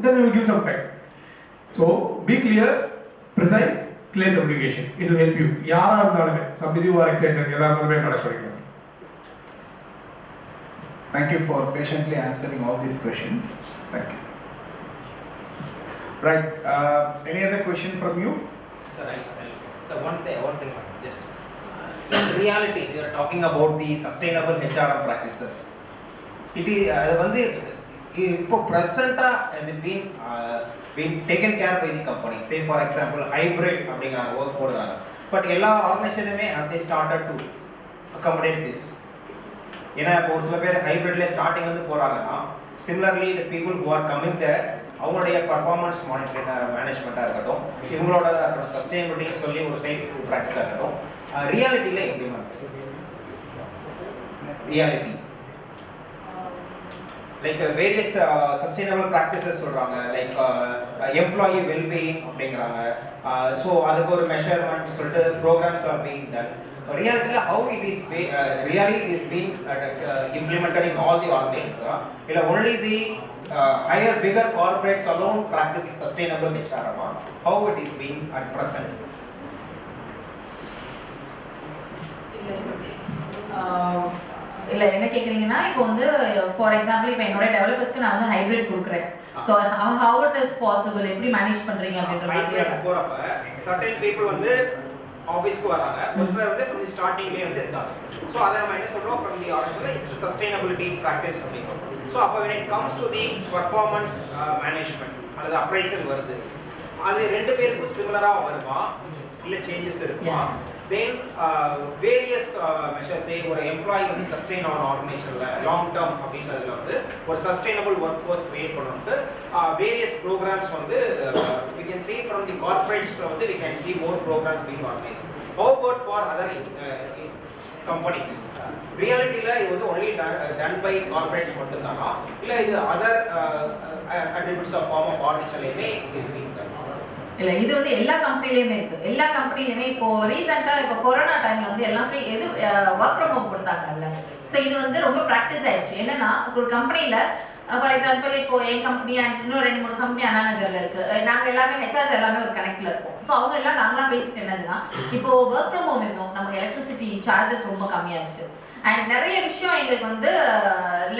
then we will give some time. So be clear, precise, clear communication. It will help you. யாரா இருந்தாலுமே submissive or excited எதா இருந்தாலுமே manage பண்ணிக்கலாம் sir. Thank you for patiently answering all these questions. Thank you. Right. Any other question from you? Sir, one thing, just in reality, we are talking about the sustainable HRM practices. It is அது வந்து இப்போ present-ஆ has it been taken care by the company? Say for example, hybrid அப்படிங்கறாங்க, work போடுறாங்க. But எல்லா ஆர்கனைசேஷனுமே have they started to accommodate this? ஏன்னா இப்போ ஒரு சில பேர் ஹைபிரிட்ல ஸ்டார்டிங் வந்து போறாங்கன்னா similarly the people who are coming there அவங்களுடைய பர்ஃபார்மன்ஸ் மானிட்டரிங் மேனேஜ்மெண்ட்டாக இருக்கட்டும், இவங்களோட சஸ்டைனபிலிட்டின்னு சொல்லி ஒரு சைட் ப்ராக்டிஸாக இருக்கட்டும், ரியாலிட்டியில் எப்படி ma'am? Reality like various sustainable practices சொல்கிறாங்க, லைக் எம்ப்ளாயி வெல்பீயிங் அப்படிங்கிறாங்க. ஸோ அதுக்கு ஒரு மெஷர்மெண்ட் சொல்லிட்டு programs are being done. Reality, how it is really it is being implemented in all the organizations, இல்லை only the higher bigger corporates alone practice sustainable HRM, how it is being at present? இல்ல என்ன கேக்குறீங்கன்னா இப்போ வந்து for example இப்போ என்னோட டெவலப்பர்ஸ்க்கு நான் வந்து hybrid கொடுக்குறேன். So how it is possible, எப்படி மேனேஜ் பண்றீங்க அப்படின்ற மாதிரி போறப்ப certain people வந்து ஆஃபீஸ்க்கு வராங்க, ஒரு சிலர் வந்து from the startingலேயே வந்து இருக்காங்க. ஸோ அதை நம்ம என்ன சொல்றோம், from the origin it's a sustainability practice அப்படிங்கிறோம். ஸோ அப்போ when it comes to the performance management அல்லது appraisal வருது, அது ரெண்டு பேருக்கும் சிமிலராக வருமா இல்லை சேஞ்சஸ் இருக்குமா? Then various measures, say ஒரு எம்ப்ளாயி வந்து சஸ்டெயின் ஆன ஆர்கனைசேஷனில் லாங் டேர்ம் அப்படின்றதுல வந்து ஒரு சஸ்டைனபிள் ஒர்க் ஃபோர்ஸ் கிரியேட் பண்ணிட்டு வேரியஸ் ப்ரோக்ராம்ஸ் வந்து we can see from the corporates வந்து we can see more programs being organized. How about for other companies? ரியாலிட்டியில் இது வந்து only done by corporates மட்டும்தானா இல்லை இது other attributes of form of organizationலையுமே இது being done? இல்ல இது வந்து எல்லா கம்பெனிலயுமே இருக்கு. எல்லா கம்பெனிலயுமே இப்போ ரீசெண்டா இப்போ கொரோனா டைம்ல வந்து எல்லாம் ஃப்ரீ இது ஒர்க் ஃப்ரம் ஹோம் கொடுத்தாங்கல்ல. ஸோ இது வந்து ரொம்ப ப்ராக்டிஸ் ஆயிடுச்சு. என்னன்னா ஒரு கம்பெனில ஃபார் எக்ஸாம்பிள் இப்போ என் கம்பெனி அண்ட் இன்னும் 2-3 கம்பெனி அண்ணா நகர்ல இருக்கு. நாங்க எல்லாமே ஹெச்ஆர்ஸ் எல்லாமே ஒரு கனெக்ட்ல இருக்கோம். ஸோ அவங்க எல்லாம் நாங்களாம் பேசிட்டு என்னதுன்னா இப்போ ஒர்க் ஃப்ரம் ஹோம் இருந்தோம், நமக்கு எலக்ட்ரிசிட்டி சார்ஜஸ் ரொம்ப கம்மியாச்சு அண்ட் நிறைய விஷயம் எங்களுக்கு வந்து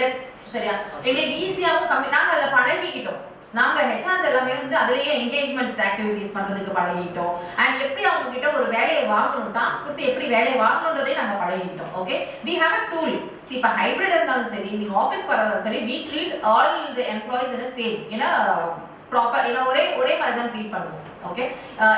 லெஸ் சரியா எங்களுக்கு ஈஸியாகவும் கம்மி. நாங்கள் அதில் பழகிக்கிட்டோம். நாங்கள் ஹெச்ஆர்ஸ் எல்லாமே வந்து அதுலேயே என்கேஜ்மெண்ட் ஆக்டிவிட்டீஸ் பண்ணுறதுக்கு பழகிட்டோம். அண்ட் எப்படி அவங்க கிட்ட ஒரு வேலையை வாங்கணும், டாஸ்க் கொடுத்து எப்படி வேலையை வாங்கணுன்றதே நாங்கள் பழகிட்டோம். Okay, we have a tool. இப்போ ஹைப்ரிட் இருந்தாலும் சரி, நீங்கள் ஆஃபீஸ்க்கு வரதாலும் சரி, we treat all the employees in same, ஏன்னா ப்ராப்பர் ஏன்னா ஒரே மாதிரி தான் ட்ரீட் பண்ணுவோம். ஓகே,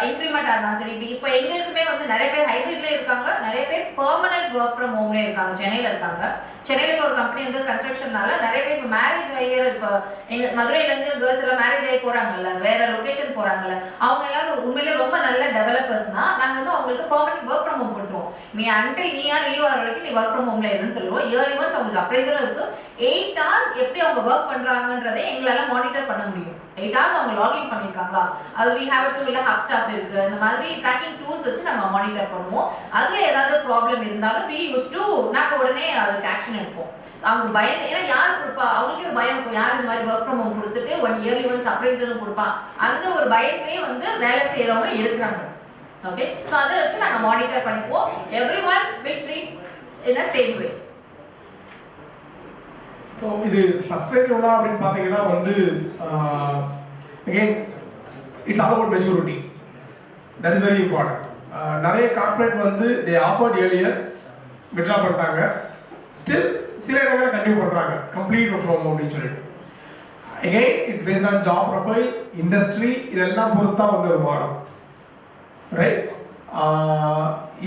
இன்க்ரிமெண்ட் இருந்தாலும் சரி. இப்போ எங்களுக்குமே வந்து நிறைய பேர் ஹைப்ரிட்ல இருக்காங்க, நிறைய பேர் பெர்மனன்ட் ஒர்க் ஃப்ரம் ஹோம்ல இருக்காங்க. சென்னையில் இருக்காங்க. சென்னையில் இப்போ ஒரு கம்பெனி வந்து கன்ஸ்ட்ரக்ஷன்னால நிறைய பேர் இப்போ மேரேஜ் ஆகியர் இப்போ எங்கள் மதுரையிலேருந்து கேர்ள்ஸ் எல்லாம் மேரேஜ் ஆகி போகிறாங்கல்ல, வேற லொக்கேஷன் போகிறாங்கல்ல, அவங்க எல்லாரும் உண்மையிலே ரொம்ப நல்ல டெவலப்பர்ஸ்னா நாங்கள் வந்து அவங்க உங்களுக்கு பெர்மனன்ட் ஒர்க் ஃப்ரம் ஹோம் கொடுத்துருவோம். நீ அன்டில் நீயா ரிலீவ் ஆகிற வரைக்கும் நீ ஒர்க் ஃப்ரம் ஹோம்ல இருன்னு சொல்லுவோம். இயர்லி ஒன்ஸ் அவங்களுக்கு அப்ரைசலும் இருக்கு. 8 hours எப்படி அவங்க ஒர்க் பண்றாங்கன்றதை எங்களால மானிட்டர் பண்ண முடியும். 8 hours அவங்க லாகின் பண்ணிருக்காங்களா, அது we have a tool, hub staff இருக்கு, இந்த மாதிரி ட்ராக்கிங் டூல்ஸ் வச்சு நாங்க மானிட்டர் பண்ணுவோம். அதுல ஏதாவது ப்ராப்ளம் இருந்தாலும் we used to நாங்க உடனே அதுக்கு ஆக்ஷன் எடுப்போம். அவங்க பயந்து, ஏன்னா யார் கொடுப்பா, அவங்களுக்கே ஒரு பயம் இருக்கும், யார் இந்த மாதிரி ஒர்க் ஃப்ரம் ஹோம் கொடுத்துட்டு 1 இயர்லி ஒன்ஸ் அப்ரைசலும் கொடுப்பான், அந்த ஒரு பயத்திலேயே வந்து வேலை செய்யறவங்க இருக்கிறாங்க. ஓகே, ஸோ அதை வச்சு நாங்கள் மானிட்டர் பண்ணிப்போம். everyone will treat in a same way. So இது சஸ்டைனபிளா அப்படின்னு பார்த்தீங்கன்னா வந்து again it's all about maturity. That is very important. நிறைய கார்பரேட் வந்து தே ஆஃபர்ட் ஏர்லியர் விட்ரா பண்ணிட்டாங்க, ஸ்டில் சில இடங்களில் கண்டினியூ பண்ணுறாங்க கம்ப்ளீட் ஒர்க் ஃப்ரம் ஹோம் அப்படின்னு சொல்லிட்டு. Again it's based on job profile, industry, இதெல்லாம் பொறுத்தா வந்து ஒரு மாறும். ரைட்,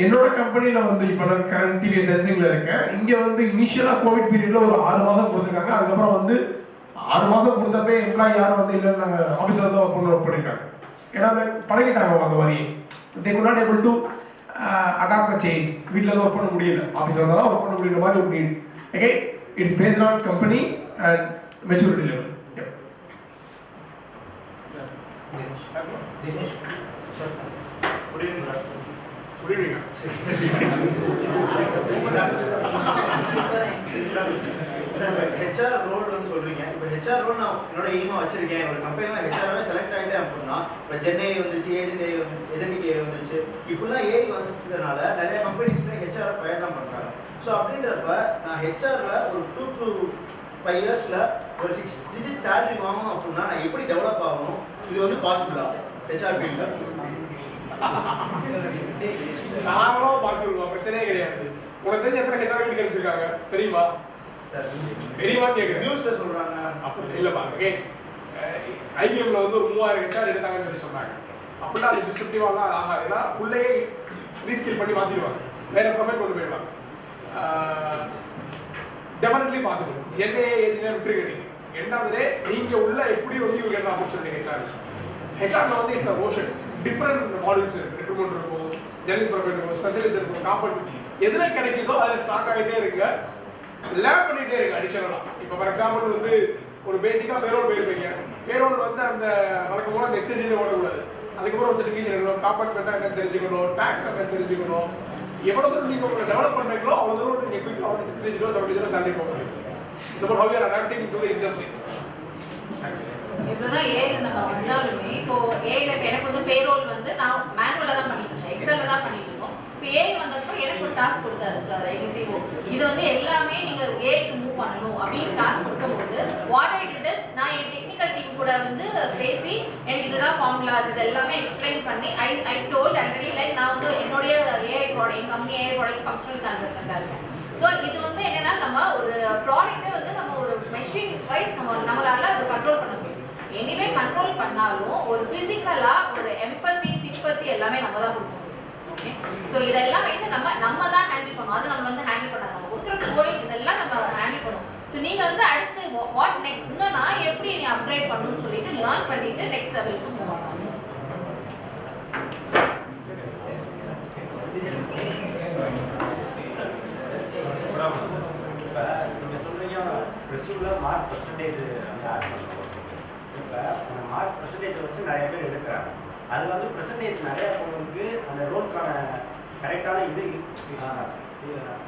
என்னோட கம்பெனியில் வந்து இப்போ நான் கரண்ட் டிவிஎஸ் சென்சிங்கில் இருக்கேன். இங்கே வந்து இனிஷியலாக கோவிட் பீரியடில் ஒரு 6 மாதம் கொடுத்துருக்காங்க. அதுக்கப்புறம் வந்து 6 மாதம் கொடுத்தப்பே எம்ப்ளாயி யாரும் வந்து இல்லைன்னு நாங்கள் ஆஃபீஸில் வந்து ஒர்க் பண்ணியிருக்காங்க. ஏன்னா பழகிட்டாங்க அந்த வரி. They could not able to adapt the change. வீட்டில் தான் ஒர்க் பண்ண முடியல, ஆஃபீஸில் தான் ஒர்க் பண்ண முடியுற மாதிரி ஒரு need. Again it's based on company and maturity level. HR role வந்து சொல்றீங்க. இப்போ ஹெச்ஆர் ரோல் நான் என்னோட எய்மா வச்சிருக்கேன். ஒரு கம்பெனியில் ஹெச்ஆராகவே செலக்ட் ஆகிட்டேன் அப்படின்னா, இப்போ ஜென்ஏ வந்துச்சு, ஏஜென்டிஏ வந்துச்சு, இப்படிலாம் ஏஐ வந்ததுனால நிறைய கம்பெனிஸ்ல ஹெச்ஆர் ஃபயர் தான் பண்றாங்க. ஸோ அப்படின்றப்ப நான் ஹெச்ஆர்ல ஒரு 2 to 5 yearsல ஒரு 6 digit salary வாங்கணும் அப்படின்னா நான் எப்படி டெவலப் ஆகணும்? இது வந்து பாசிபிளா ஹெச்ஆர் ஃபீல்ட்ல? நாங்களும் பாசிபிள், பிரச்சனையே கிடையாது. உனக்கு தெரிஞ்ச எத்தனை ஹெச்ஆர் வீட்டுக்கு அனுப்பிச்சிருக்காங்க தெரியுமா? தெரியுமான்னு கேட்குறேன். நியூஸ்ல சொல்றாங்க. அப்படி இல்லைப்பா. ஓகே, ஐபிஎம்ல வந்து ஒரு 3000 ஹெச்ஆர் எடுத்தாங்கன்னு சொல்லி சொன்னாங்க. அப்படிலாம் அது டிஸ்கிரிப்டிவாலாம் ஆகாது. ஏன்னா உள்ளே ரீஸ்கில் பண்ணி மாற்றிடுவாங்க, வேற ப்ரொஃபைல் கொண்டு போயிடுவாங்க. Definitely possible. என்னையே எதுனா விட்டுருக்கீங்க. ரெண்டாவது, நீங்க உள்ள எப்படி வந்து யூ கெட் ஆப்பர்ச்சுனிட்டி ஹெச்ஆர்ல வந்து இட்ஸ் ஓஷன் டிஃப்ரெண்ட் மாடல்ஸ் இருக்கு. ரெக்ரூட்மெண்ட் இருக்கும், ஜெர்னலிஸ்ட் ப்ரொஃபைல் இருக்கும், ஸ்பெஷலிஸ்ட் இருக்கும், காம்பவுண்ட் எதுல கிடைக்குதோ அதில் ஸ்டாக் ஆகிட்டே இருக்கு, லேர்ன் பண்ணிட்டே இருக்கு அடிஷனலாக. இப்போ ஃபார் எக்ஸாம்பிள் வந்து ஒரு பேசிக்காக பேரோல் போயிருப்பீங்க. பேரோல் வந்து அந்த வழக்கம் போல அந்த எக்ஸசைஸே ஓடக்கூடாது. அதுக்கப்புறம் ஒரு சர்டிஃபிகேஷன் எடுக்கணும், காம்பவுண்ட் என்ன தெரிஞ்சுக்கணும், டாக்ஸ் என்ன தெரிஞ்சுக்கணும். எவ்வளோ தூரம் நீங்கள் உங்களை டெவலப் பண்ணுறீங்களோ அவ்வளோ தூரம் நீங்கள் குயிக்காக வந்து 60 days 70 days சேலரி போக முடியும். It's about how you are adapting into the industry. இப்போதான் ஏஐல நம்ம வந்தாலுமே, இப்போ ஏஐல இப்போ எனக்கு வந்து பேரோல் வந்து நான் மேனுவலாக தான் பண்ணிட்டு இருந்தேன், எக்ஸலில் தான் பண்ணிட்டு இருக்கோம். இப்போ ஏஐ வந்ததுக்கு எனக்கு ஒரு டாஸ்க் கொடுத்தாரு சார் எங்க சிஓ. இது வந்து எல்லாமே நீங்க ஏஐக்கு மூவ் பண்ணணும் அப்படின்னு டாஸ்க் கொடுக்கும்போது வாட் ஐ டிட் இஸ், நான் என் டெக்னிக்கல் டீம் கூட வந்து பேசி எனக்கு இதுதான் ஃபார்முலாஸ் இது எல்லாமே எக்ஸ்பிளைன் பண்ணி ஐ டோல்ட் ஆல்ரெடி லைக் நான் வந்து என்னுடைய ஏஐ ப்ராடக்ட், என் கம்பெனி ஏஐ ப்ராடக்ட் ஃபங்க்ஷனல் கன்சல்டன்ட்டாக இருக்கேன். ஸோ இது வந்து என்னன்னா நம்ம ஒரு ப்ராடக்ட்டை வந்து நம்ம ஒரு மெஷின் வைஸ் நம்மளால அதை கண்ட்ரோல் பண்ண முடியும். எனிவே கண்ட்ரோல் பண்ணாலும் ஒரு பிசிக்கலா ஒரு எம்பத்தி சிம்பத்தி எல்லாமே நம்ம தான் கொடுக்கணும். ஓகே, ஸோ இதெல்லாம் வந்து நம்ம தான் ஹேண்டில் பண்ணணும். அது நம்ம வந்து ஹேண்டில் பண்ணாங்க, நம்ம கொடுக்குற கோடிங் இதெல்லாம் நம்ம ஹேண்டில் பண்ணணும். ஸோ நீங்கள் வந்து அடுத்து வாட் நெக்ஸ்ட், இன்னும் நான் எப்படி நீ அப்கிரேட் பண்ணணும்னு சொல்லிட்டு லேர்ன் பண்ணிட்டு நெக்ஸ்ட் லெவலுக்கு மூவ் ஆகணும். இப்போ நீங்கள் சொல்கிறீங்க ரெஸ்யூமில் மார்க் பர்சன்டேஜ் வந்து ஆட் பண்ணுறோம். இப்போ அந்த மார்க் பர்சன்டேஜை வச்சு நிறைய பேர் எடுக்கிறாங்க. அதில் வந்து பர்சன்டேஜ் நிறையா போனவங்களுக்கு அந்த ரோலுக்கான கரெக்டான இது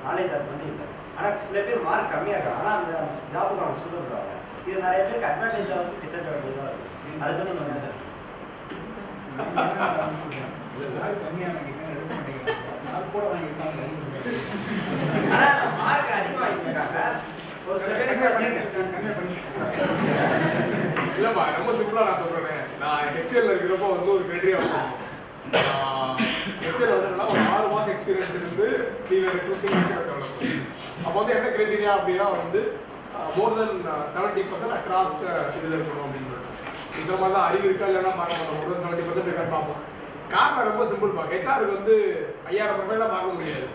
நாலேஜ் அது வந்து இல்லை. ஆனால் சில பேர் மார்க் கம்மியாக இருக்காங்க, ஆனால் அந்த ஜாபுக்கு அவங்க சொல்லுறாங்க. இது நிறைய பேருக்கு அட்வான்டேஜாக வந்து டிஸ்அட்வான்டேஜாக இருக்குது. அது வந்து நம்ம சார் மார்க் அதிகமாக இருக்காங்க. ஒரு சில பேர் இல்லைப்பா, ரொம்ப சிம்பிளாக நான் சொல்கிறேன். நான் ஹெச்எல்ல இருக்கிறப்போ வந்து ஒரு கிரைட்டீரியா வச்சுருக்கோம். ஹெச்எல் வந்து என்னன்னா ஒரு 6 மாதம் எக்ஸ்பீரியன்ஸ் இருந்து நீங்கள் ரெக்ரூட்டிங் டெவலப். அப்போ வந்து என்ன கிரைட்டீரியா அப்படின்னா வந்து மோர் தென் 70% அக்ராஸ் இதில் இருக்கணும் அப்படின்னு சொல்லிட்டு. இந்த மாதிரி தான் அறிவு இருக்கா இல்லைன்னா பார்க்க மாட்டோம். மோர் தென் 70% இருக்கான்னு பார்ப்போம். காரணம் ரொம்ப சிம்பிள் பா. ஹெச்ஆருக்கு வந்து 5000 ப்ரொஃபைலாம் பார்க்க முடியாது,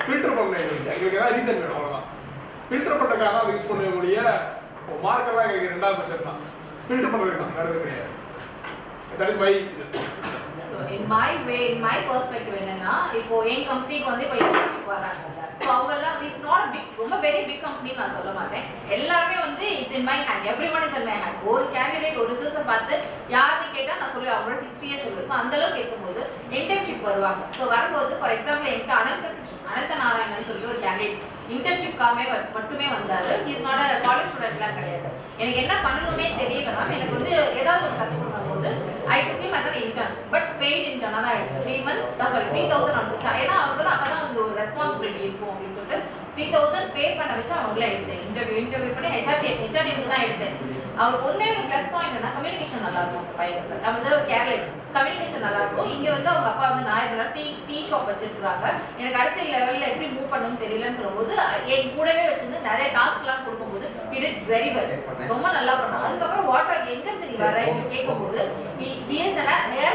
ஃபில்டர் பண்ண எங்களுக்கு ஏதாவது ரீசன் வேணும், அவ்வளோதான். ஃபில்டர் பண்ணுறதுக்காக அதை யூஸ் பண்ண முடிய மார்க்கெல்லாம் எங்களுக்கு 2வது பட்சம் தான். ஃபில்டர் பண்ணுறது தான், வேறு எதுவும் கிடையாது. தட் இஸ் மை இது. ஸோ இன் my perspective என்னன்னா இப்போ என் கம்பெனிக்கு வந்து இப்போ இன்டர்ன்ஷிப் வராங்கல்ல ஸோ அவங்கெல்லாம் வந்து இட்ஸ் நாட் பிக் ரொம்ப வெரி பிக் கம்பெனி நான் சொல்ல மாட்டேன் எல்லாருமே வந்து it's in my hand everyone is in my hand ஒரு கேண்டிடேட் ஒரு ரிசோர்ஸை பார்த்து யாருன்னு கேட்டால் நான் சொல்லுவேன் அவங்களோட ஹிஸ்ட்ரியே சொல்லுவேன் ஸோ அந்தளவுக்கு கேட்கும்போது இன்டர்ன்ஷிப் வருவாங்க ஸோ வரும்போது ஃபார் எக்ஸாம்பிள் என்கிட்ட அனந்த நாராயணன் சொல்லிட்டு ஒரு கேண்டிடேட் இன்டர்ன்ஷிப்காமே மட்டுமே வந்தாரு இஸ் நாட் அ காலேஜ் ஸ்டூடெண்ட்லாம் கிடையாது எனக்கு என்ன பண்ணணும்னே தெரியல மேம் எனக்கு வந்து ஏதாவது ஒரு கற்றுக் கொடுக்கும் போது I took him as an intern but paid இன்டர்னாக தான் எடுத்தேன் 3 months சாரி 3000 அனுப்பிச்சா ஏன்னா அவருக்கு வந்து அப்போ தான் வந்து ஒரு ரெஸ்பான்சிபிலிட்டி இருக்கும் அப்படின்னு சொல்லிட்டு 3000 பே பண்ண வச்சு அவங்களே எடுத்தேன் இன்டர்வியூ பண்ணி ஹெச்ஆர்டிக்கு தான் எடுத்தேன் அவர் ஒன்னே ஒரு ப்ளஸ் பாயிண்ட் என்ன கம்யூனிகேஷன் நல்லா இருக்கும் அந்த பையனுக்கு அவன் வந்து கேரளா கம்யூனிகேஷன் நல்லா இருக்கும் இங்கே வந்து அவங்க அப்பா வந்து நாயகர் டீ ஷாப் வச்சிருக்காங்க எனக்கு அடுத்த லெவலில் எப்படி மூவ் பண்ணணும்னு தெரியலன்னு சொல்லும்போது என் கூடவே வச்சிருந்து நிறைய டாஸ்க்லாம் கொடுக்கும்போது he did very well ரொம்ப நல்லா பண்ணான் அதுக்கப்புறம் வாட் எங்க இருந்து நீ வர கேட்கும்போது he is an earlier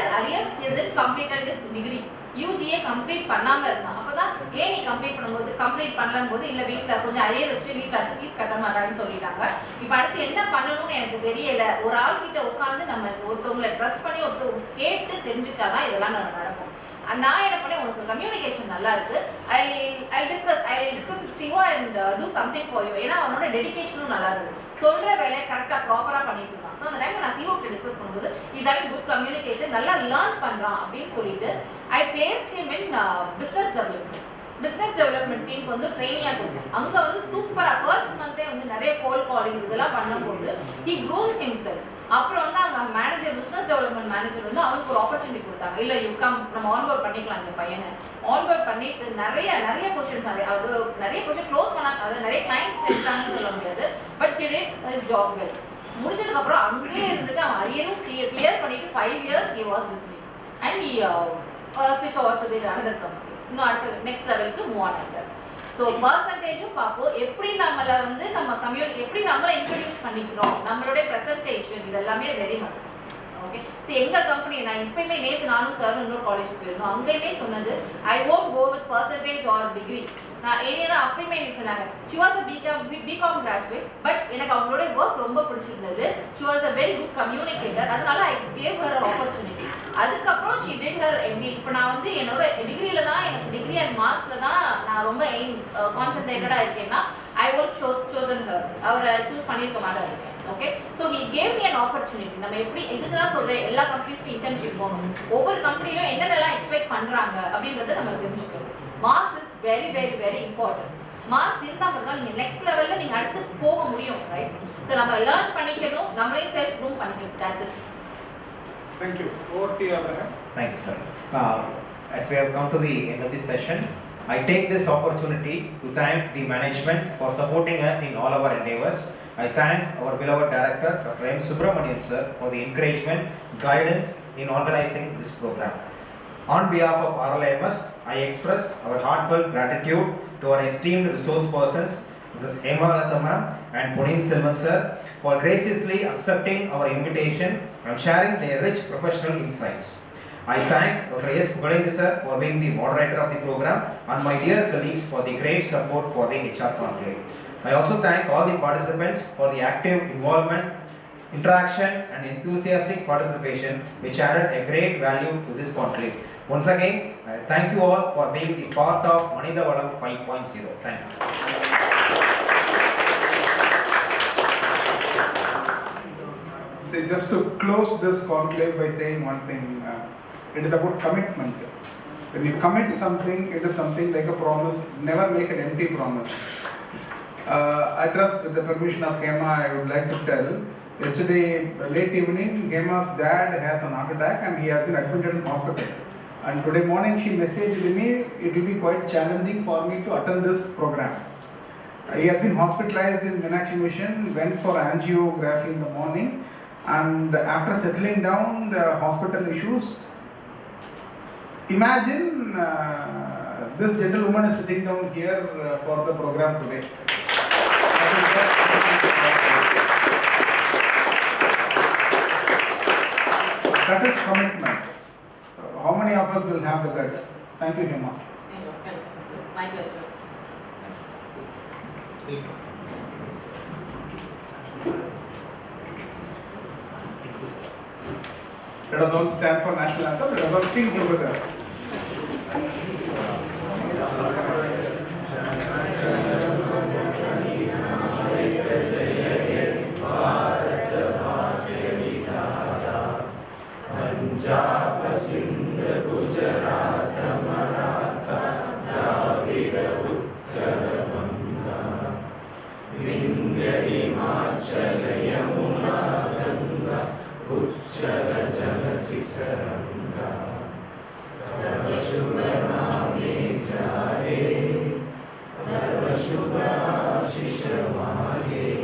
he has completed his degree UGA complete பண்ணாம இருந்தான் அப்பதான் ஏன் நீ கம்ப்ளீட் பண்ணலாம் போது இல்ல வீட்டுல கொஞ்சம் அரியர் வச்சுட்டு வீட்டுல அடுத்து ஃபீஸ் கட்ட மாட்டாங்கன்னு சொல்லிட்டாங்க இப்ப அடுத்து என்ன பண்ணணும்னு எனக்கு தெரியல ஒரு ஆள் கிட்ட உட்காந்து நம்ம ஒருத்தவங்களை ட்ரஸ்ட் பண்ணி ஒருத்தவங்க கேட்டு தெரிஞ்சுக்கிட்டாதான் இதெல்லாம் நடக்கும் நான் என்ன பண்ணேன் உனக்கு கம்யூனிகேஷன் நல்லா இருக்கு I discuss with Siva and do something for you ஏன்னா அவனோட டெடிகேஷனும் நல்லா இருக்கு சொல்ற வேலையை கரெக்டாக ப்ராப்பராக பண்ணிட்டு இருந்தான் ஸோ அந்த டைம்ல நான் சிவா கிட்ட டிஸ்கஸ் பண்ணும்போது இஸ் ஹேவிங் குட் கம்யூனிகேஷன் நல்லா லேர்ன் பண்றான் அப்படின்னு சொல்லிட்டு I placed him in business development டீமுக்கு வந்து ட்ரைனிங்காக கொடுத்தேன் அங்கே வந்து சூப்பராக ஃபர்ஸ்ட் மந்த்தே வந்து நிறைய கோல் காலிங்ஸ் இதெல்லாம் பண்ணும்போது ஹி க்ரூம் ஹிம்செல்ஃப் அப்புறம் வந்து அங்கே மேனேஜர் பிஸ்னஸ் டெவலப்மெண்ட் மேனேஜர் வந்து அவனுக்கு ஒரு ஆப்பர்ச்சுனிட்டி கொடுத்தாங்க இல்லை யூ கம் நம்ம ஆன்போர்ட் பண்ணிக்கலாம் இந்த பையனை ஆன்போர்ட் பண்ணிட்டு நிறைய கொஸ்டின்ஸ் அது நிறைய கொஸ்டின் க்ளோஸ் பண்ணாங்க அது நிறைய கிளைண்ட்ஸ் எடுத்தாங்கன்னு சொல்ல முடியாது but he did his job well முடிச்சதுக்கு அப்புறம் அங்கேயே இருந்துட்டு அவன் அரியரும் கிளியர் பண்ணிட்டு 5 years he was with me and he switch over to the another company இன்னும் அடுத்த நெக்ஸ்ட் லெவலுக்கு மூவ் ஆனாங்க ஸோ பர்சன்டேஜும் பார்ப்போம் எப்படி நம்மளை வந்து நம்ம கம்யூனிட்டி எப்படி நம்மளை இன்ட்ரடியூஸ் பண்ணிக்கிறோம் நம்மளுடைய ப்ரெசன்டேஷன் இது எல்லாமே வெரி மஸ்ட் ஓகே சரி எங்கள் கம்பெனி நான் இப்பயுமே நேற்று நானும் சார் இன்னொரு காலேஜுக்கு போயிருந்தோம் அங்கேயுமே சொன்னது ஐ won't go with percentage or degree நான் ஏன்னா அப்பயுமே என்ன சொன்னாங்க she was a BCom graduate but எனக்கு அவங்களோட ஒர்க் ரொம்ப பிடிச்சிருந்தது she was a very good communicator அதனால I gave her an opportunity அதுக்கப்புறம் she did her MBA இப்போ நான் வந்து என்னோட டிகிரியில தான் எனக்கு டிகிரி அண்ட் மார்க்ஸில் தான் நான் ரொம்ப கான்சென்ட்ரேட்டடாக இருக்கேன்னா I would chosen her அவரை சூஸ் பண்ணியிருக்க மாட்டேன் okay so he gave me an opportunity நம்ம எப்படி இதுக்கு தான் சொல்கிறேன் எல்லா கம்பெனிஸ்க்கும் இன்டர்ன்ஷிப் போகணும் ஒவ்வொரு கம்பெனிலும் என்னென்னலாம் எக்ஸ்பெக்ட் பண்ணுறாங்க அப்படின்றத நம்ம தெரிஞ்சுக்கணும் marks is very very very important marks இருந்தால் மட்டும் தான் நீங்கள் நெக்ஸ்ட் லெவலில் நீங்கள் அடுத்து போக முடியும் ரைட் ஸோ நம்ம லேர்ன் பண்ணிக்கணும் நம்மளே செல்ஃப் க்ரூம் பண்ணிக்கணும் that's it. Thank you. Over to you, Abraham. Thank you, sir. As we have come to the end of this session, I take this opportunity to thank the management for supporting us in all our endeavors. I thank our beloved director, Dr. M. Subramanian sir, for the encouragement, guidance in organizing this program. On behalf of RLIMS, I express our heartfelt gratitude to our esteemed resource persons, Mrs. Hema Latha ma'am and Punin Selvan sir, for graciously accepting our invitation and sharing their rich professional insights. I thank Dr. S. Pugalindu sir for being the moderator of the program and my dear colleagues for the great support for the HR conclave. I also thank all the participants for the active involvement, interaction and enthusiastic participation which added a great value to this conclave. Once again, I thank you all for being the part of Manida Valam 5.0. Thank you. So just to close this conclave by saying one thing, it is about commitment. When you commit something, it is something like a promise. Never make an empty promise. I trust with the permission of Hema, I would like to tell. Yesterday, late evening, Hema's dad has an heart attack and he has been admitted in hospital. And today morning, she messaged me, it will be quite challenging for me to attend this program. He has been hospitalized in Meenakshi Mission, went for angiography in the morning, and after settling down the hospital issues, imagine this gentlewoman is sitting down here for the program today. That is commitment. How many of us will have the guts? Thank you, Hema. It's my pleasure. Let us all stand for national anthem. Let us all sing together. Punjab Sindh Gujarat Maratha Dravid Utkal बंगा विंध्य हिमाचल यमुना गंगा उच्चल जलधि तरंगा तव शुभ नामे जाहे तव शुभ आशीष मांगे